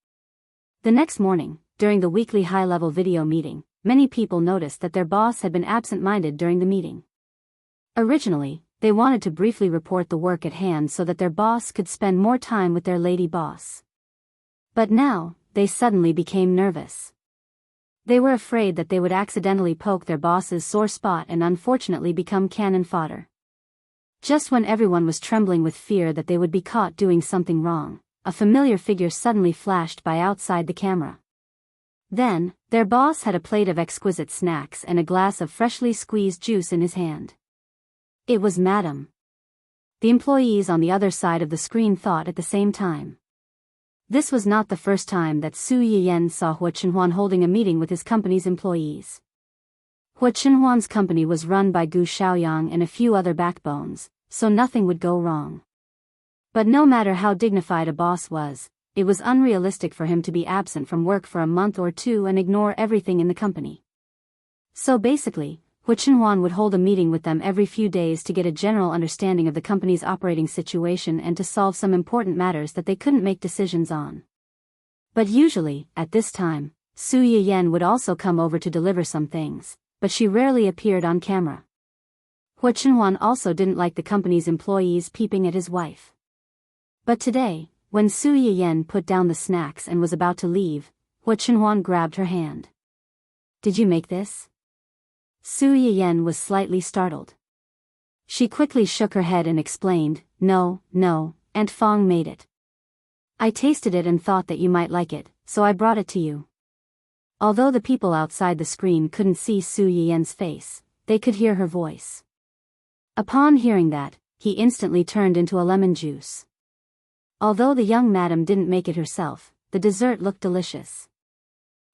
The next morning, during the weekly high-level video meeting, many people noticed that their boss had been absent-minded during the meeting. Originally, they wanted to briefly report the work at hand so that their boss could spend more time with their lady boss. But now, they suddenly became nervous. They were afraid that they would accidentally poke their boss's sore spot and unfortunately become cannon fodder. Just when everyone was trembling with fear that they would be caught doing something wrong, a familiar figure suddenly flashed by outside the camera. Then, their boss had a plate of exquisite snacks and a glass of freshly squeezed juice in his hand. It was Madame. The employees on the other side of the screen thought at the same time. This was not the first time that Su Yiyen saw Hu Chenhuan holding a meeting with his company's employees. Hu Chenhuan's company was run by Gu Xiaoyang and a few other backbones, so nothing would go wrong. But no matter how dignified a boss was, it was unrealistic for him to be absent from work for a month or two and ignore everything in the company. So basically, Hu Chenhuan would hold a meeting with them every few days to get a general understanding of the company's operating situation and to solve some important matters that they couldn't make decisions on. But usually, at this time, Su Yiyen would also come over to deliver some things, but she rarely appeared on camera. Hu Chenhuan also didn't like the company's employees peeping at his wife. But today, when Su Yiyen put down the snacks and was about to leave, Hu Chenhuan grabbed her hand. "Did you make this?" Su Yiyen was slightly startled. She quickly shook her head and explained, No, Aunt Fong made it. I tasted it and thought that you might like it, so I brought it to you." Although the people outside the screen couldn't see Su Yiyen's face, they could hear her voice. Upon hearing that, he instantly turned into a lemon juice. Although the young madam didn't make it herself, the dessert looked delicious.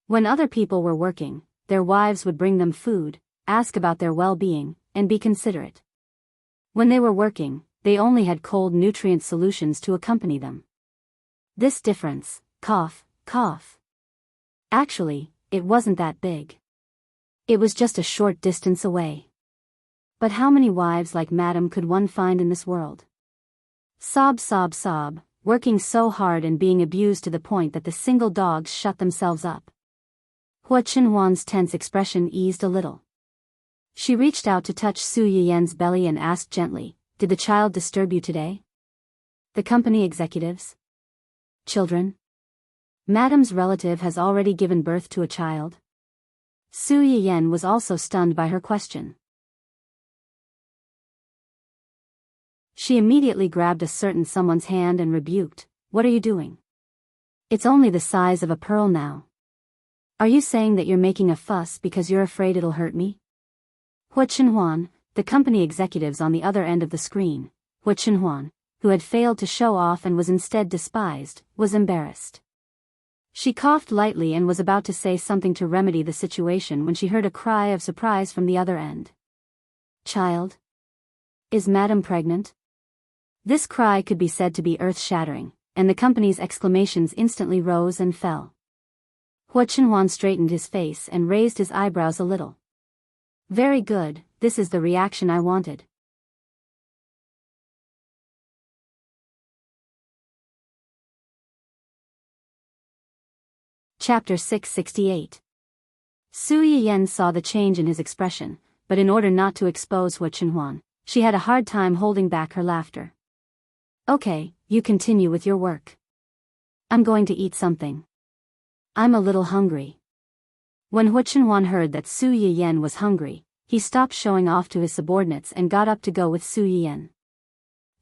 When other people were working, their wives would bring them food, ask about their well-being, and be considerate. When they were working, they only had cold nutrient solutions to accompany them. This difference, cough. Actually, it wasn't that big. It was just a short distance away. But how many wives like Madam could one find in this world? Sob, working so hard and being abused to the point that the single dogs shut themselves up. Hu Chenhuan's tense expression eased a little. She reached out to touch Su Yiyen's belly and asked gently, "Did the child disturb you today? The company executives? Children? Madam's relative has already given birth to a child?" Su Yiyen was also stunned by her question. She immediately grabbed a certain someone's hand and rebuked, "What are you doing? It's only the size of a pearl now. Are you saying that you're making a fuss because you're afraid it'll hurt me?" Hu Chenhuan, the company executives on the other end of the screen, Hu Chenhuan, who had failed to show off and was instead despised, was embarrassed. She coughed lightly and was about to say something to remedy the situation when she heard a cry of surprise from the other end. "Child? Is Madam pregnant? This cry could be said to be earth-shattering, and the company's exclamations instantly rose and fell. Hua Chenhuan straightened his face and raised his eyebrows a little. Very good, this is the reaction I wanted. Chapter 668. Su Yiyen saw the change in his expression, but in order not to expose Hua Chenhuan, she had a hard time holding back her laughter. Okay, you continue with your work. I'm going to eat something. I'm a little hungry. When Hua Chenhuan heard that Su Yiyen was hungry, he stopped showing off to his subordinates and got up to go with Su Yiyen.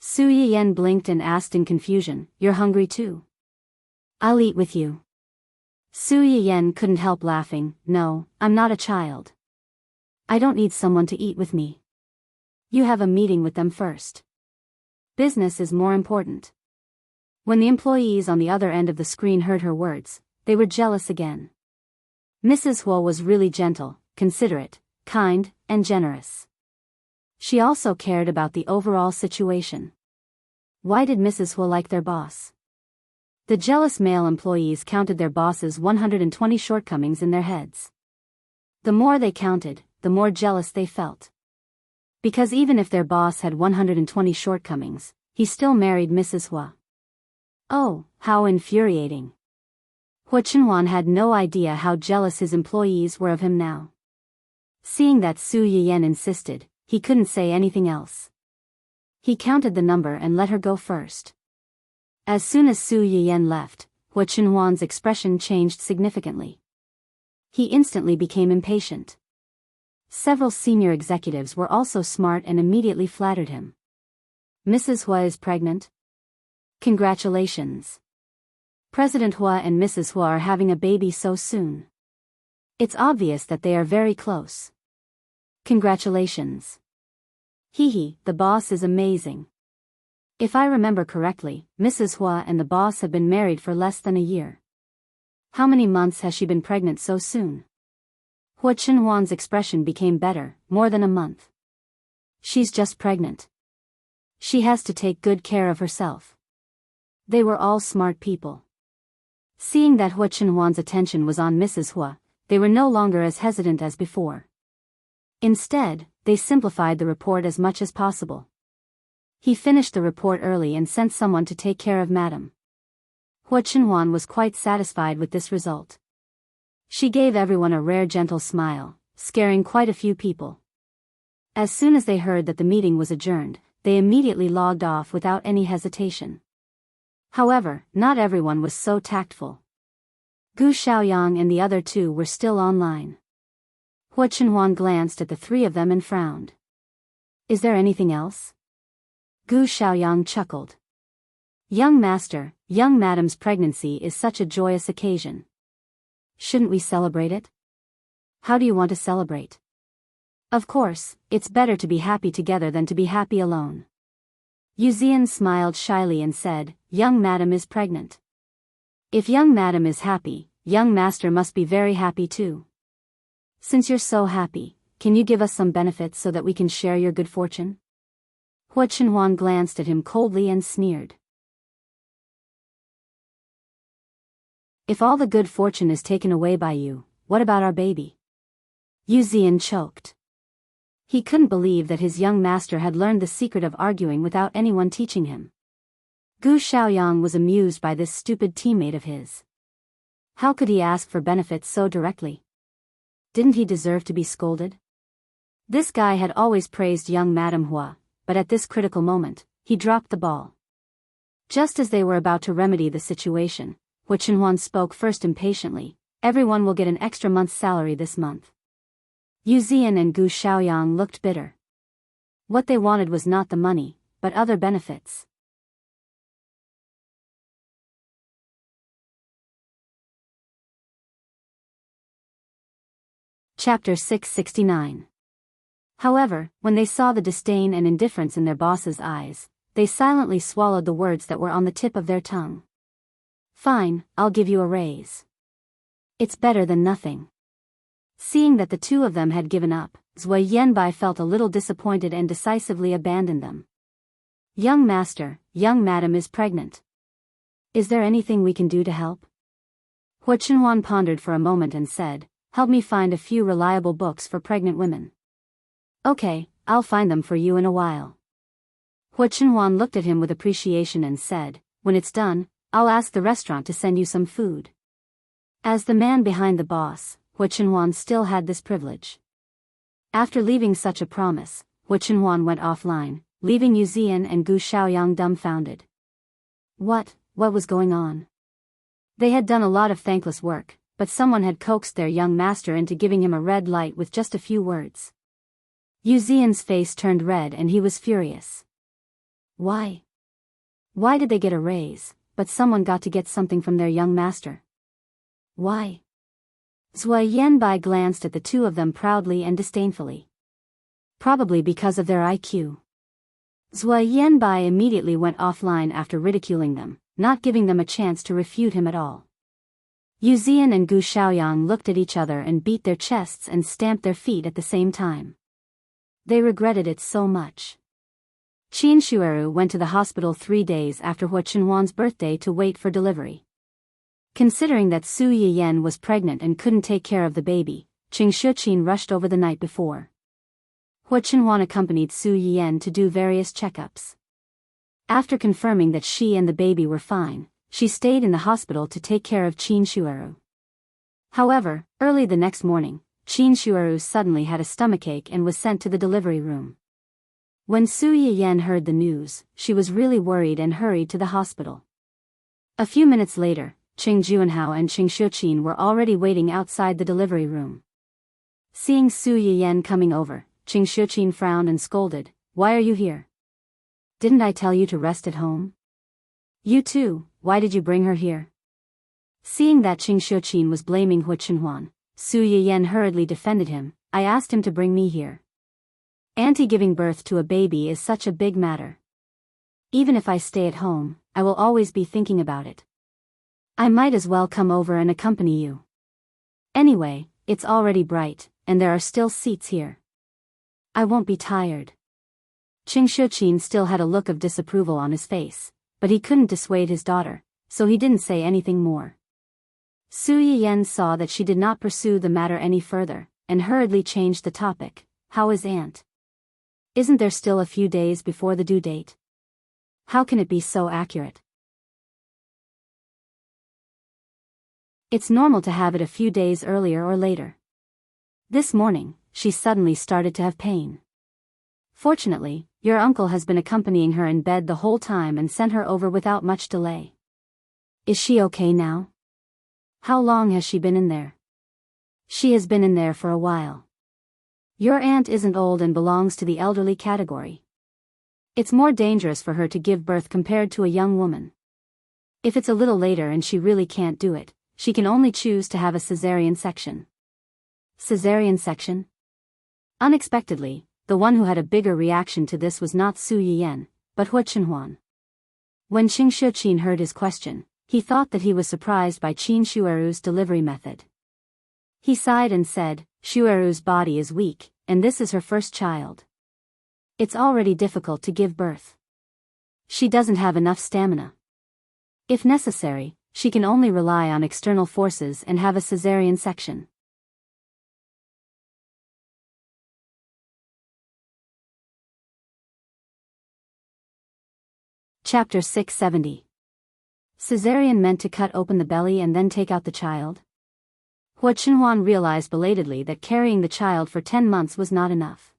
Su Yiyen blinked and asked in confusion, "You're hungry too?" "I'll eat with you." Su Yiyen couldn't help laughing. "No, I'm not a child. I don't need someone to eat with me. You have a meeting with them first. Business is more important." When the employees on the other end of the screen heard her words, they were jealous again. Mrs. Hua was really gentle, considerate, kind, and generous. She also cared about the overall situation. Why did Mrs. Hua like their boss? The jealous male employees counted their boss's 120 shortcomings in their heads. The more they counted, the more jealous they felt. Because even if their boss had 120 shortcomings, he still married Mrs. Hua. Oh, how infuriating. Hua Chenhuan had no idea how jealous his employees were of him now. Seeing that Su Yiyen insisted, he couldn't say anything else. He counted the number and let her go first. As soon as Su Yiyen left, Hua Chenhuan's expression changed significantly. He instantly became impatient. Several senior executives were also smart and immediately flattered him. Mrs. Hua is pregnant? Congratulations. President Hua and Mrs. Hua are having a baby so soon. It's obvious that they are very close. Congratulations. Hee, the boss is amazing. If I remember correctly, Mrs. Hua and the boss have been married for less than a year. How many months has she been pregnant so soon? Hua Chenhuan's expression became better. More than a month. She's just pregnant. She has to take good care of herself. They were all smart people. Seeing that Hua Chenhuan's attention was on Mrs. Hua, they were no longer as hesitant as before. Instead, they simplified the report as much as possible. He finished the report early and sent someone to take care of Madam. Hua Chenhuan was quite satisfied with this result. She gave everyone a rare gentle smile, scaring quite a few people. As soon as they heard that the meeting was adjourned, they immediately logged off without any hesitation. However, not everyone was so tactful. Gu Xiaoyang and the other two were still online. Hua Chenhuan glanced at the three of them and frowned. Is there anything else? Gu Xiaoyang chuckled. Young master, young madam's pregnancy is such a joyous occasion. Shouldn't we celebrate it? How do you want to celebrate? Of course, it's better to be happy together than to be happy alone. Yu Zian smiled shyly and said, young madam is pregnant. If young madam is happy, young master must be very happy too. Since you're so happy, can you give us some benefits so that we can share your good fortune? Hua Chenhuan glanced at him coldly and sneered. If all the good fortune is taken away by you, what about our baby? Yu Zian choked. He couldn't believe that his young master had learned the secret of arguing without anyone teaching him. Gu Xiaoyang was amused by this stupid teammate of his. How could he ask for benefits so directly? Didn't he deserve to be scolded? This guy had always praised young Madame Hua, but at this critical moment, he dropped the ball. Just as they were about to remedy the situation, Hua Chenhuan spoke first impatiently. Everyone will get an extra month's salary this month. Yu Zian and Gu Xiaoyang looked bitter. What they wanted was not the money, but other benefits. Chapter 669. However, when they saw the disdain and indifference in their boss's eyes, they silently swallowed the words that were on the tip of their tongue. Fine, I'll give you a raise. It's better than nothing. Seeing that the two of them had given up, Zui Yanbai felt a little disappointed and decisively abandoned them. Young master, young madam is pregnant. Is there anything we can do to help? Hua Chenhuan pondered for a moment and said, help me find a few reliable books for pregnant women. Okay, I'll find them for you in a while. Hua Chenhuan looked at him with appreciation and said, when it's done, I'll ask the restaurant to send you some food. As the man behind the boss, Hua Chenhuan still had this privilege. After leaving such a promise, Hua Chenhuan went offline, leaving Yu Zian and Gu Xiaoyang dumbfounded. What was going on? They had done a lot of thankless work, but someone had coaxed their young master into giving him a red light with just a few words. Yu Zian's face turned red and he was furious. Why? Why did they get a raise, but someone got to get something from their young master? Why? Zui Yanbai glanced at the two of them proudly and disdainfully. Probably because of their IQ. Zui Yanbai immediately went offline after ridiculing them, not giving them a chance to refute him at all. Yu Zian and Gu Xiaoyang looked at each other and beat their chests and stamped their feet at the same time. They regretted it so much. Qin Shueru went to the hospital 3 days after Hua Chenhuan's birthday to wait for delivery. Considering that Su Yiyan was pregnant and couldn't take care of the baby, Qing Shuqin rushed over the night before. Hua Chenhuan accompanied Su Yiyan to do various checkups. After confirming that she and the baby were fine, she stayed in the hospital to take care of Qin Shueru. However, early the next morning, Qin Shueru suddenly had a stomachache and was sent to the delivery room. When Su Yiyan heard the news, she was really worried and hurried to the hospital. A few minutes later, Qing Juanhao and Qing Shuqin were already waiting outside the delivery room. Seeing Su Yiyan coming over, Qing Shuqin frowned and scolded, "Why are you here? Didn't I tell you to rest at home? You too, why did you bring her here?" Seeing that Qing Shuqin was blaming Hua Chenhuan, Su Yiyan hurriedly defended him, "I asked him to bring me here. Auntie, giving birth to a baby is such a big matter. Even if I stay at home, I will always be thinking about it. I might as well come over and accompany you. Anyway, it's already bright, and there are still seats here. I won't be tired." Qing Shuqin still had a look of disapproval on his face, but he couldn't dissuade his daughter, so he didn't say anything more. Su Yiyan saw that she did not pursue the matter any further, and hurriedly changed the topic. "How is aunt? Isn't there still a few days before the due date? How can it be so accurate?" "It's normal to have it a few days earlier or later. This morning, she suddenly started to have pain. Fortunately, your uncle has been accompanying her in bed the whole time and sent her over without much delay. Is she okay now? How long has she been in there?" "She has been in there for a while. Your aunt isn't old and belongs to the elderly category. It's more dangerous for her to give birth compared to a young woman. If it's a little later and she really can't do it, she can only choose to have a cesarean section." "Cesarean section?" Unexpectedly, the one who had a bigger reaction to this was not Su Yiyan, but Hua Chenhuan. When Qing Shuqin heard his question, he thought that he was surprised by Qin Shueru's delivery method. He sighed and said, "Shueru's body is weak, and this is her first child. It's already difficult to give birth. She doesn't have enough stamina. If necessary, she can only rely on external forces and have a cesarean section." Chapter 670. Cesarean meant to cut open the belly and then take out the child? Hua Chenhuan realized belatedly that carrying the child for 10 months was not enough.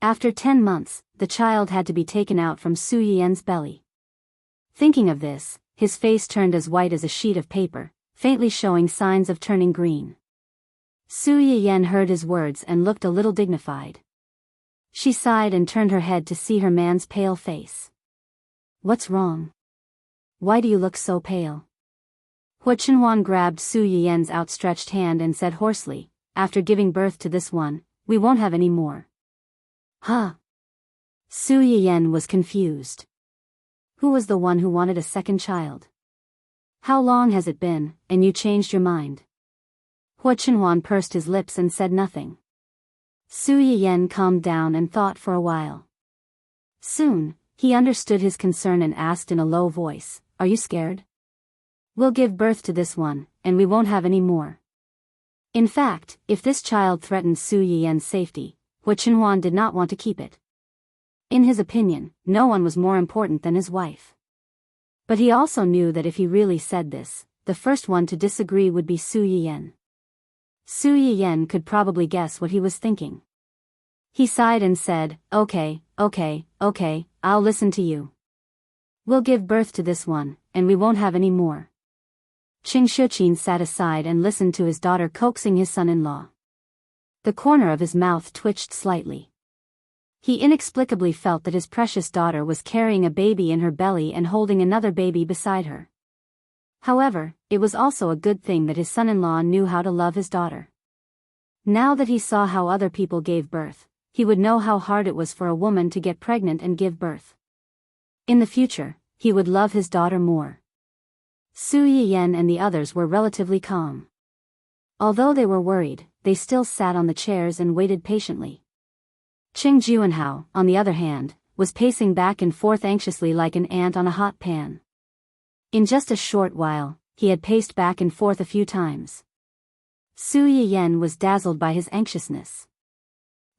After 10 months, the child had to be taken out from Su Yiyan's belly. Thinking of this, his face turned as white as a sheet of paper, faintly showing signs of turning green. Su Yiyan heard his words and looked a little dignified. She sighed and turned her head to see her man's pale face. "What's wrong? Why do you look so pale?" Hua Chenhuan grabbed Su Yiyan's outstretched hand and said hoarsely, "After giving birth to this one, we won't have any more." "Huh?" Su Yiyan was confused. Who was the one who wanted a second child? How long has it been, and you changed your mind? Hua Chenhuan pursed his lips and said nothing. Su Yiyen calmed down and thought for a while. Soon, he understood his concern and asked in a low voice, "Are you scared? We'll give birth to this one, and we won't have any more." In fact, if this child threatened Su Yiyen's safety, Hua Chenhuan did not want to keep it. In his opinion, no one was more important than his wife. But he also knew that if he really said this, the first one to disagree would be Su Yiyen. Su Yiyen could probably guess what he was thinking. He sighed and said, okay, I'll listen to you. We'll give birth to this one, and we won't have any more." Qing Shuqin sat aside and listened to his daughter coaxing his son-in-law. The corner of his mouth twitched slightly. He inexplicably felt that his precious daughter was carrying a baby in her belly and holding another baby beside her. However, it was also a good thing that his son-in-law knew how to love his daughter. Now that he saw how other people gave birth, he would know how hard it was for a woman to get pregnant and give birth. In the future, he would love his daughter more. Su Yiyen and the others were relatively calm. Although they were worried, they still sat on the chairs and waited patiently. Qing Juanhao, on the other hand, was pacing back and forth anxiously like an ant on a hot pan. In just a short while, he had paced back and forth a few times. Su Yiyen was dazzled by his anxiousness.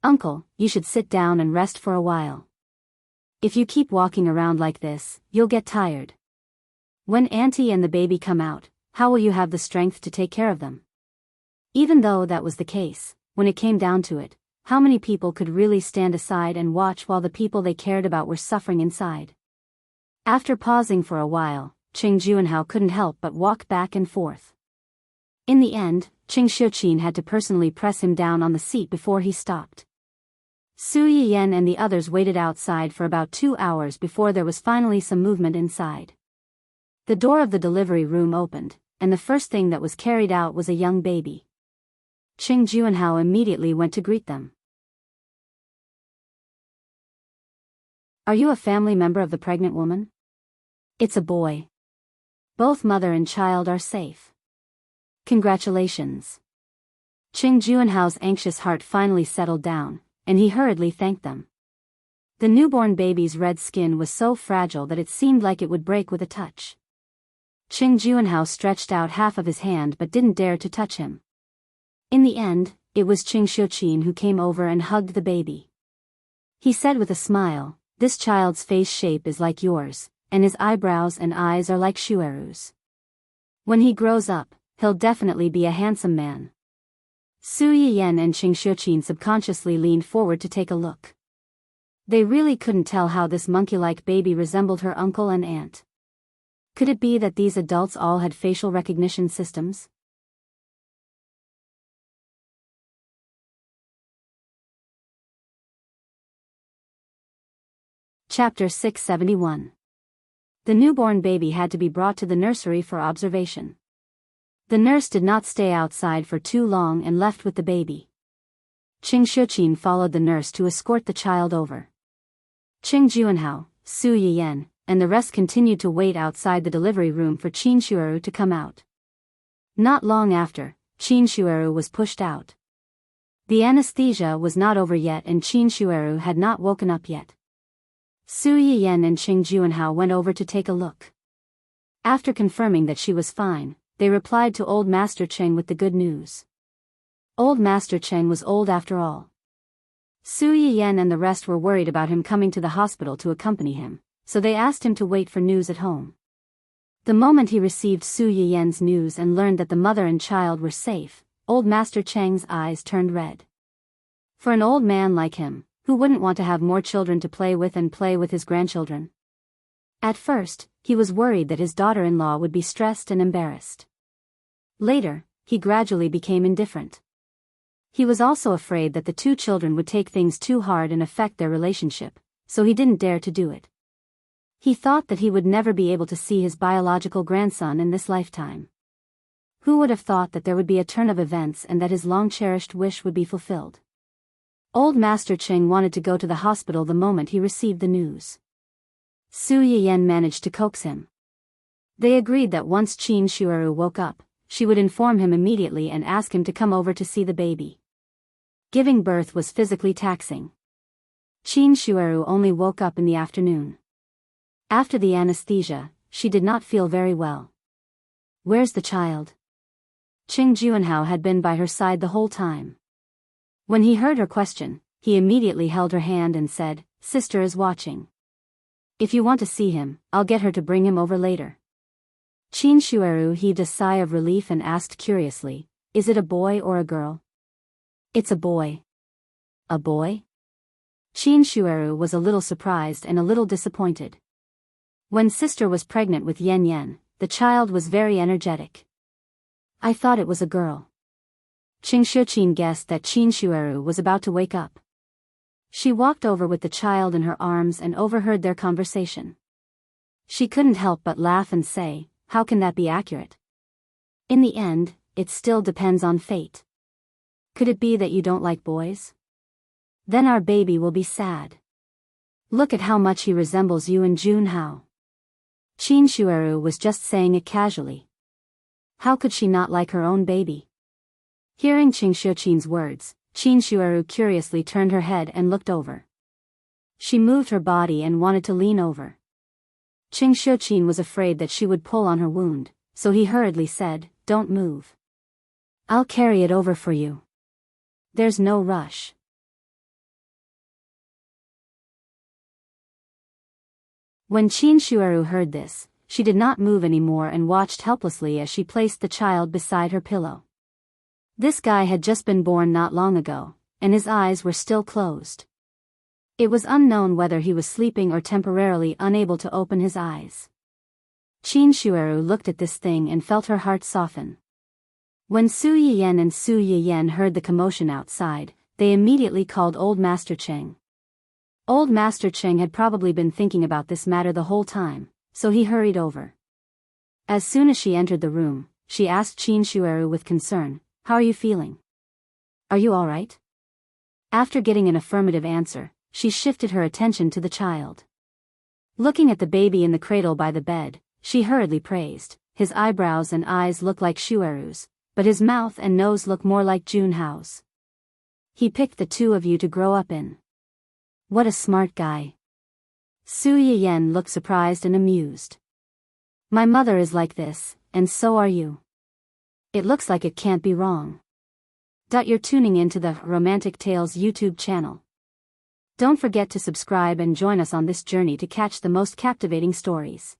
"Uncle, you should sit down and rest for a while. If you keep walking around like this, you'll get tired. When Auntie and the baby come out, how will you have the strength to take care of them?" Even though that was the case, when it came down to it, how many people could really stand aside and watch while the people they cared about were suffering inside? After pausing for a while, Qing Juanhao couldn't help but walk back and forth. In the end, Qing Shuqin had to personally press him down on the seat before he stopped. Su Yiyen and the others waited outside for about 2 hours before there was finally some movement inside. The door of the delivery room opened, and the first thing that was carried out was a young baby. Qing Juanhao immediately went to greet them. "Are you a family member of the pregnant woman?" "It's a boy. Both mother and child are safe." "Congratulations." Qing Juanhao's anxious heart finally settled down, and he hurriedly thanked them. The newborn baby's red skin was so fragile that it seemed like it would break with a touch. Qing Juanhao stretched out half of his hand but didn't dare to touch him. In the end, it was Qing Shuqin who came over and hugged the baby. He said with a smile, "This child's face shape is like yours, and his eyebrows and eyes are like Shueru's. When he grows up, he'll definitely be a handsome man." Su Yiyen and Qing Shuqin subconsciously leaned forward to take a look. They really couldn't tell how this monkey-like baby resembled her uncle and aunt. Could it be that these adults all had facial recognition systems? Chapter 671. The newborn baby had to be brought to the nursery for observation. The nurse did not stay outside for too long and left with the baby. Qing Shuqin followed the nurse to escort the child over. Qing Juanhao, Su Yiyen, and the rest continued to wait outside the delivery room for Qin Shueru to come out. Not long after, Qin Shueru was pushed out. The anesthesia was not over yet and Qin Shueru had not woken up yet. Su Yiyen and Qing Juanhao went over to take a look. After confirming that she was fine, they replied to Old Master Cheng with the good news. Old Master Cheng was old after all. Su Yiyen and the rest were worried about him coming to the hospital to accompany him, so they asked him to wait for news at home. The moment he received Su Yiyen's news and learned that the mother and child were safe, Old Master Cheng's eyes turned red. For an old man like him, who wouldn't want to have more children to play with and play with his grandchildren? At first, he was worried that his daughter-in-law would be stressed and embarrassed. Later, he gradually became indifferent. He was also afraid that the two children would take things too hard and affect their relationship, so he didn't dare to do it. He thought that he would never be able to see his biological grandson in this lifetime. Who would have thought that there would be a turn of events and that his long-cherished wish would be fulfilled? Old Master Cheng wanted to go to the hospital the moment he received the news. Su Yiyen managed to coax him. They agreed that once Qin Shueru woke up, she would inform him immediately and ask him to come over to see the baby. Giving birth was physically taxing. Qin Shueru only woke up in the afternoon. After the anesthesia, she did not feel very well. Where's the child? Qing Juanhao had been by her side the whole time. When he heard her question, he immediately held her hand and said, "Sister is watching. If you want to see him, I'll get her to bring him over later." Qin Shueru heaved a sigh of relief and asked curiously, "Is it a boy or a girl?" "It's a boy." "A boy?" Qin Shueru was a little surprised and a little disappointed. When sister was pregnant with Yan Yan, the child was very energetic. "I thought it was a girl." Qing Shuqin guessed that Qin Shueru was about to wake up. She walked over with the child in her arms and overheard their conversation. She couldn't help but laugh and say, "How can that be accurate? In the end, it still depends on fate. Could it be that you don't like boys? Then our baby will be sad. Look at how much he resembles you and Junhao." Qin Shueru was just saying it casually. How could she not like her own baby? Hearing Qing Shuqin's words, Qin Shueru curiously turned her head and looked over. She moved her body and wanted to lean over. Qing Shuqin was afraid that she would pull on her wound, so he hurriedly said, "Don't move. I'll carry it over for you. There's no rush." When Qin Shueru heard this, she did not move anymore and watched helplessly as she placed the child beside her pillow. This guy had just been born not long ago, and his eyes were still closed. It was unknown whether he was sleeping or temporarily unable to open his eyes. Qin Shueru looked at this thing and felt her heart soften. When Su Yiyan and Su Yiyan heard the commotion outside, they immediately called Old Master Cheng. Old Master Cheng had probably been thinking about this matter the whole time, so he hurried over. As soon as she entered the room, she asked Qin Shueru with concern, "How are you feeling? Are you all right?" After getting an affirmative answer, she shifted her attention to the child. Looking at the baby in the cradle by the bed, she hurriedly praised, "His eyebrows and eyes look like Shueru's, but his mouth and nose look more like Junhao's. He picked the two of you to grow up in. What a smart guy." Su Yiyan looked surprised and amused. "My mother is like this, and so are you. It looks like it can't be wrong." You're tuning into the Romantic Tales YouTube channel. Don't forget to subscribe and join us on this journey to catch the most captivating stories.